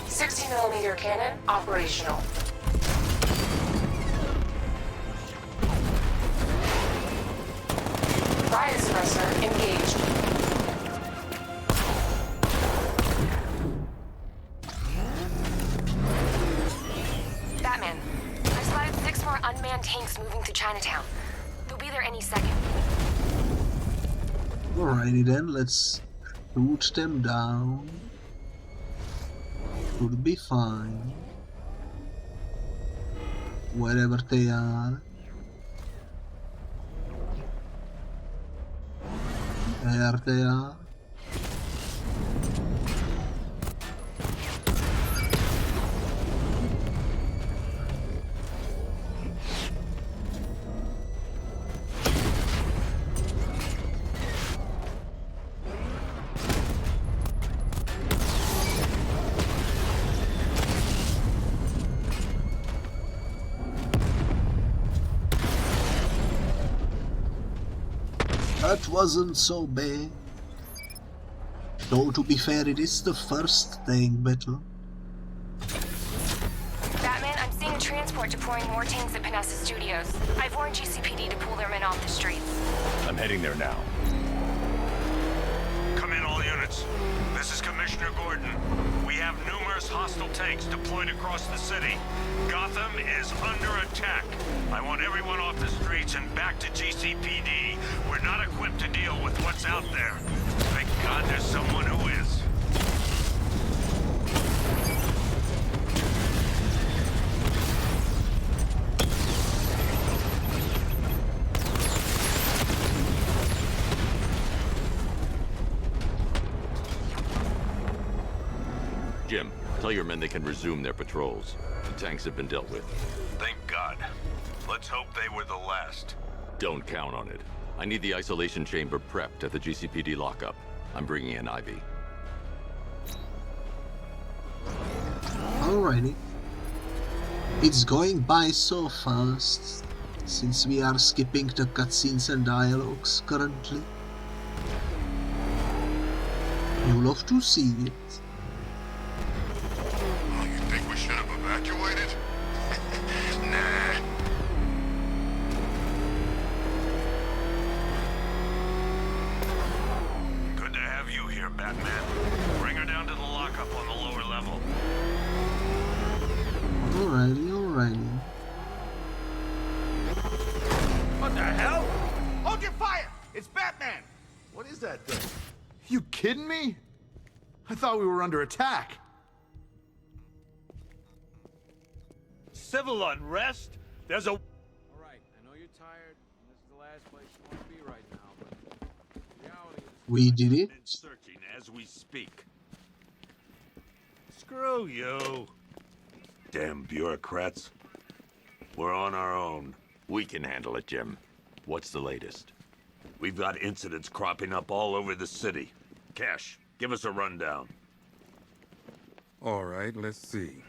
60mm cannon operational. Fire suppressor engaged. Batman, I spotted 6 more unmanned tanks moving through Chinatown. They'll be there any second. Alrighty then, let's shoot them down. Should be fine. Wherever they are. There they are. That wasn't so bad. Though to be fair, it is the first tank battle. Batman, I'm seeing a transport deploying more tanks at Panessa Studios. I've warned GCPD to pull their men off the streets. I'm heading there now. Come in, all units. This is Commissioner Gordon. We have numerous hostile tanks deployed across the city. Gotham is under attack. I want everyone off the streets and back to GCPD. We're not equipped to deal with what's out there. Thank God there's someone who is. Jim, tell your men they can resume their patrols. The tanks have been dealt with. Thank God. Let's hope they were the last. Don't count on it. I need the isolation chamber prepped at the GCPD Lockup. I'm bringing in Ivy. Alrighty. It's going by so fast, since we are skipping the cutscenes and dialogues currently. You love to see it. Oh, you think we should have evacuated? Nah. Good to have you here, Batman. Bring her down to the lockup on the lower level. kidding me? I thought we were under attack. Civil unrest? There's a... All right, I know you're tired, and this is the last place you want to be right now, but the reality is... We did it. Searching as we speak. Screw you. Damn bureaucrats. We're on our own. We can handle it, Jim. What's the latest? We've got incidents cropping up all over the city. Cash, give us a rundown. All right, let's see.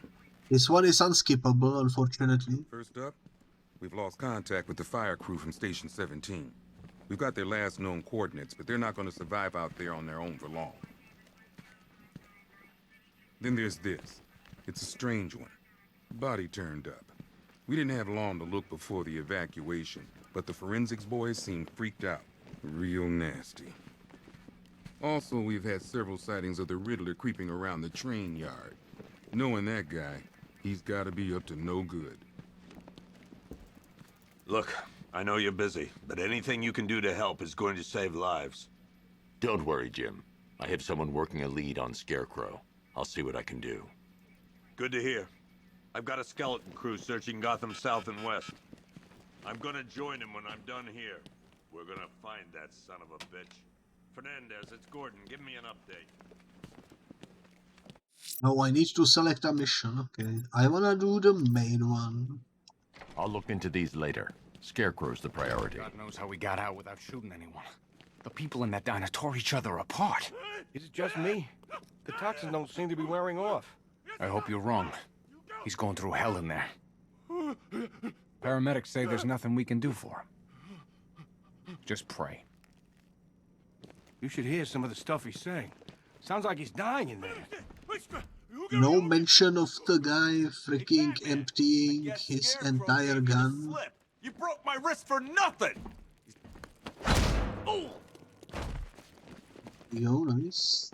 This one is unskippable, unfortunately. First up, we've lost contact with the fire crew from Station 17. We've got their last known coordinates, but they're not going to survive out there on their own for long. Then there's this. It's a strange one. Body turned up. We didn't have long to look before the evacuation, but the forensics boys seemed freaked out. Real nasty. Also, we've had several sightings of the Riddler creeping around the train yard. Knowing that guy, he's got to be up to no good. Look, I know you're busy, but anything you can do to help is going to save lives. Don't worry, Jim. I have someone working a lead on Scarecrow. I'll see what I can do. Good to hear. I've got a skeleton crew searching Gotham South and West. I'm gonna join him when I'm done here. We're gonna find that son of a bitch. Fernandez, it's Gordon. Give me an update. Oh, I need to select a mission. Okay. I wanna do the main one. I'll look into these later. Scarecrow's the priority. God knows how we got out without shooting anyone. The people in that diner tore each other apart. Is it just me? The toxins don't seem to be wearing off. I hope you're wrong. He's going through hell in there. Paramedics say there's nothing we can do for him. Just pray. You should hear some of the stuff he's saying. Sounds like he's dying in there. No mention of the guy freaking emptying his entire gun. You broke my wrist for nothing! Oh! Yo, nice.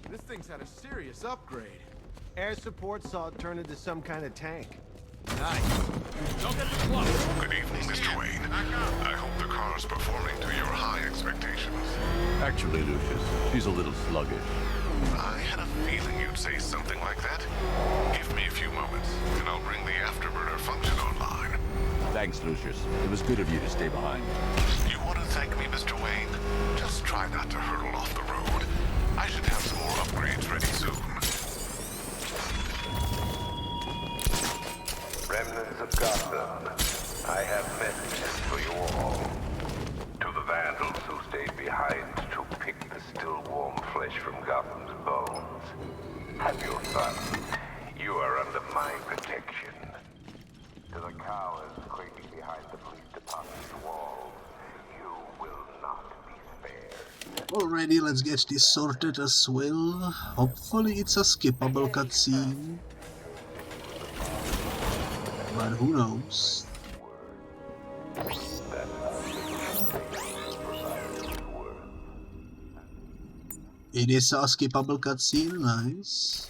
This thing's had a serious upgrade. Air support saw it turn into some kind of tank. Nice. Don't get too close. Good evening, Mr. Wayne. I hope the car's performing to your high expectations. Actually, Lucius, she's a little sluggish. I had a feeling you'd say something like that. Give me a few moments, and I'll bring the afterburner function online. Thanks, Lucius. It was good of you to stay behind. You want to thank me, Mr. Wayne? Just try not to hurtle off the road. I should have some more upgrades ready soon. Remnants of Gotham, I have messages for you all. To the vandals who stayed behind to pick the still warm flesh from Gotham's bones. Have your fun. You are under my protection. To the cowards creeping behind the police department's walls, you will not be spared. Alrighty, let's get this sorted as well. Hopefully it's a skippable cutscene. But who knows? It is a skippable cutscene, nice.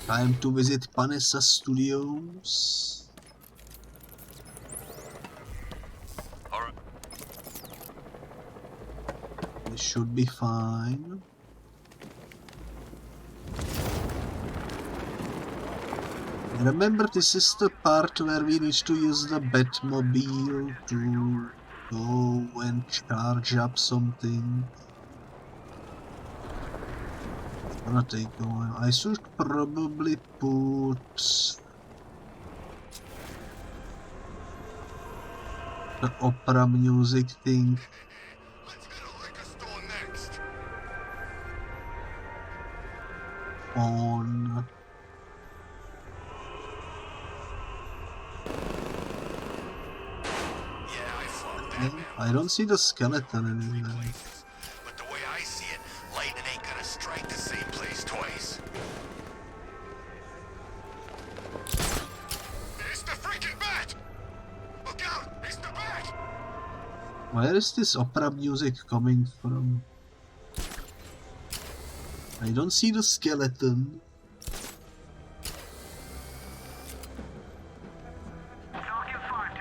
Time to visit Panessa Studios. Alright. This should be fine. Remember, this is the part where we need to use the Batmobile to go and charge up something. It's gonna take a while. I should probably put the opera music thing on. I don't see the skeleton anywhere. But the way I see it, lightning ain't gonna strike the same place twice. It's the freaking bat! Look out! It's the bat! Where is this opera music coming from? I don't see the skeleton. Talking fine,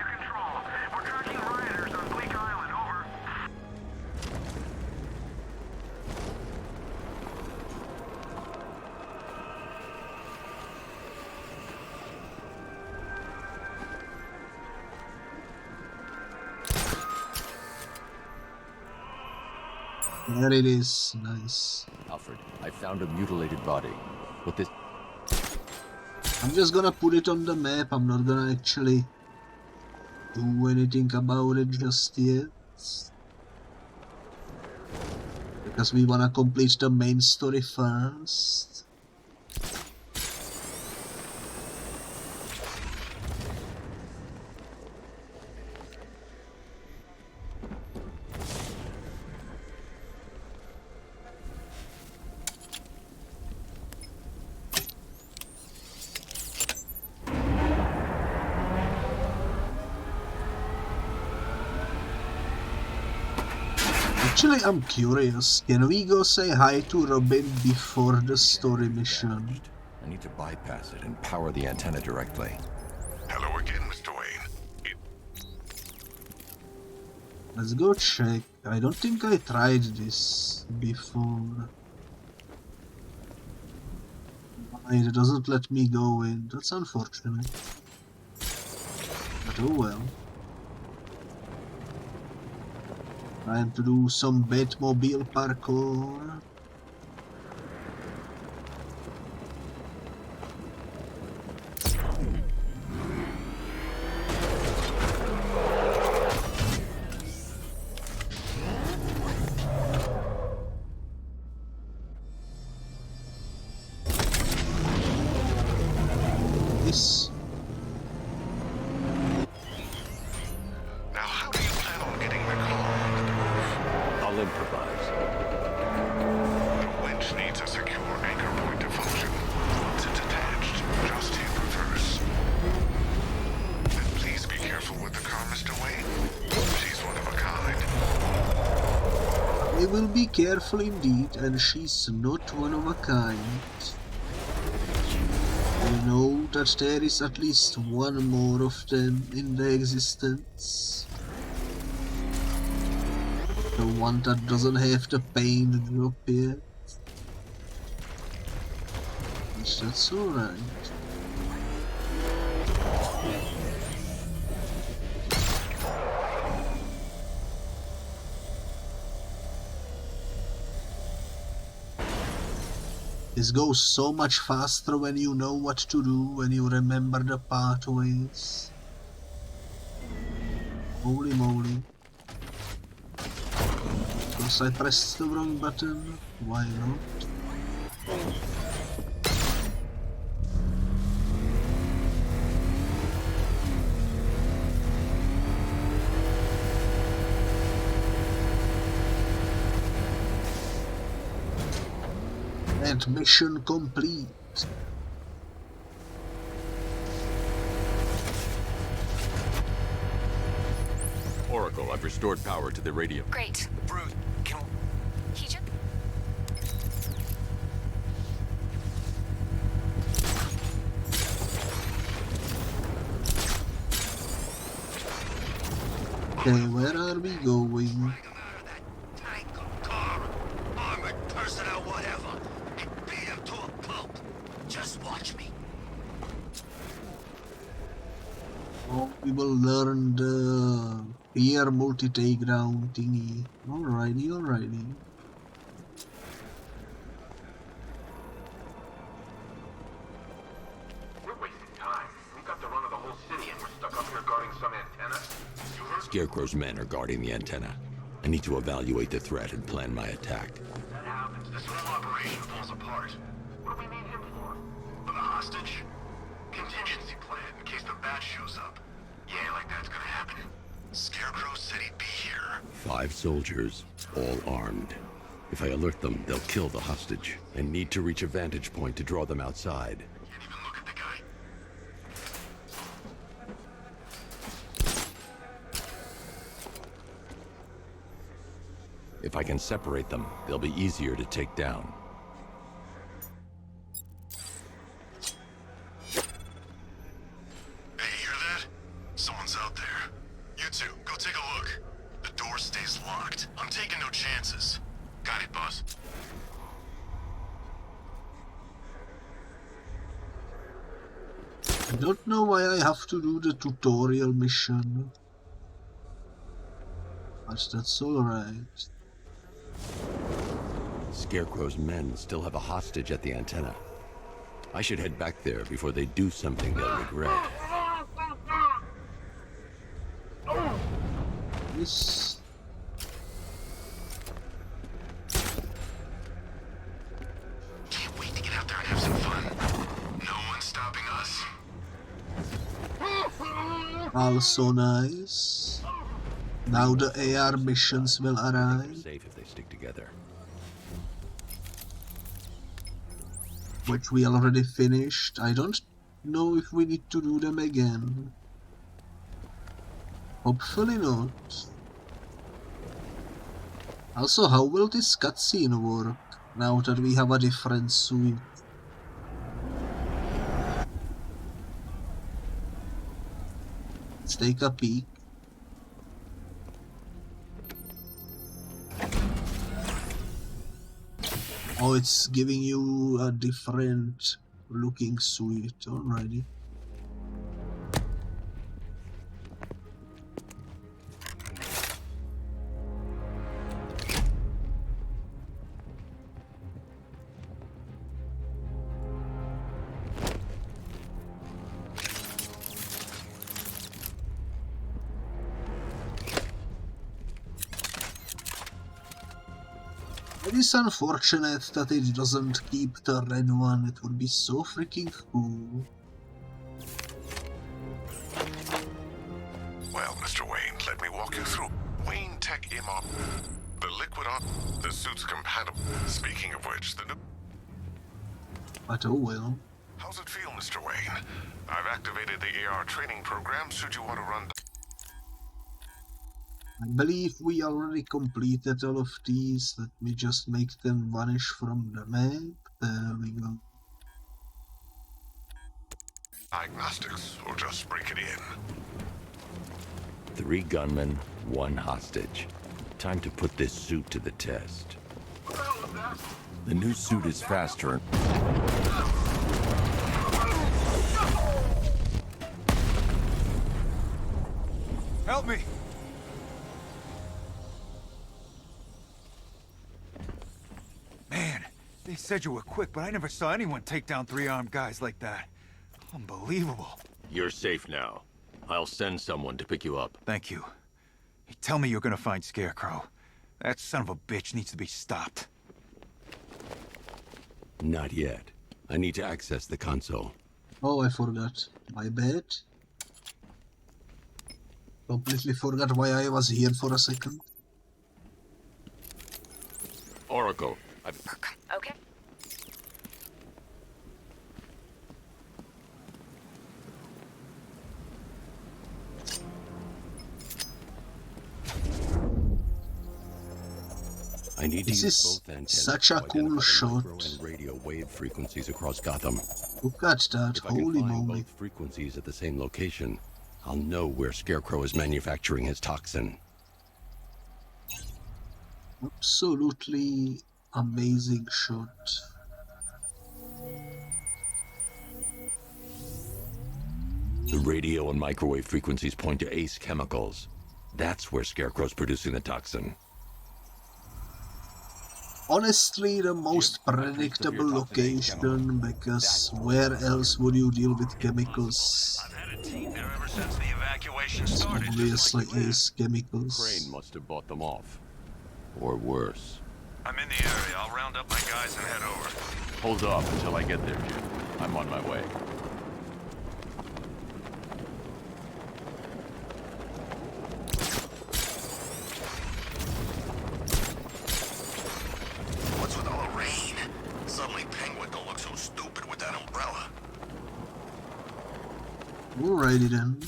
There it is. Nice. Alfred, I found a mutilated body. But this... I'm just gonna put it on the map. I'm not gonna actually do anything about it just yet. Because we wanna complete the main story first. Actually, I'm curious. Can we go say hi to Robin before the story mission? I need to bypass it and power the antenna directly. Hello again, Mr. Wayne. Let's go check. I don't think I tried this before. It doesn't let me go in. That's unfortunate. But oh well. Time to do some Batmobile parkour. This. Now, how do you plan on getting the car? I'll improvise. The winch needs a secure anchor point to function. Once it's attached, just hit reverse. And please be careful with the car, Mr. Wayne. She's one of a kind. We will be careful indeed, and she's not one of a kind. I know that there is at least one more of them in the existence. The one that doesn't have the paint drop yet. Which that's alright. This goes so much faster when you know what to do, when you remember the pathways. Holy moly. Because I pressed the wrong button, why not? And mission complete. Oracle, I've restored power to the radio. Great. Brood, can... He just... Okay, where are we going? Oh, we will learn the rear multi-takedown thingy. Alrighty, alrighty. We're wasting time. We got the run of the whole city and we're stuck up here guarding some antenna. You heard? Scarecrow's men are guarding the antenna. I need to evaluate the threat and plan my attack. That happens. This whole operation falls apart. What do we need him for? For the hostage? Contingency plan in case the bat shows up. Yeah, like that's gonna happen. Scarecrow City, be here. 5 soldiers, all armed. If I alert them, they'll kill the hostage. I need to reach a vantage point to draw them outside. Can't even look at the guy. If I can separate them, they'll be easier to take down. Hey, you hear that? Someone's out there. You two, go take a look. The door stays locked. I'm taking no chances. Got it, boss. I don't know why I have to do the tutorial mission. But that's alright. Scarecrow's men still have a hostage at the antenna. I should head back there before they do something they'll regret. Yes. Can't wait to get out there and have some fun. No one's stopping us. Also nice. Now the AR missions will arrive. Safe if they stick together. Which we already finished. I don't know if we need to do them again. Hopefully not. Also, how will this cutscene work now that we have a different suit? Let's take a peek. Oh, it's giving you a different looking suit, alrighty. It is unfortunate that it doesn't keep the red one. It would be so freaking cool. Well, Mr. Wayne, let me walk you through. Wayne Tech Imop. The liquid on the suit's compatible. Speaking of which, the new... But oh well. How's it feel, Mr. Wayne? I've activated the AR training program should you want to run... I believe we already completed all of these. Let me just make them vanish from the map. There we go. Diagnostics, or just break it in. 3 gunmen, 1 hostage. Time to put this suit to the test. The new suit is faster. Help me! Man, they said you were quick, but I never saw anyone take down 3 armed guys like that. Unbelievable. You're safe now. I'll send someone to pick you up. Thank you. Hey, tell me you're gonna find Scarecrow. That son of a bitch needs to be stopped. Not yet. I need to access the console. Oh, I forgot. My bad. Completely forgot why I was here for a second. Oracle. Okay. I need to This use is both antennas such a to cool identify the shot. micro and radio wave frequencies across Gotham. Look at that, If I can holy find moly. both frequencies at the same location, I'll know where Scarecrow is manufacturing his toxin. Absolutely amazing shot. The radio and microwave frequencies point to Ace Chemicals. That's where Scarecrow's producing the toxin. Honestly, the most predictable location, because where else would you deal with chemicals? I've had a team there ever since the evacuation It's started. obviously Ace Chemicals. Crane must have bought them off. Or worse. I'm in the area. I'll round up my guys and head over. Hold off until I get there, Jim. I'm on my way. What's with all the rain? Suddenly Penguin don't look so stupid with that umbrella. Alrighty then.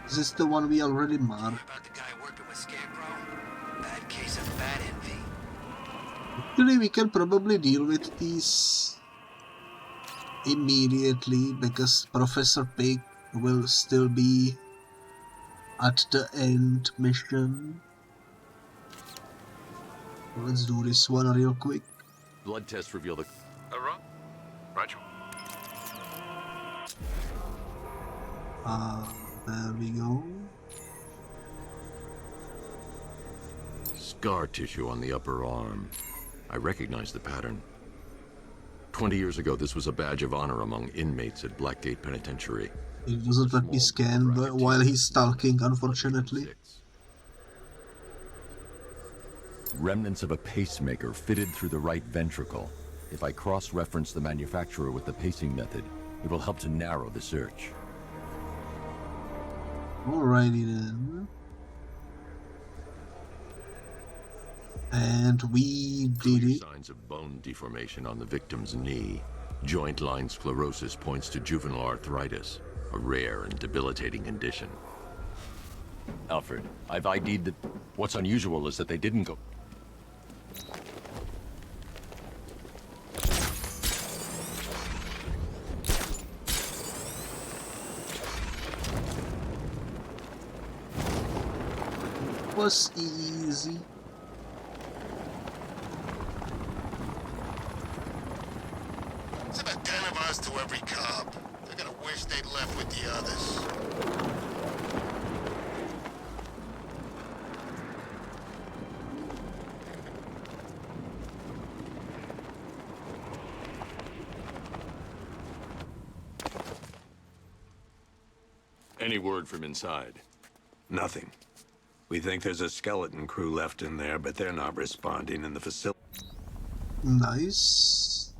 Is this the one we already marked? About the guy working with Scarecrow? Bad case of bad envy. Actually, we can probably deal with these immediately because Professor Pig will still be at the end mission. Let's do this one real quick. Blood tests reveal the... Roger. There we go. Scar tissue on the upper arm. I recognize the pattern. 20 years ago, this was a badge of honor among inmates at Blackgate Penitentiary. It doesn't let me scan but while he's stalking, unfortunately. Remnants of a pacemaker fitted through the right ventricle. If I cross-reference the manufacturer with the pacing method, it will help to narrow the search. Alrighty then. And we did it. Signs of bone deformation on the victim's knee. Joint line sclerosis points to juvenile arthritis, a rare and debilitating condition. Alfred, I've ID'd the... What's unusual is that they didn't go... Was easy. It's about 10 of us to every cop. They're gonna wish they'd left with the others. Any word from inside? Nothing. We think there's a skeleton crew left in there, but they're not responding in the facility. Nice.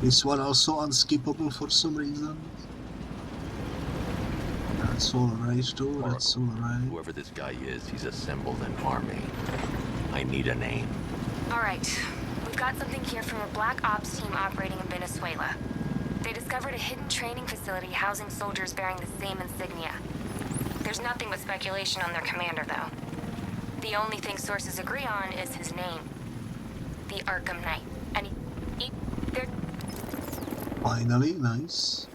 This one also unskippable for some reason. That's alright too, that's alright. Whoever this guy is, he's assembled an army. I need a name. Alright, we've got something here from a Black Ops team operating in Venezuela. They discovered a hidden training facility housing soldiers bearing the same insignia. There's nothing but speculation on their commander, though. The only thing sources agree on is his name. The Arkham Knight. And they're... Finally, nice.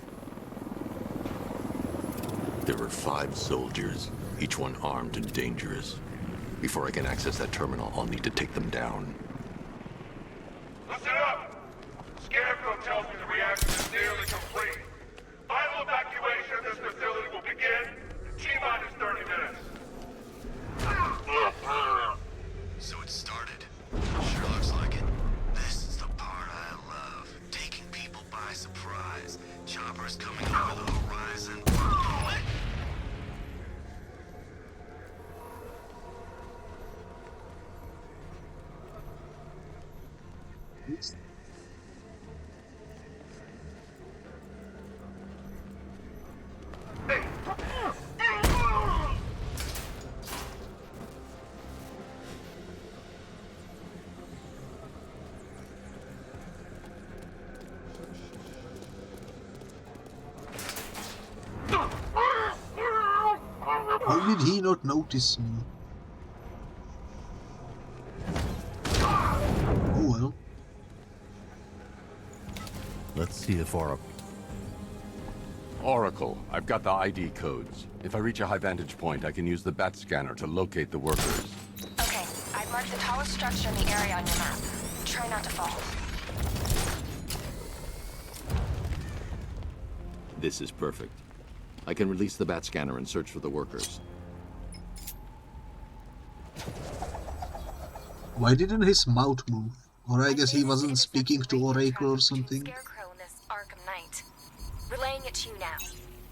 There are 5 soldiers, each one armed and dangerous. Before I can access that terminal, I'll need to take them down. Listen up! Scarecrow tells me the reaction is nearly complete. Final evacuation of this facility will begin in T-minus 30 minutes. So it started. Sure looks like it. This is the part I love. Taking people by surprise. Choppers coming over the horizon. How did he not notice me? Oh well. Let's see if Oracle, I've got the ID codes. If I reach a high vantage point, I can use the bat scanner to locate the workers. Okay, I've marked the tallest structure in the area on your map. Try not to fall. This is perfect. I can release the bat scanner and search for the workers. Why didn't his mouth move? Or I guess he wasn't speaking to Oracle or something. Scarecrow in this Arkham Knight. Relaying it to you now.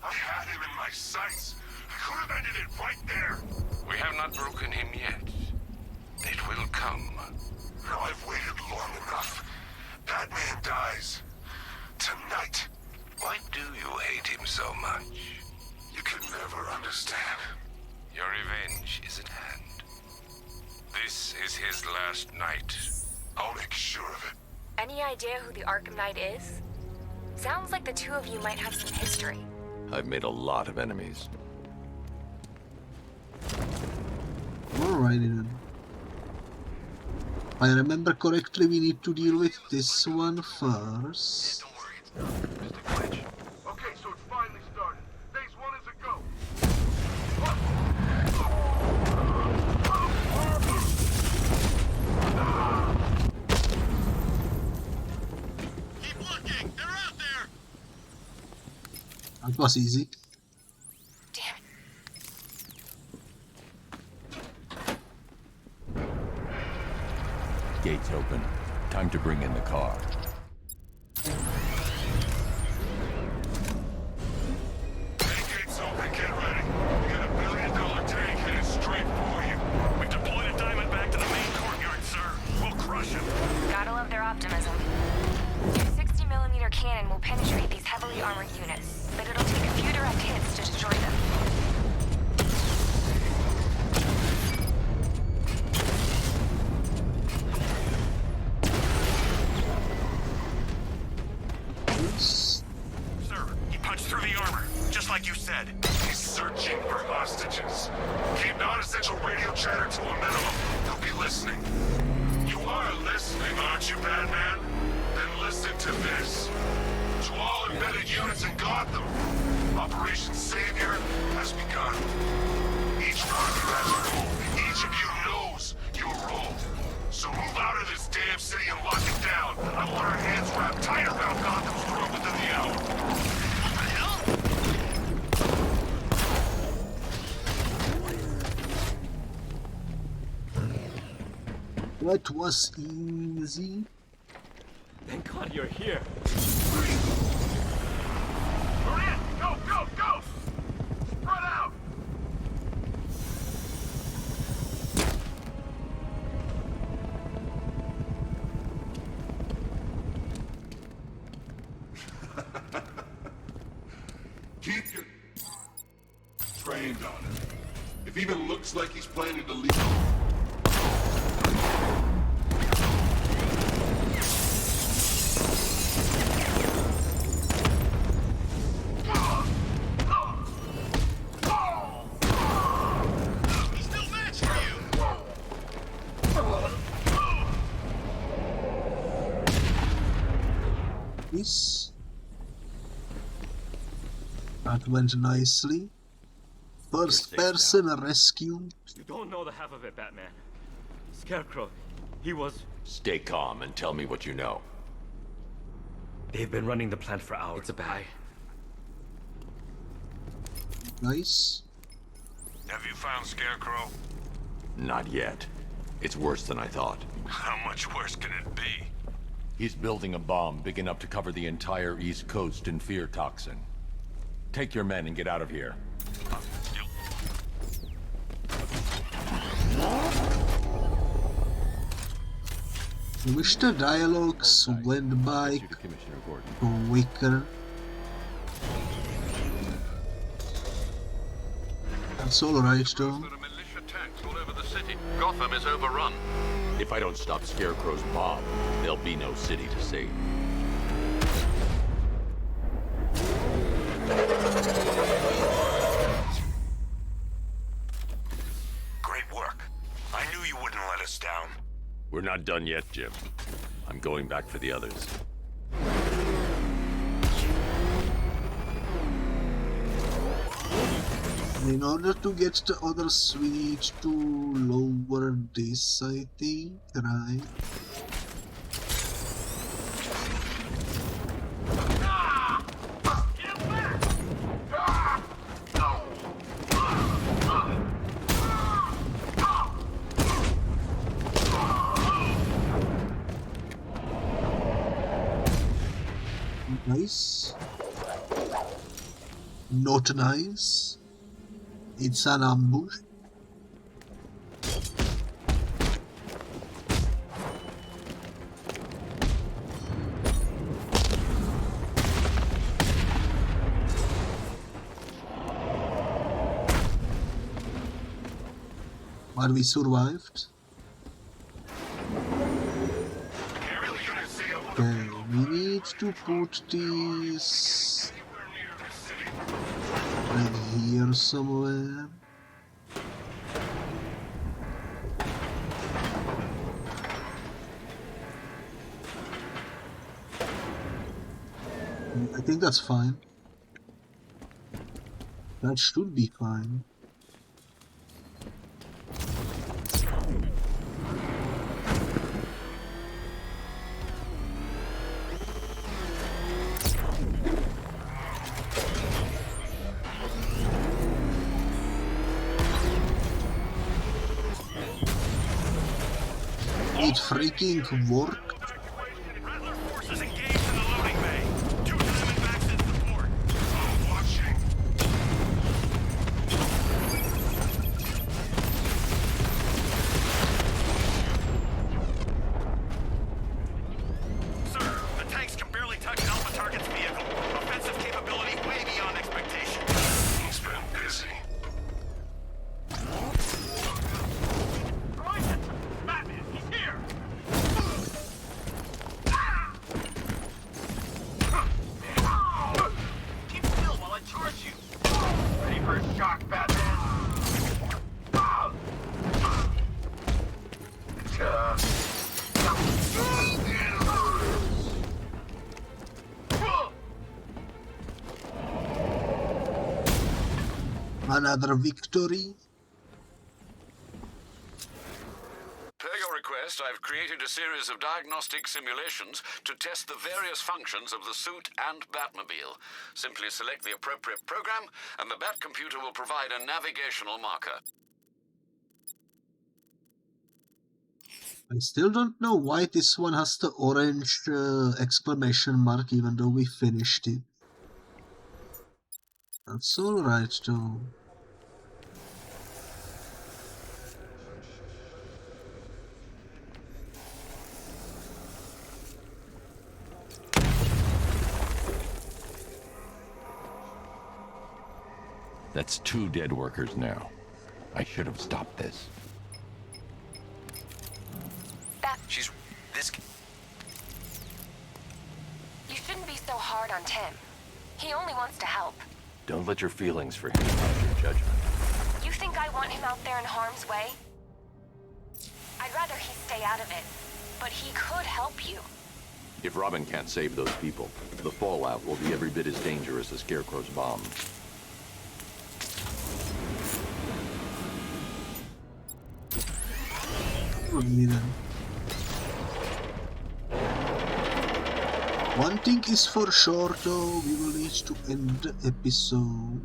I had him in my sights. I could have ended it right there. We have not broken him yet. It will come. Now I've waited long enough. Batman dies. Tonight. Why do you hate him so much? You can never understand. Your revenge is at hand. This is his last night. I'll make sure of it. Any idea who the Arkham Knight is? Sounds like the two of you might have some history. I've made a lot of enemies. Alrighty then. If I remember correctly, we need to deal with this one first. Okay, so it's finally started. Phase 1 is a go. It was easy. Gates open. Time to bring in the car. Gates open, get ready. We got $1 billion tank headed straight for you. We've deployed a diamond back to the main courtyard, sir. We'll crush him. Gotta love their optimism. Your 60mm cannon will penetrate these heavily armored units, but it'll take a few direct hits to destroy them. Sir, he punched through the armor, just like you said. He's searching for hostages. Keep non-essential radio chatter to a minimum. He'll be listening. You are listening, aren't you, Batman? Then listen to this. To all embedded units in Gotham, Operation Savior has begun. Each one of you has a role. Each of you knows your role. So move out of this damn city and lock it down. I want our hands wrapped tight around Gotham's throat within the hour. That was easy. Thank God you're here. Maria, go, go, go! Spread out! Keep your trained on him. If he even looks like he's planning to leave. This. That went nicely. First person rescue. You don't know the half of it, Batman. Scarecrow, he was... Stay calm and tell me what you know. They've been running the plant for hours. It's a bad. Nice. Have you found Scarecrow? Not yet. It's worse than I thought. How much worse can it be? He's building a bomb big enough to cover the entire East Coast in fear toxin. Take your men and get out of here. I wish the dialogues went by quicker. That's alright though. There are militia tanks all over the city. Gotham is overrun. If I don't stop Scarecrow's bomb, there'll be no city to save. Great work. I knew you wouldn't let us down. We're not done yet, Jim. I'm going back for the others. In order to get the other switch to lower this, I think, right? Nice. Not nice. It's an ambush. But we survived. Okay, we need to put this right here somewhere. I think that's fine. That should be fine. it freaking worked. Riddler forces engaged in the loading bay. 2 Diamondbacks in support. I'm watching. Sir, the tanks can barely touch Alpha Target's vehicle. Offensive capability way beyond expectation. He's been busy. Batman, he's here! Keep still while I charge you. Ready for a shock, Batman? Another victory. Per your request, I've created a series of diagnostic simulations to test the various functions of the suit and Batmobile. Simply select the appropriate program, and the Bat computer will provide a navigational marker. I still don't know why this one has the orange exclamation mark even though we finished it. That's alright though. That's 2 dead workers now. I should have stopped this. She's... this... You shouldn't be so hard on Tim. He only wants to help. Don't let your feelings for him cloud your judgment. You think I want him out there in harm's way? I'd rather he stay out of it, but he could help you. If Robin can't save those people, the fallout will be every bit as dangerous as Scarecrow's bomb. One thing is for sure though, we will need to end the episode.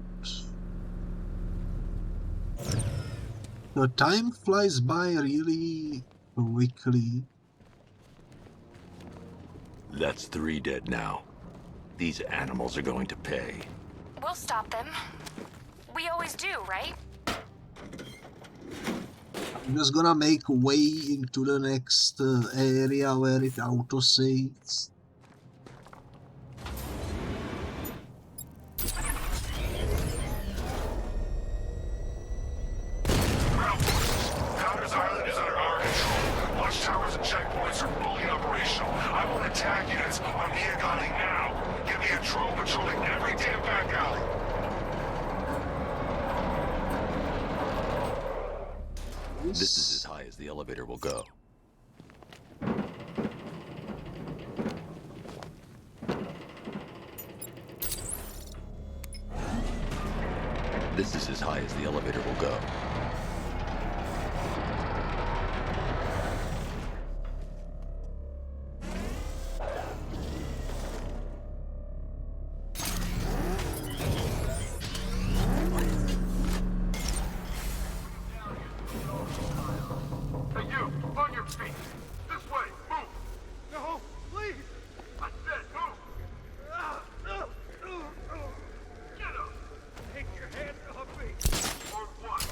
The time flies by really quickly. That's 3 dead now. These animals are going to pay. We'll stop them. We always do, right? I'm just gonna make way into the next area where it auto-saves. Powder's Island is under our control. Watchtowers and checkpoints are fully operational. I want attack units on Neogani now. Give me a drone patrolling every damn back alley. This is as high as the elevator will go. This is as high as the elevator will go. Hey, you! On your feet! This way! Move! No, please! I said move! Get up! Take your hands off me! Or what?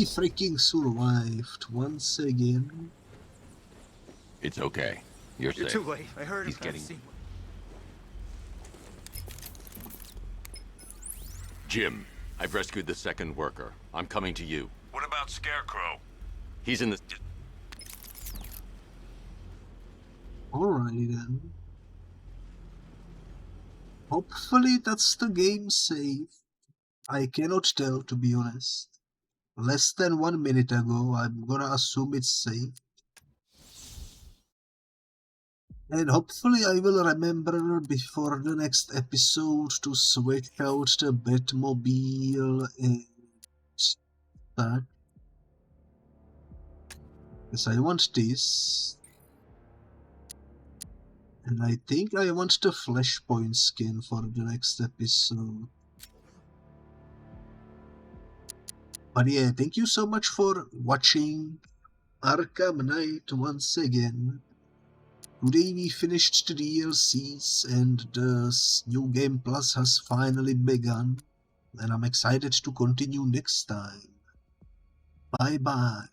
freaking survived once again. It's okay. You're safe. too late. I heard He's him. getting... Jim, I've rescued the second worker. I'm coming to you. What about Scarecrow? He's in the... Alrighty then. Hopefully that's the game save. I cannot tell, to be honest. Less than 1 minute ago, I'm gonna assume it's saved. And hopefully I will remember before the next episode to switch out the Batmobile and that. Because I want this. And I think I want the Flashpoint skin for the next episode. But yeah, thank you so much for watching Arkham Knight once again. Today we finished the DLCs and the new game plus has finally begun. And I'm excited to continue next time. Bye bye.